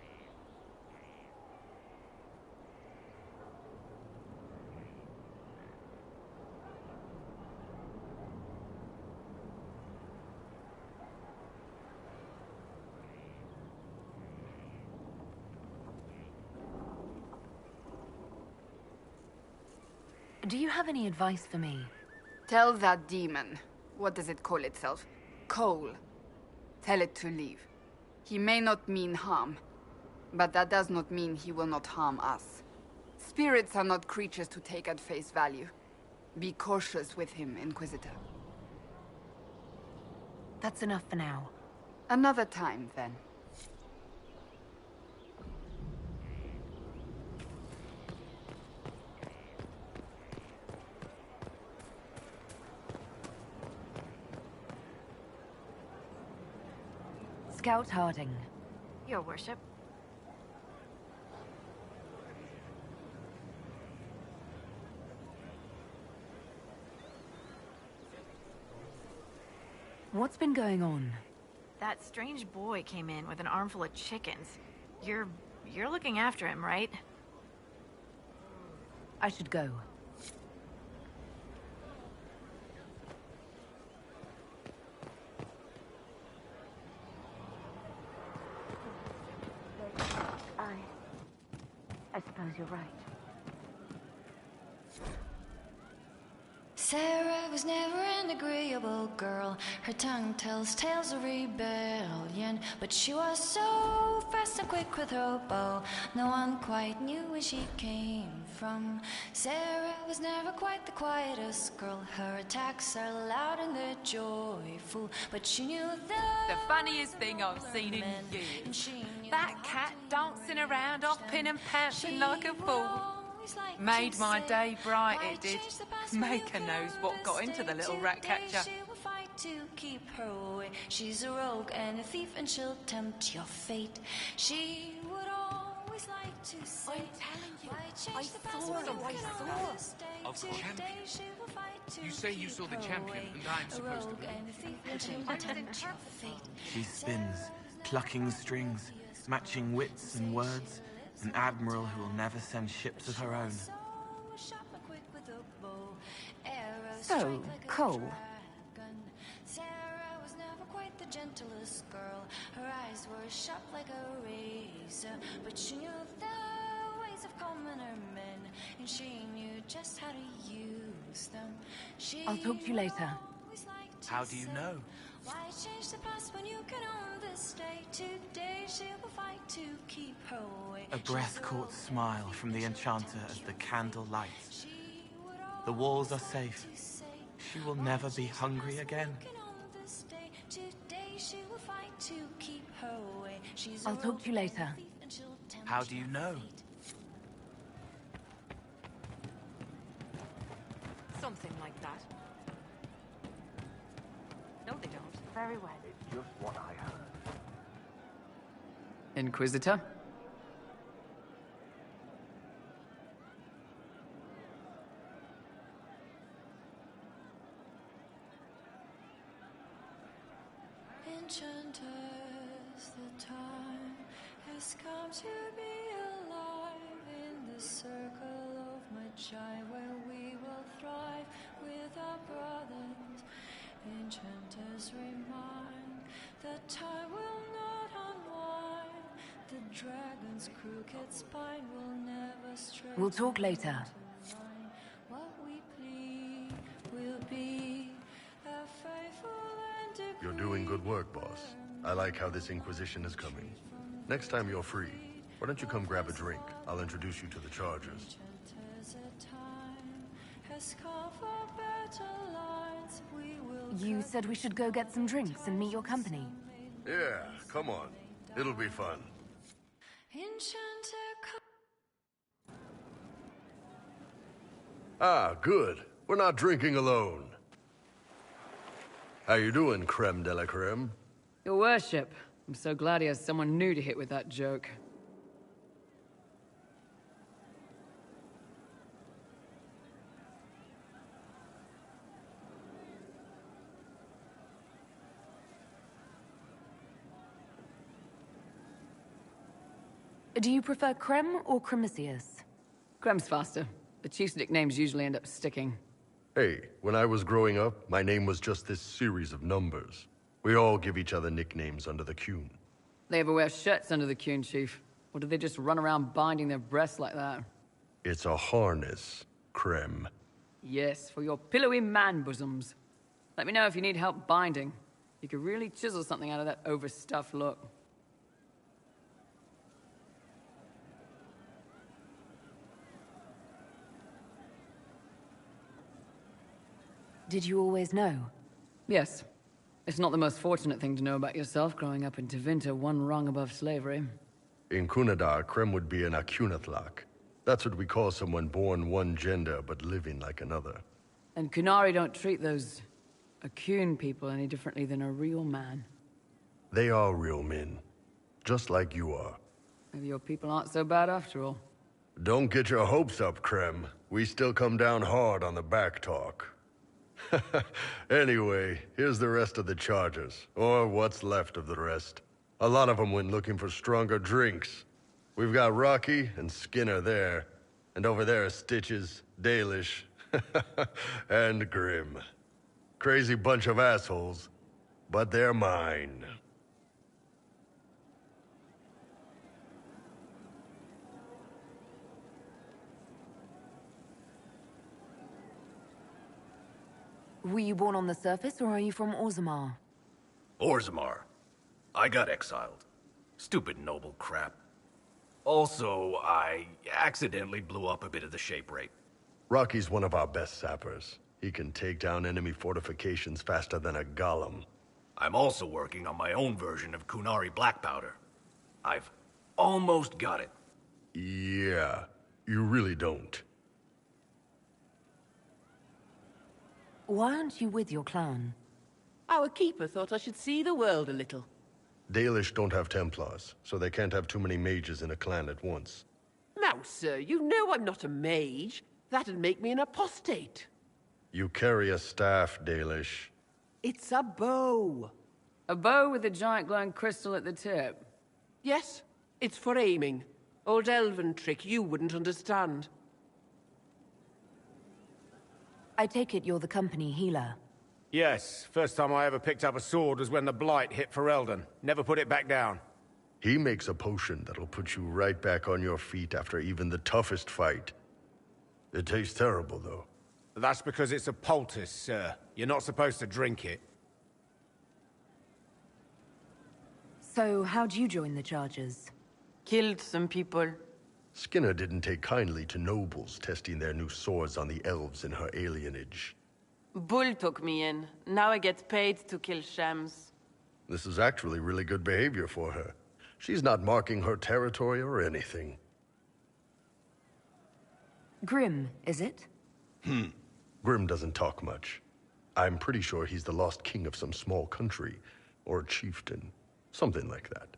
Do you have any advice for me? Tell that demon, what does it call itself? Cole. Tell it to leave. He may not mean harm, but that does not mean he will not harm us. Spirits are not creatures to take at face value. Be cautious with him, Inquisitor. That's enough for now. Another time, then. Scout Harding. Your worship. What's been going on? That strange boy came in with an armful of chickens. You're looking after him, right? I should go. I suppose you're right. Sarah was never an agreeable girl. Her tongue tells tales of rebellion, but she was so fast and quick with her bow. No one quite knew where she came from. Sarah was never quite the quietest girl. Her attacks are loud and they're joyful, but she knew the funniest thing I've seen in years. That cat dancing around, hopping and pouncing like a fool. Made my day bright, it did. Maker knows what got into the little rat catcher. To keep her away. She's a rogue and a thief, and she'll tempt your fate. She would always like to say, I'm telling you, I saw of champion. You say you saw the champion, and I'm supposed to believe. She spins, plucking strings, matching wits and words. An admiral who will never send ships of her own. So, Cole. Sarah was never quite the gentlest girl. Her eyes were sharp like a razor, but she knew the ways of commoner men, and she knew just how to use them. I'll talk to you later. How do you know? Why change the past when you can own this day? Today she will fight to keep her away. A breath-caught smile from the enchanter as the candle lights. The walls are safe. She will never be hungry again. I'll talk to you later. How do you know? Something like that. No, they don't. Very well. It's just what I heard. Inquisitor? Enchanters, the time has come to be alive in the circle of my shy where we will thrive with our brothers. Enchanters remind that time will not unwind. The dragon's crooked spine will never stray. We'll talk later. What we plead will be a faithful and You're doing good work, boss. I like how this Inquisition is coming. Next time you're free, why don't you come grab a drink? I'll introduce you to the Chargers. You said we should go get some drinks and meet your company. Yeah, come on. It'll be fun. Ah, good. We're not drinking alone. How you doing, creme de la creme? Your worship. I'm so glad he has someone new to hit with that joke. Do you prefer Creme or Cremisius? Creme's faster. The chief's nicknames usually end up sticking. Hey, when I was growing up, my name was just this series of numbers. We all give each other nicknames under the Qun. They ever wear shirts under the Qun, Chief? Or do they just run around binding their breasts like that? It's a harness, Creme. Yes, for your pillowy man bosoms. Let me know if you need help binding. You could really chisel something out of that overstuffed look. Did you always know? Yes. It's not the most fortunate thing to know about yourself, growing up in Tevinter, one rung above slavery. In Kunadar, Creme would be an Akunathlak. That's what we call someone born one gender but living like another. And Kunari don't treat those Akun people any differently than a real man. They are real men. Just like you are. Maybe your people aren't so bad after all. Don't get your hopes up, Creme. We still come down hard on the back talk. Anyway, here's the rest of the Chargers. Or what's left of the rest. A lot of them went looking for stronger drinks. We've got Rocky and Skinner there. And over there are Stitches, Dalish, and Grim. Crazy bunch of assholes, but they're mine. Were you born on the surface, or are you from Orzammar? Orzammar. I got exiled. Stupid noble crap. Also, I accidentally blew up a bit of the shape rate. Rocky's one of our best sappers. He can take down enemy fortifications faster than a golem. I'm also working on my own version of Kunari black powder. I've almost got it. Yeah, you really don't. Why aren't you with your clan? Our keeper thought I should see the world a little. Dalish don't have Templars, so they can't have too many mages in a clan at once. Now, sir, you know I'm not a mage. That'd make me an apostate. You carry a staff, Dalish. It's a bow. A bow with a giant glowing crystal at the tip? Yes, it's for aiming. Old elven trick you wouldn't understand. I take it you're the company healer. Yes, first time I ever picked up a sword was when the Blight hit Ferelden. Never put it back down. He makes a potion that'll put you right back on your feet after even the toughest fight. It tastes terrible, though. That's because it's a poultice, sir. You're not supposed to drink it. So, how'd you join the Chargers? Killed some people. Skinner didn't take kindly to nobles testing their new swords on the elves in her alienage. Bull took me in. Now I get paid to kill shams. This is actually really good behavior for her. She's not marking her territory or anything. Grim, is it? Grim doesn't talk much. I'm pretty sure he's the lost king of some small country, or chieftain. Something like that.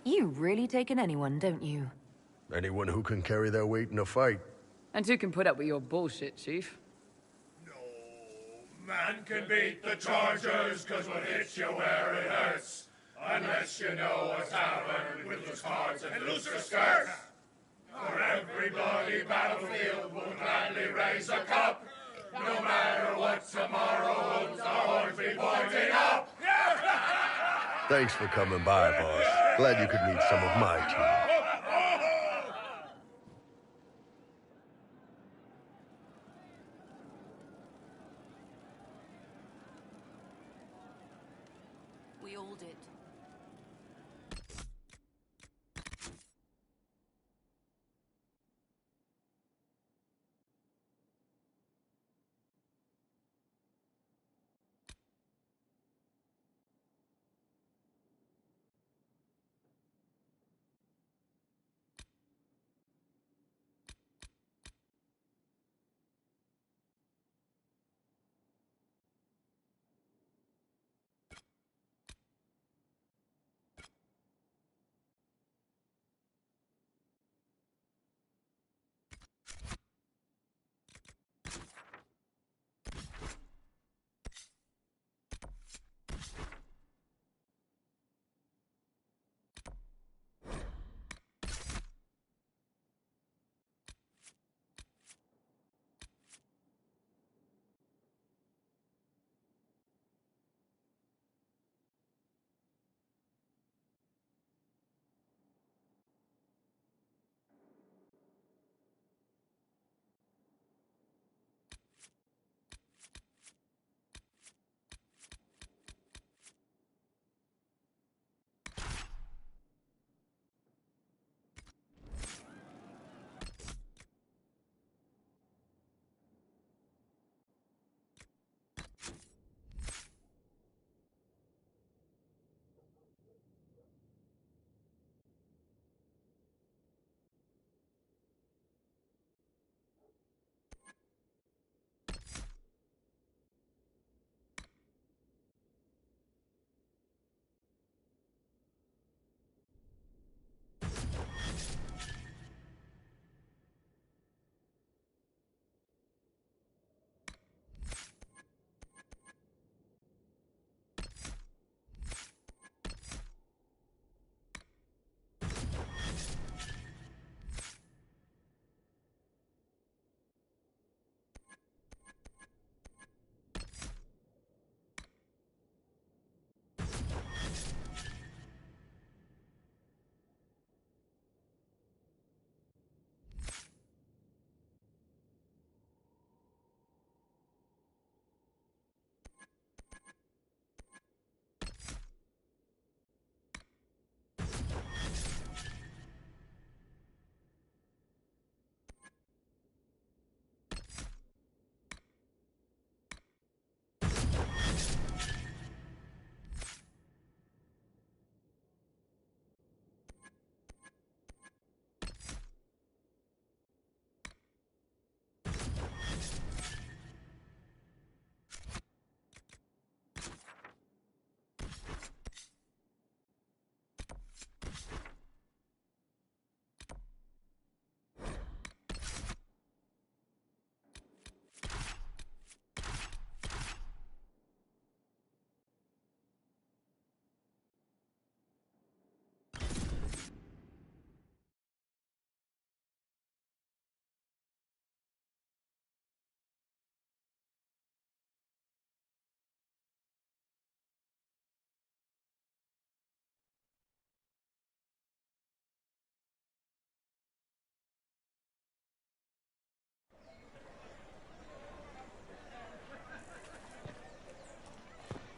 You really take in anyone, don't you? Anyone who can carry their weight in a fight. And who can put up with your bullshit, Chief? Man can beat the Chargers, cause what hits you where it hurts. Unless you know a tavern with loose cards and looser skirts. For every bloody battlefield will gladly raise a cup. No matter what tomorrow holds, our horns be pointing up. Thanks for coming by, boss. Glad you could meet some of my team. We all did.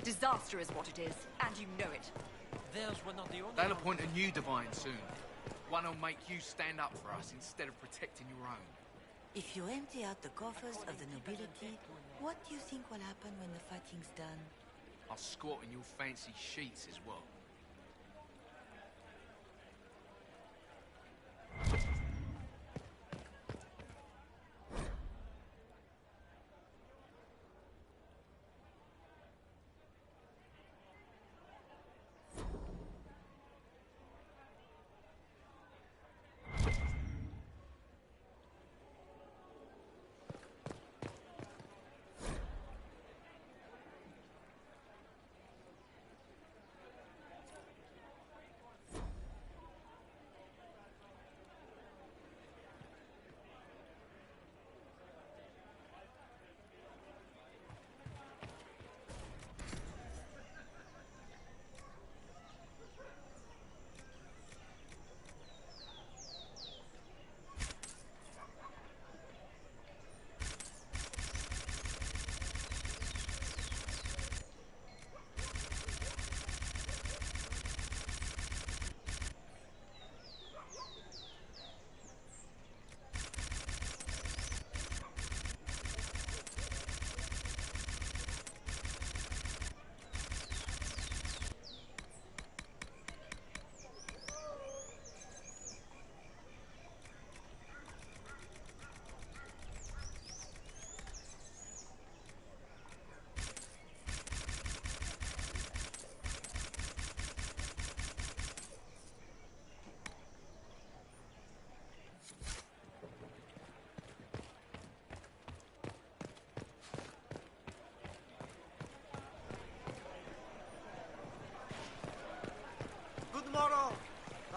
Disaster is what it is, and you know it. Theirs were not the only They'll appoint a new divine soon. One who'll make you stand up for us instead of protecting your own. If you empty out the coffers of the nobility, what do you think will happen when the fighting's done? I'll squat in your fancy sheets as well.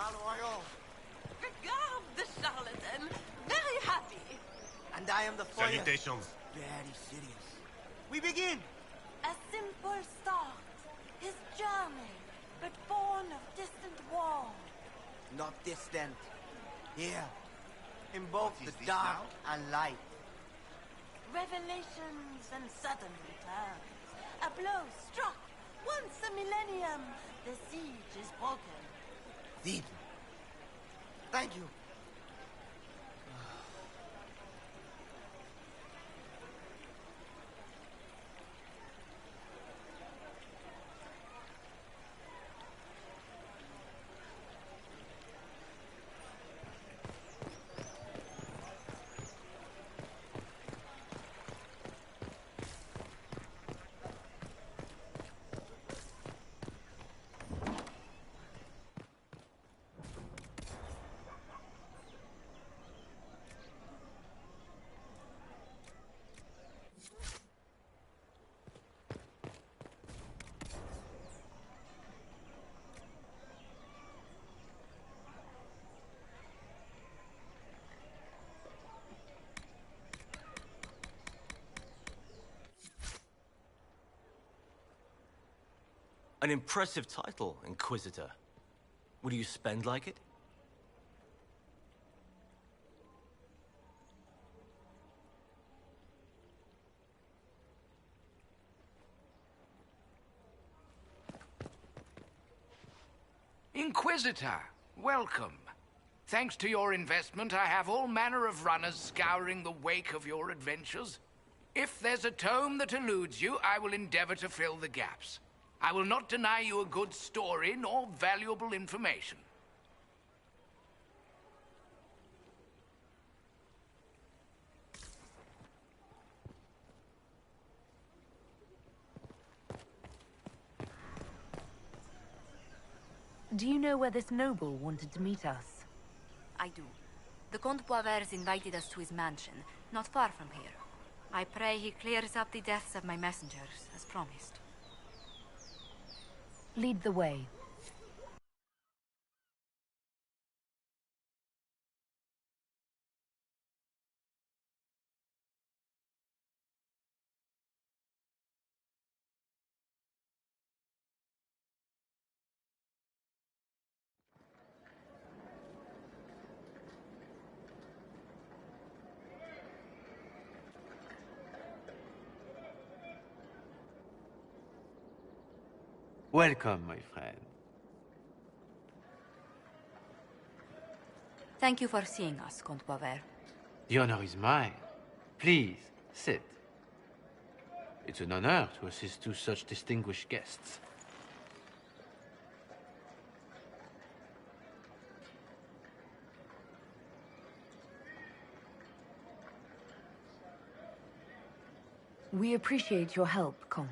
Valois. Regard the charlatan. Very happy. And I am the foyer. Salutations. Very serious. We begin. A simple start. His journey, but born of distant war. Not distant. Here. In both the dark and light. Revelations and sudden returns. A blow struck. Once a millennium. The siege is broken. Siege. Thank you. An impressive title, Inquisitor. Would you spend like it? Inquisitor, welcome. Thanks to your investment, I have all manner of runners scouring the wake of your adventures. If there's a tome that eludes you, I will endeavor to fill the gaps. I will not deny you a good story nor valuable information. Do you know where this noble wanted to meet us? I do. The Comte Boisvert invited us to his mansion, not far from here. I pray he clears up the deaths of my messengers, as promised. Lead the way. Welcome, my friend. Thank you for seeing us, Comte Boisvert. The honor is mine. Please, sit. It's an honor to assist two such distinguished guests. We appreciate your help, Comte.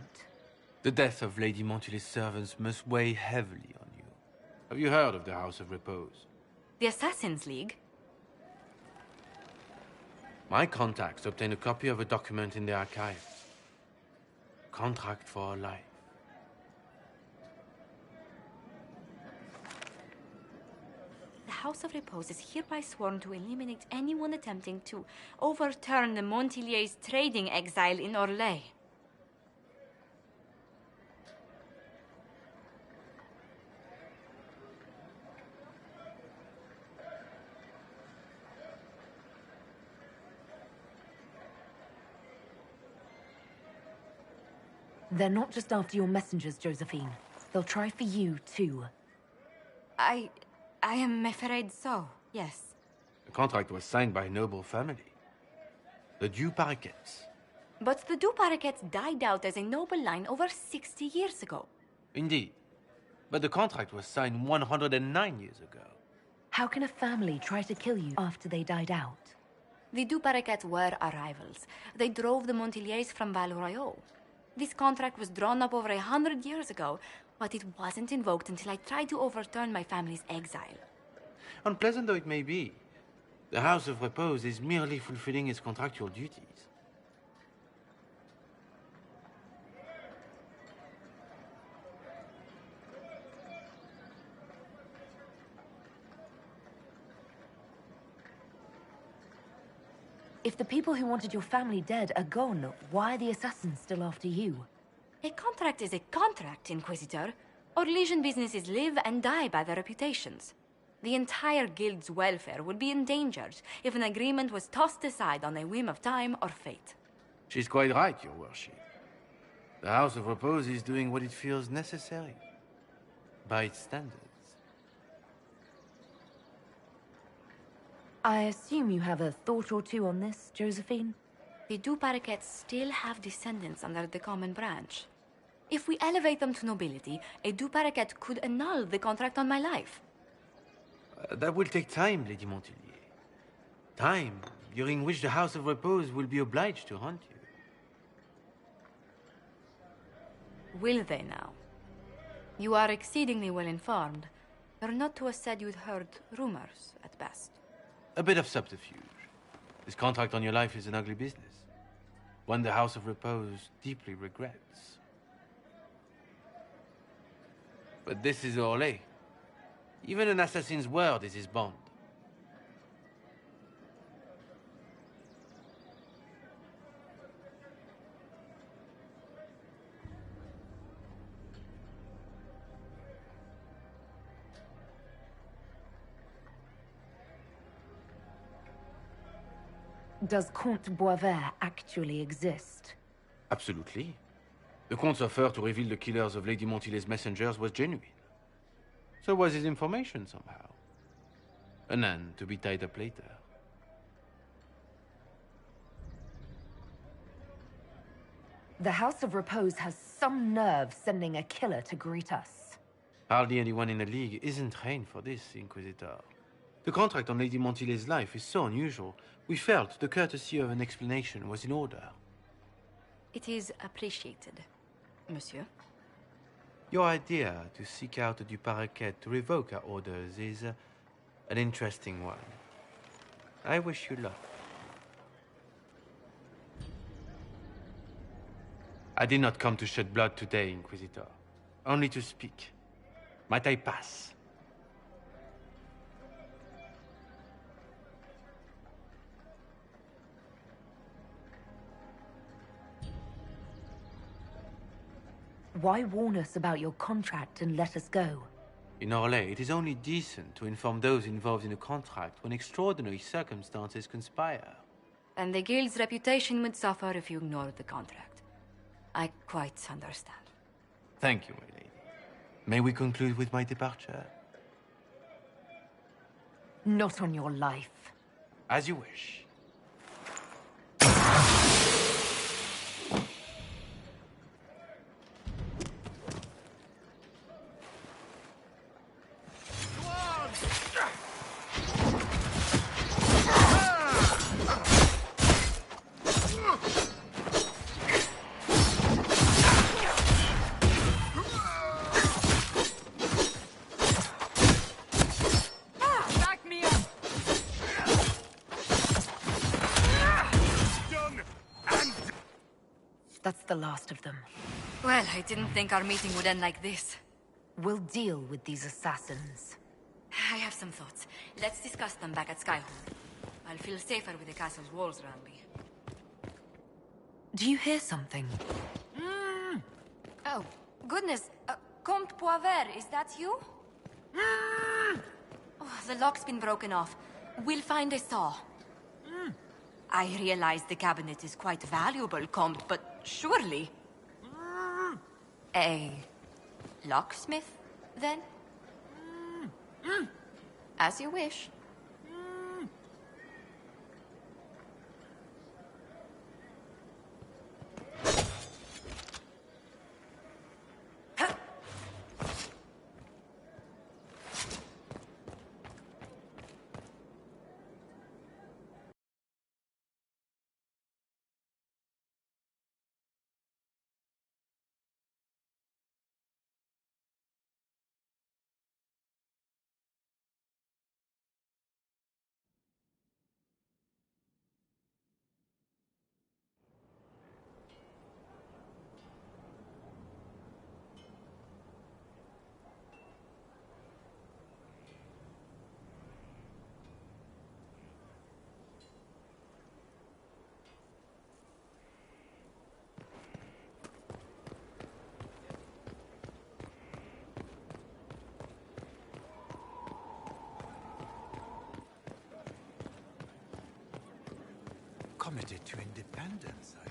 The death of Lady Montily's servants must weigh heavily on you. Have you heard of the House of Repose? The Assassin's League? My contacts obtained a copy of a document in the archives. Contract for a life. The House of Repose is hereby sworn to eliminate anyone attempting to overturn the Montily's trading exile in Orlais. They're not just after your messengers, Josephine. They'll try for you, too. I am afraid so, yes. The contract was signed by a noble family. The Du Paraquets. But the Du Paraquets died out as a noble line over 60 years ago. Indeed. But the contract was signed 109 years ago. How can a family try to kill you after they died out? The Du Paraquets were our rivals. They drove the Montiliers from Val-Royaux. This contract was drawn up over 100 years ago, but it wasn't invoked until I tried to overturn my family's exile. Unpleasant though it may be, the House of Repose is merely fulfilling its contractual duties. If the people who wanted your family dead are gone, why are the assassins still after you? A contract is a contract, Inquisitor. Our Legion businesses live and die by their reputations. The entire guild's welfare would be endangered if an agreement was tossed aside on a whim of time or fate. She's quite right, Your Worship. The House of Repose is doing what it feels necessary, by its standards. I assume you have a thought or two on this, Josephine? The Du Paraquets still have descendants under the common branch. If we elevate them to nobility, a Du Paraquet could annul the contract on my life. That will take time, Lady Montilier. Time during which the House of Repose will be obliged to hunt you. Will they now? You are exceedingly well informed. You're not to have said you'd heard rumors, at best. A bit of subterfuge. This contract on your life is an ugly business. One the House of Repose deeply regrets. But this is Orlais. Even an assassin's word is his bond. Does Comte Boisvert actually exist? Absolutely. The Comte's offer to reveal the killers of Lady Montilier's messengers was genuine. So was his information somehow. An end to be tied up later. The House of Repose has some nerve sending a killer to greet us. Hardly anyone in the League isn't trained for this, Inquisitor. The contract on Lady Montilier's life is so unusual, we felt the courtesy of an explanation was in order. It is appreciated, monsieur. Your idea to seek out the Du Paraquet to revoke our orders is an interesting one. I wish you luck. I did not come to shed blood today, Inquisitor. Only to speak. Might I pass? Why warn us about your contract and let us go? In Orlais, it is only decent to inform those involved in a contract when extraordinary circumstances conspire. And the guild's reputation would suffer if you ignored the contract. I quite understand. Thank you, my lady. May we conclude with my departure? Not on your life. As you wish. That's the last of them. Well, I didn't think our meeting would end like this. We'll deal with these assassins. I have some thoughts. Let's discuss them back at Skyhold. I'll feel safer with the castle's walls around me. Do you hear something? Oh, goodness. Comte Boisvert, is that you? Oh, the lock's been broken off. We'll find a saw. I realize the cabinet is quite valuable, Comte, but surely... A locksmith, then? As you wish. committed to independence, I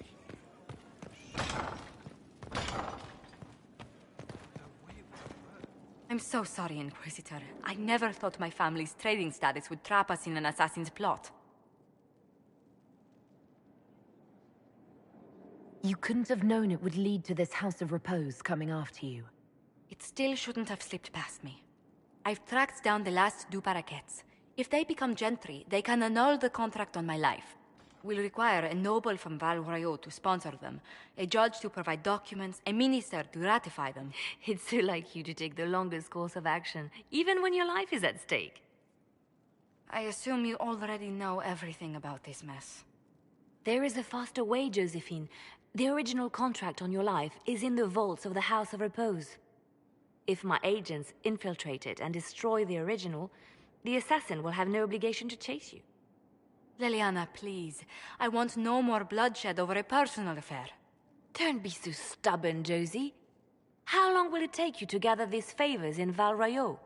I'm so sorry, Inquisitor. I never thought my family's trading status would trap us in an assassin's plot. You couldn't have known it would lead to this House of Repose coming after you. It still shouldn't have slipped past me. I've tracked down the last Du Paraquets. If they become gentry, they can annul the contract on my life. We'll require a noble from Val Royeaux to sponsor them, a judge to provide documents, a minister to ratify them. It's so like you to take the longest course of action, even when your life is at stake. I assume you already know everything about this mess. There is a faster way, Josephine. The original contract on your life is in the vaults of the House of Repose. If my agents infiltrate it and destroy the original, the assassin will have no obligation to chase you. Leliana, please. I want no more bloodshed over a personal affair. Don't be so stubborn, Josie. How long will it take you to gather these favors in Val Royeaux?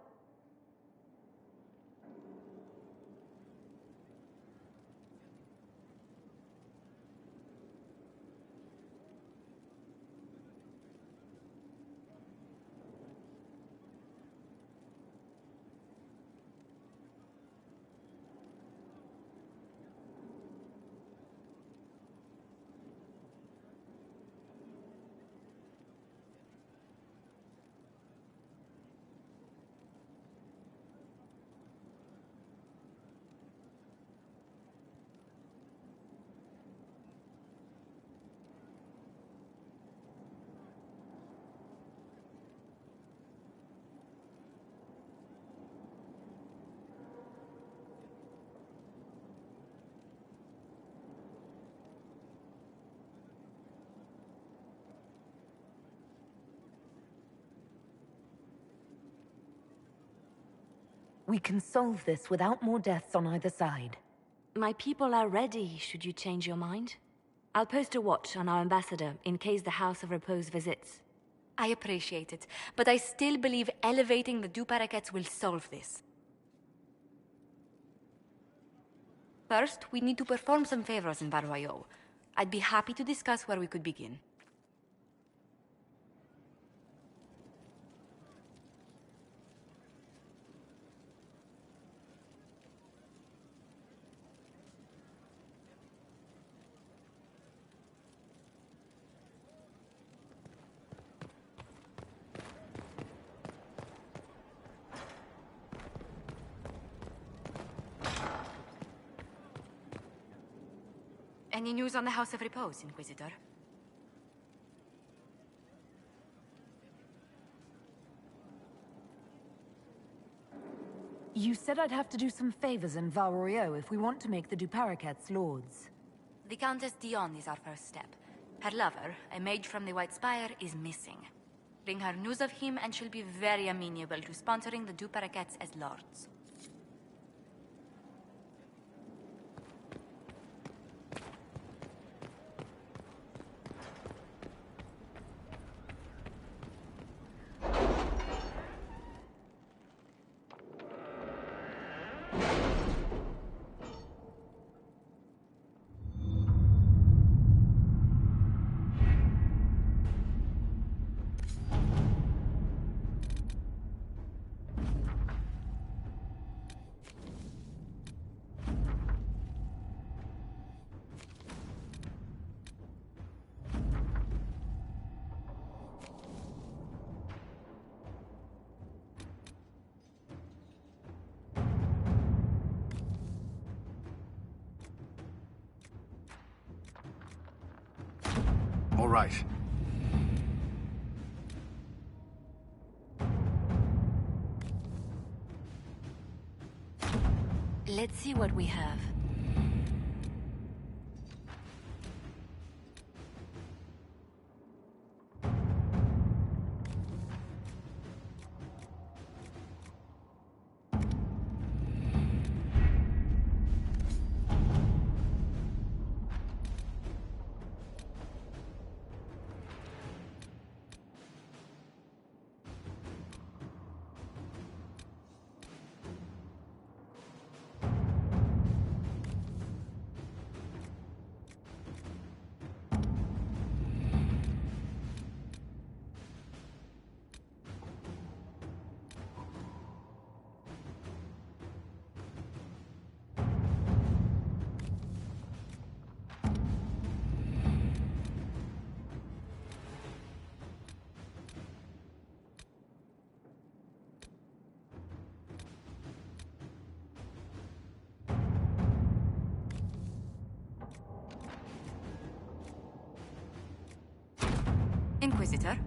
We can solve this without more deaths on either side. My people are ready, should you change your mind. I'll post a watch on our ambassador in case the House of Repose visits. I appreciate it, but I still believe elevating the Du Paraquets will solve this. First, we need to perform some favors in Val Royeaux. I'd be happy to discuss where we could begin. Any news on the House of Repose, Inquisitor? You said I'd have to do some favors in Val Royeaux if we want to make the Du Paraquets lords. The Countess Dion is our first step. Her lover, a mage from the White Spire, is missing. Bring her news of him and she'll be very amenable to sponsoring the Du Paraquets as lords. All right. Let's see what we have. Inquisitor.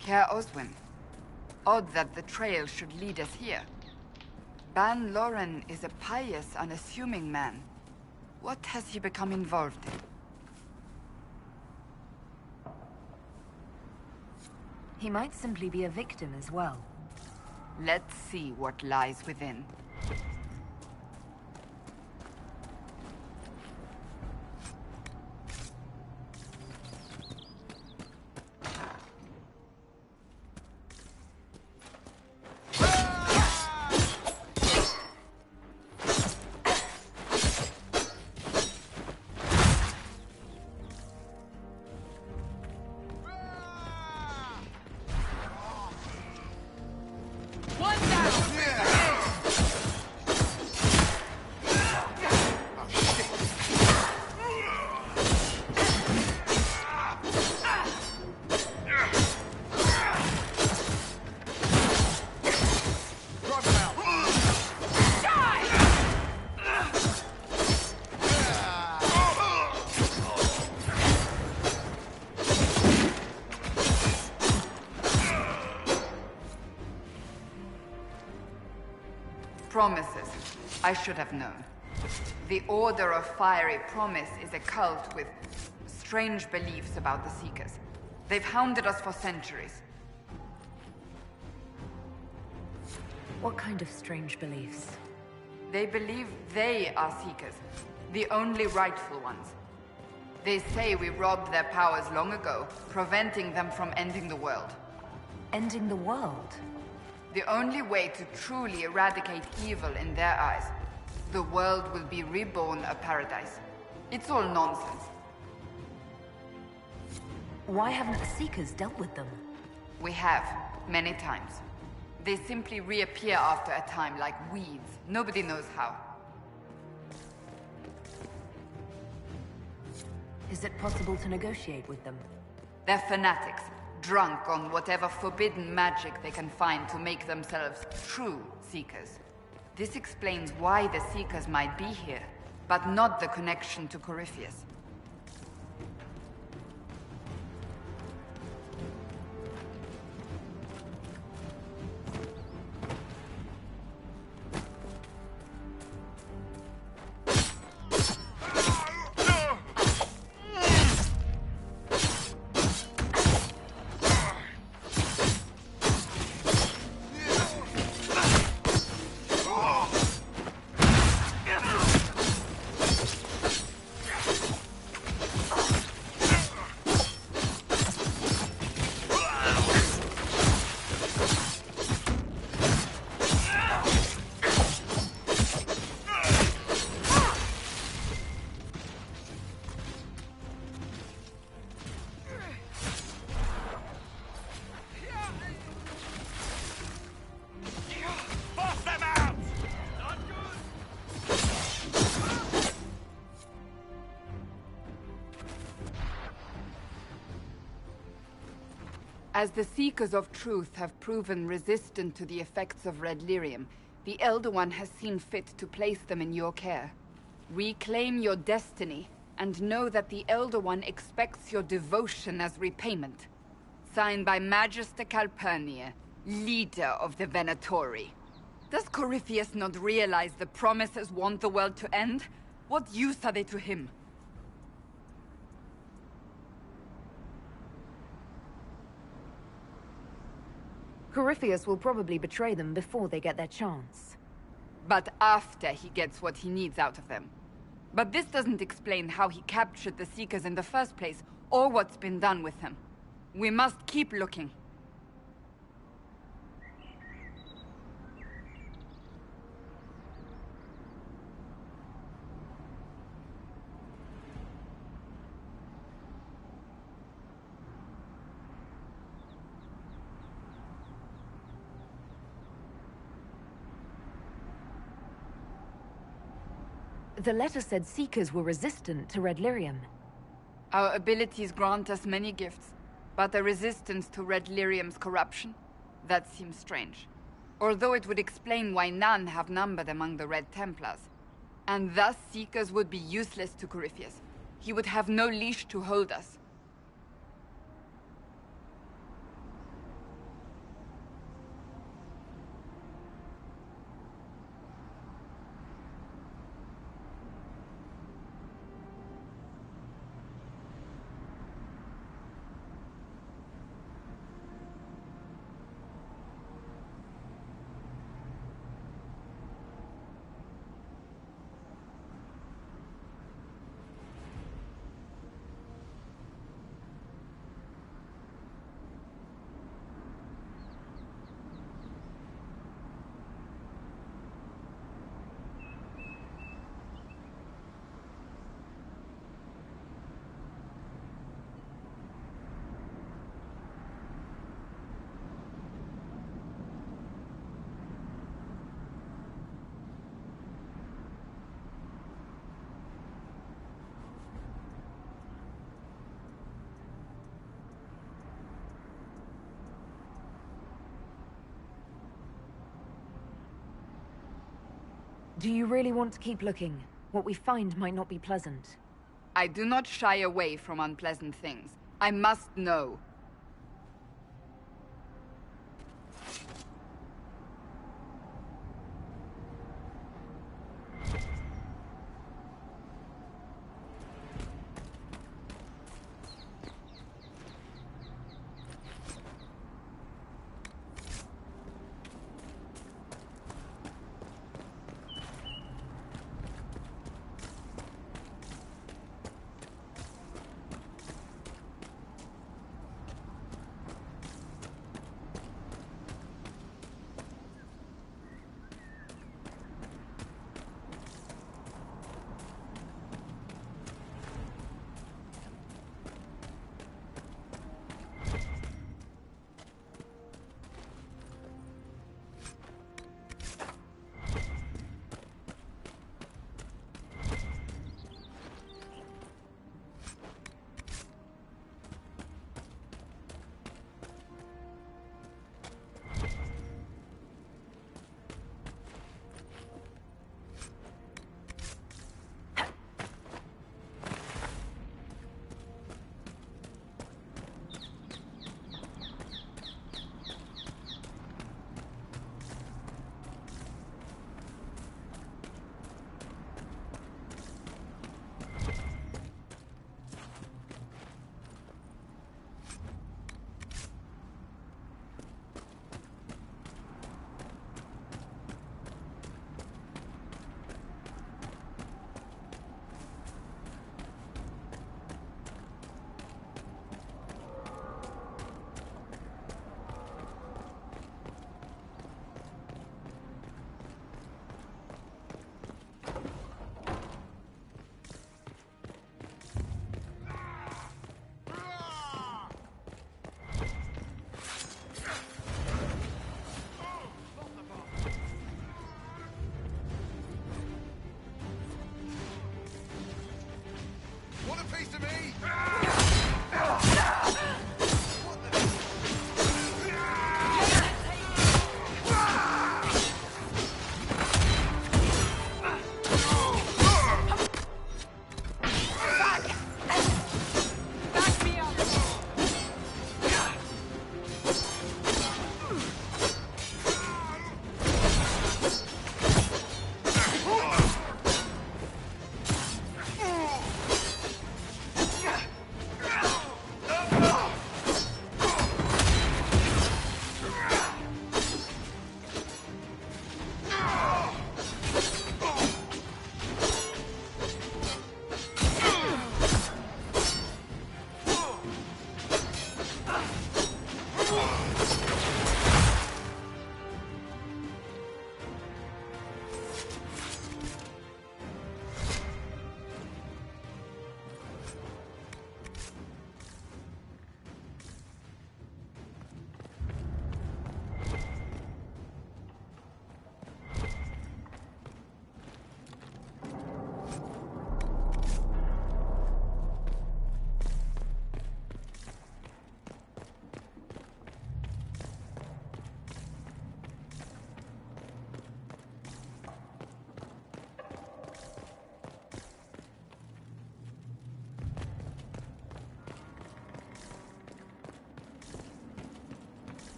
Care Oswin. Odd that the trail should lead us here. Ban Loren is a pious, unassuming man. What has he become involved in? He might simply be a victim as well. Let's see what lies within. Promises. I should have known. The Order of Fiery Promise is a cult with strange beliefs about the Seekers. They've hounded us for centuries. What kind of strange beliefs? They believe they are Seekers, the only rightful ones. They say we robbed their powers long ago, preventing them from ending the world. Ending the world? The only way to truly eradicate evil in their eyes, the world will be reborn a paradise. It's all nonsense. Why haven't the Seekers dealt with them? We have, many times. They simply reappear after a time like weeds. Nobody knows how. Is it possible to negotiate with them? They're fanatics, drunk on whatever forbidden magic they can find to make themselves true Seekers. This explains why the Seekers might be here, but not the connection to Corypheus. As the Seekers of Truth have proven resistant to the effects of red lyrium, the Elder One has seen fit to place them in your care. Reclaim your destiny, and know that the Elder One expects your devotion as repayment. Signed by Magister Calpurnia, leader of the Venatori. Does Corypheus not realize the promises want the world to end? What use are they to him? Corypheus will probably betray them before they get their chance. But after he gets what he needs out of them. But this doesn't explain how he captured the Seekers in the first place, or what's been done with them. We must keep looking. The letter said Seekers were resistant to red lyrium. Our abilities grant us many gifts, but a resistance to red lyrium's corruption? That seems strange. Although it would explain why none have numbered among the Red Templars. And thus Seekers would be useless to Corypheus. He would have no leash to hold us. Do you really want to keep looking? What we find might not be pleasant. I do not shy away from unpleasant things. I must know.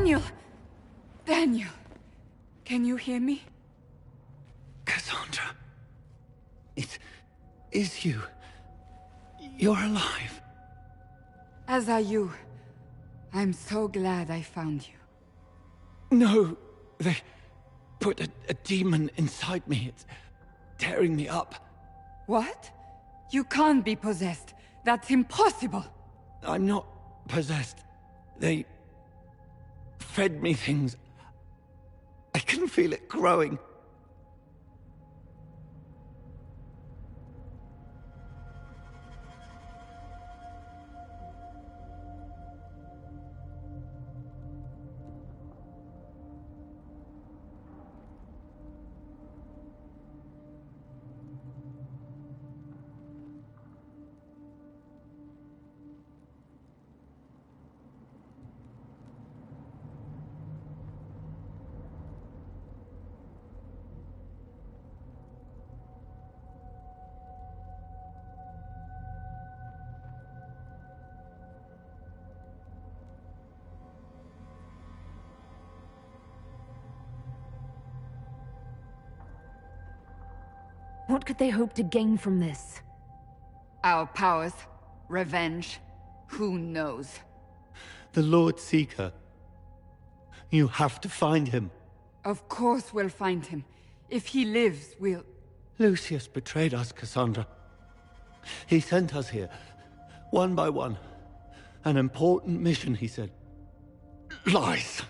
Daniel! Daniel! Can you hear me? Cassandra. It is you. You're alive. As are you. I'm so glad I found you. No, they put a demon inside me. It's tearing me up. What? You can't be possessed. That's impossible. I'm not possessed. They fed me things. I can feel it growing. What could they hope to gain from this? Our powers, revenge, who knows? The Lord Seeker. You have to find him. Of course we'll find him. If he lives, we'll... Lucius betrayed us, Cassandra. He sent us here, one by one. An important mission, he said. Lies!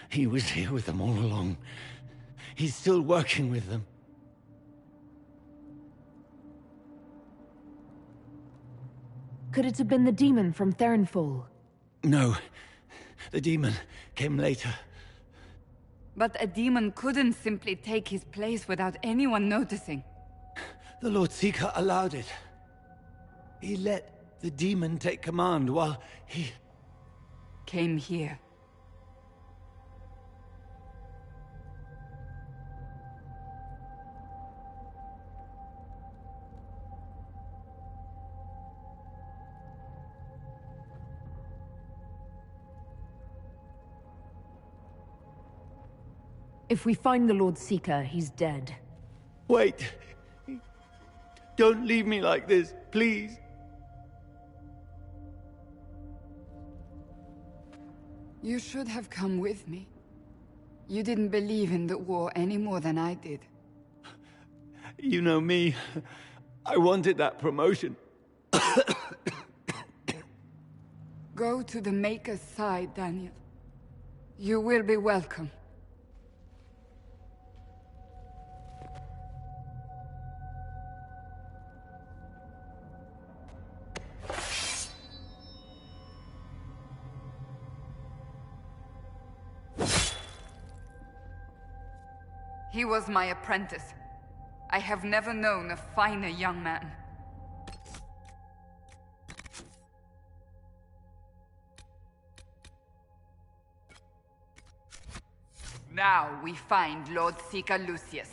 He was here with them all along. He's still working with them. Could it have been the demon from Thernfall? No. The demon came later. But a demon couldn't simply take his place without anyone noticing. The Lord Seeker allowed it. He let the demon take command while he... came here. If we find the Lord Seeker, he's dead. Wait! Don't leave me like this, please! You should have come with me. You didn't believe in the war any more than I did. You know me. I wanted that promotion. Go to the Maker's side, Daniel. You will be welcome. He was my apprentice. I have never known a finer young man. Now we find Lord Seeker Lucius.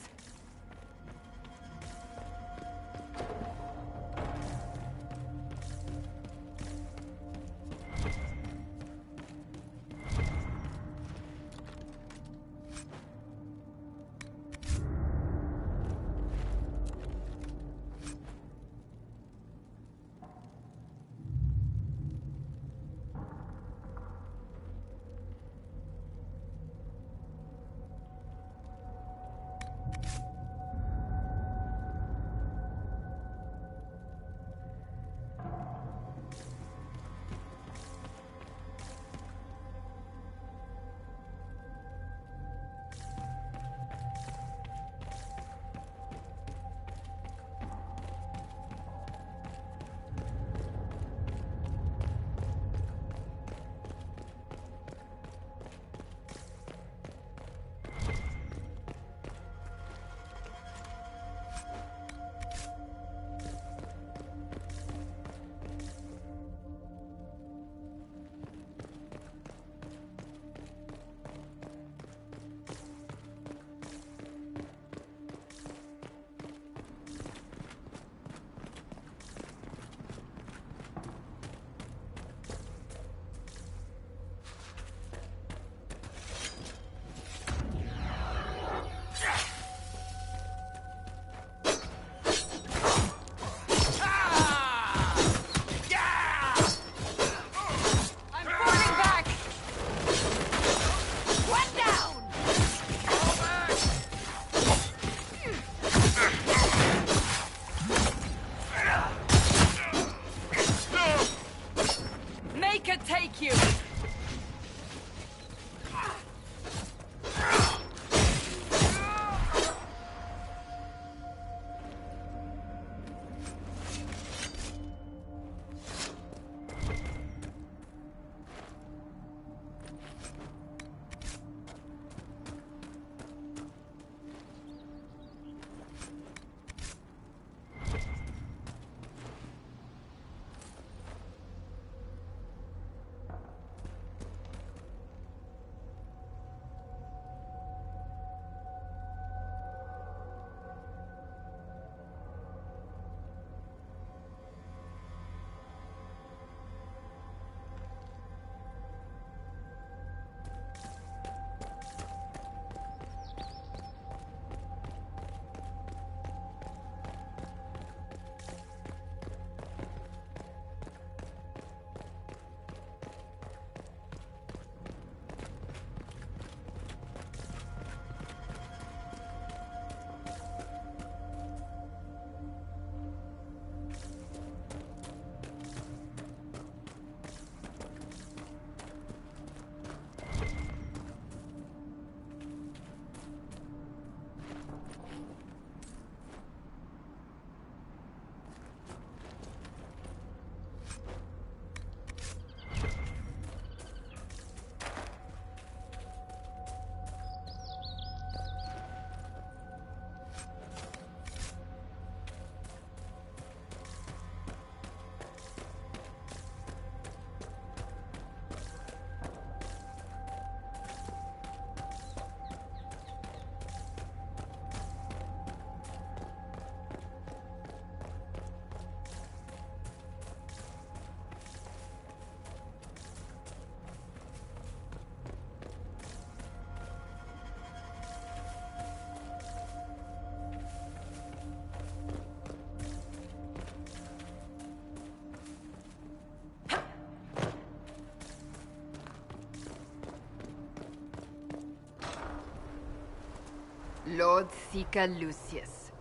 Lord Seeker Lucius.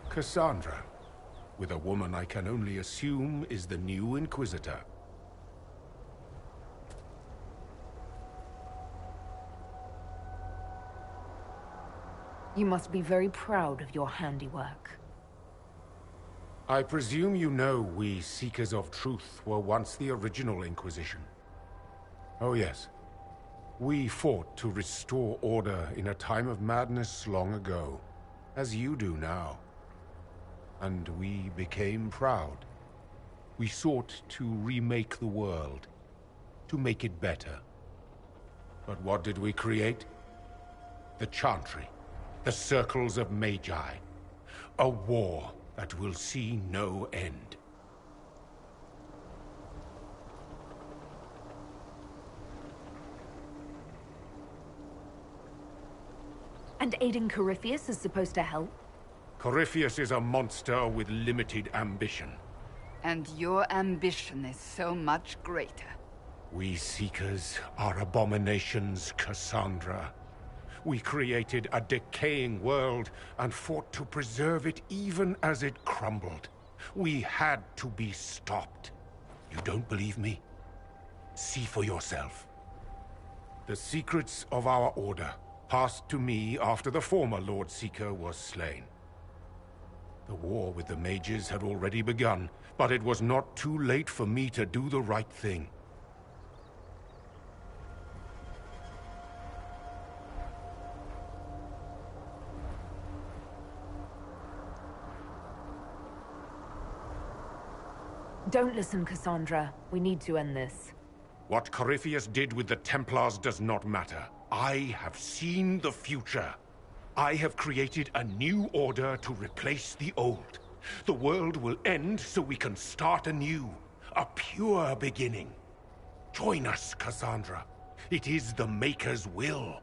Cassandra, with a woman I can only assume is the new Inquisitor. You must be very proud of your handiwork. I presume you know we Seekers of Truth were once the original Inquisition. Oh yes. We fought to restore order in a time of madness long ago, as you do now. And we became proud. We sought to remake the world, to make it better. But what did we create? The Chantry, the Circles of Magi. A war that will see no end. And aiding Corypheus is supposed to help? Corypheus is a monster with limited ambition. And your ambition is so much greater. We Seekers are abominations, Cassandra. We created a decaying world and fought to preserve it even as it crumbled. We had to be stopped. You don't believe me? See for yourself. The secrets of our order passed to me after the former Lord Seeker was slain. The war with the mages had already begun, but it was not too late for me to do the right thing. Don't listen, Cassandra. We need to end this. What Corypheus did with the Templars does not matter. I have seen the future. I have created a new order to replace the old. The world will end so we can start anew. A pure beginning. Join us, Cassandra. It is the Maker's will.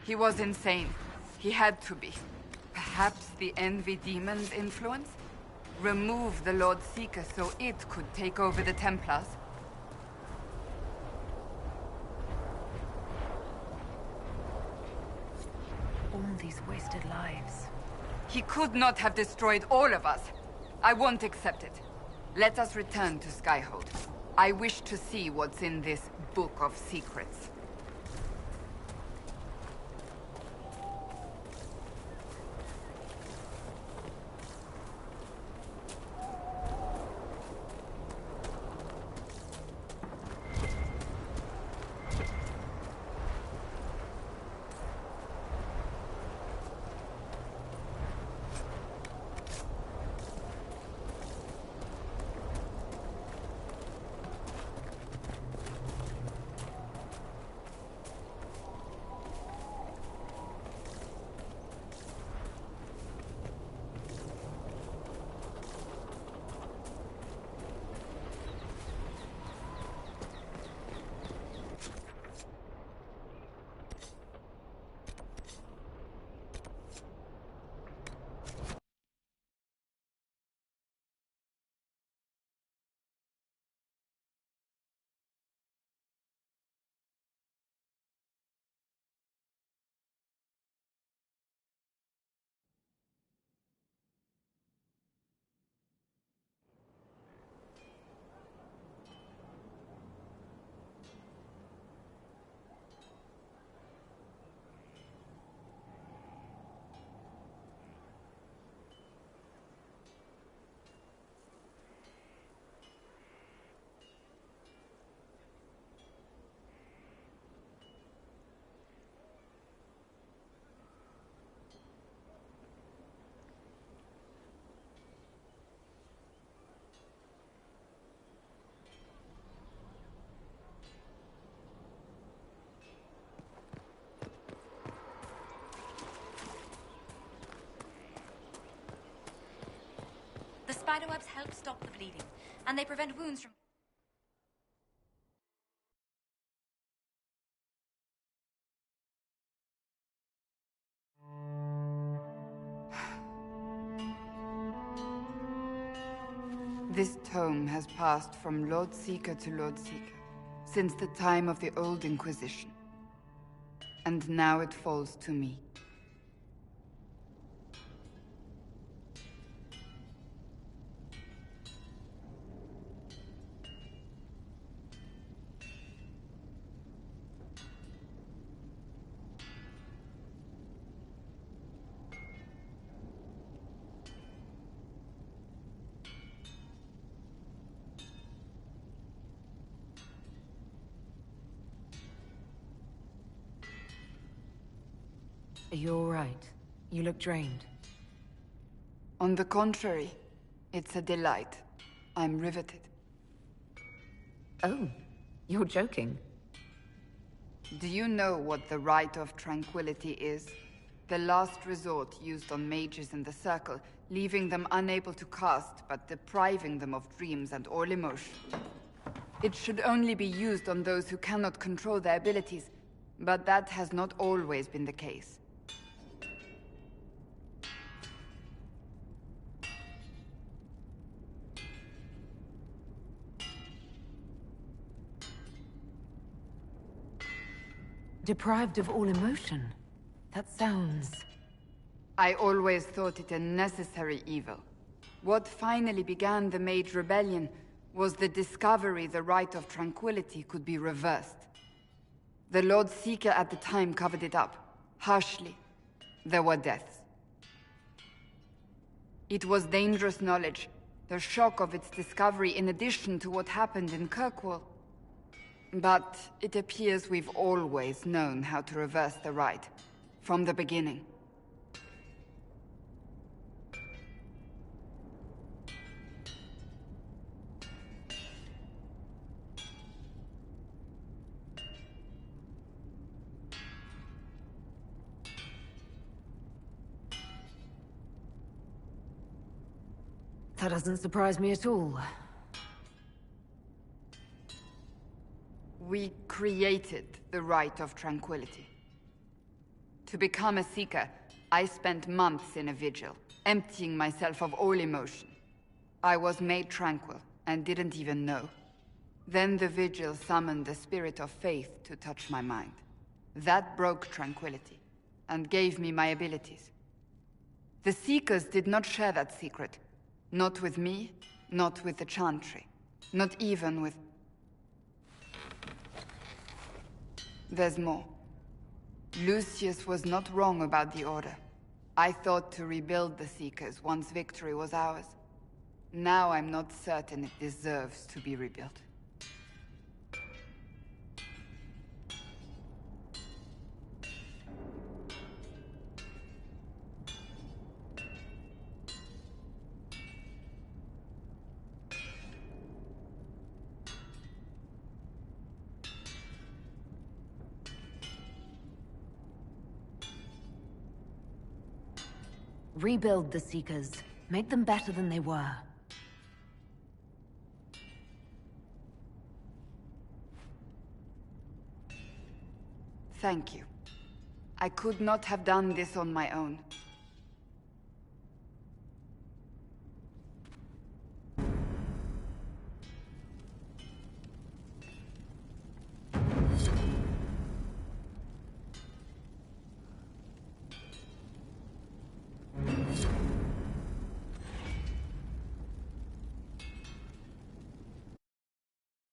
He was insane. He had to be. Perhaps the Envy Demon's influence? Remove the Lord Seeker so it could take over the Templars? All these wasted lives. He could not have destroyed all of us. I won't accept it. Let us return to Skyhold. I wish to see what's in this Book of Secrets. spiderwebs help stop the bleeding, and they prevent wounds from... This tome has passed from Lord Seeker to Lord Seeker since the time of the old Inquisition. And now it falls to me. Are you all right? You look drained. On the contrary, it's a delight. I'm riveted. Oh, you're joking. Do you know what the Rite of Tranquility is? The last resort used on mages in the Circle, leaving them unable to cast, but depriving them of dreams and all emotion. It should only be used on those who cannot control their abilities, but that has not always been the case. Deprived of all emotion? That sounds... I always thought it a necessary evil. What finally began the Mage Rebellion was the discovery the Rite of Tranquility could be reversed. The Lord Seeker at the time covered it up, harshly. There were deaths. It was dangerous knowledge, the shock of its discovery in addition to what happened in Kirkwall. But it appears we've always known how to reverse the rite, from the beginning. That doesn't surprise me at all. We created the Rite of Tranquility. To become a Seeker, I spent months in a vigil, emptying myself of all emotion. I was made tranquil, and didn't even know. Then the vigil summoned the spirit of faith to touch my mind. That broke tranquility, and gave me my abilities. The Seekers did not share that secret. Not with me, not with the Chantry, not even with... There's more. Lucius was not wrong about the Order. I thought to rebuild the Seekers once victory was ours. Now I'm not certain it deserves to be rebuilt. Rebuild the Seekers. Make them better than they were. Thank you. I could not have done this on my own.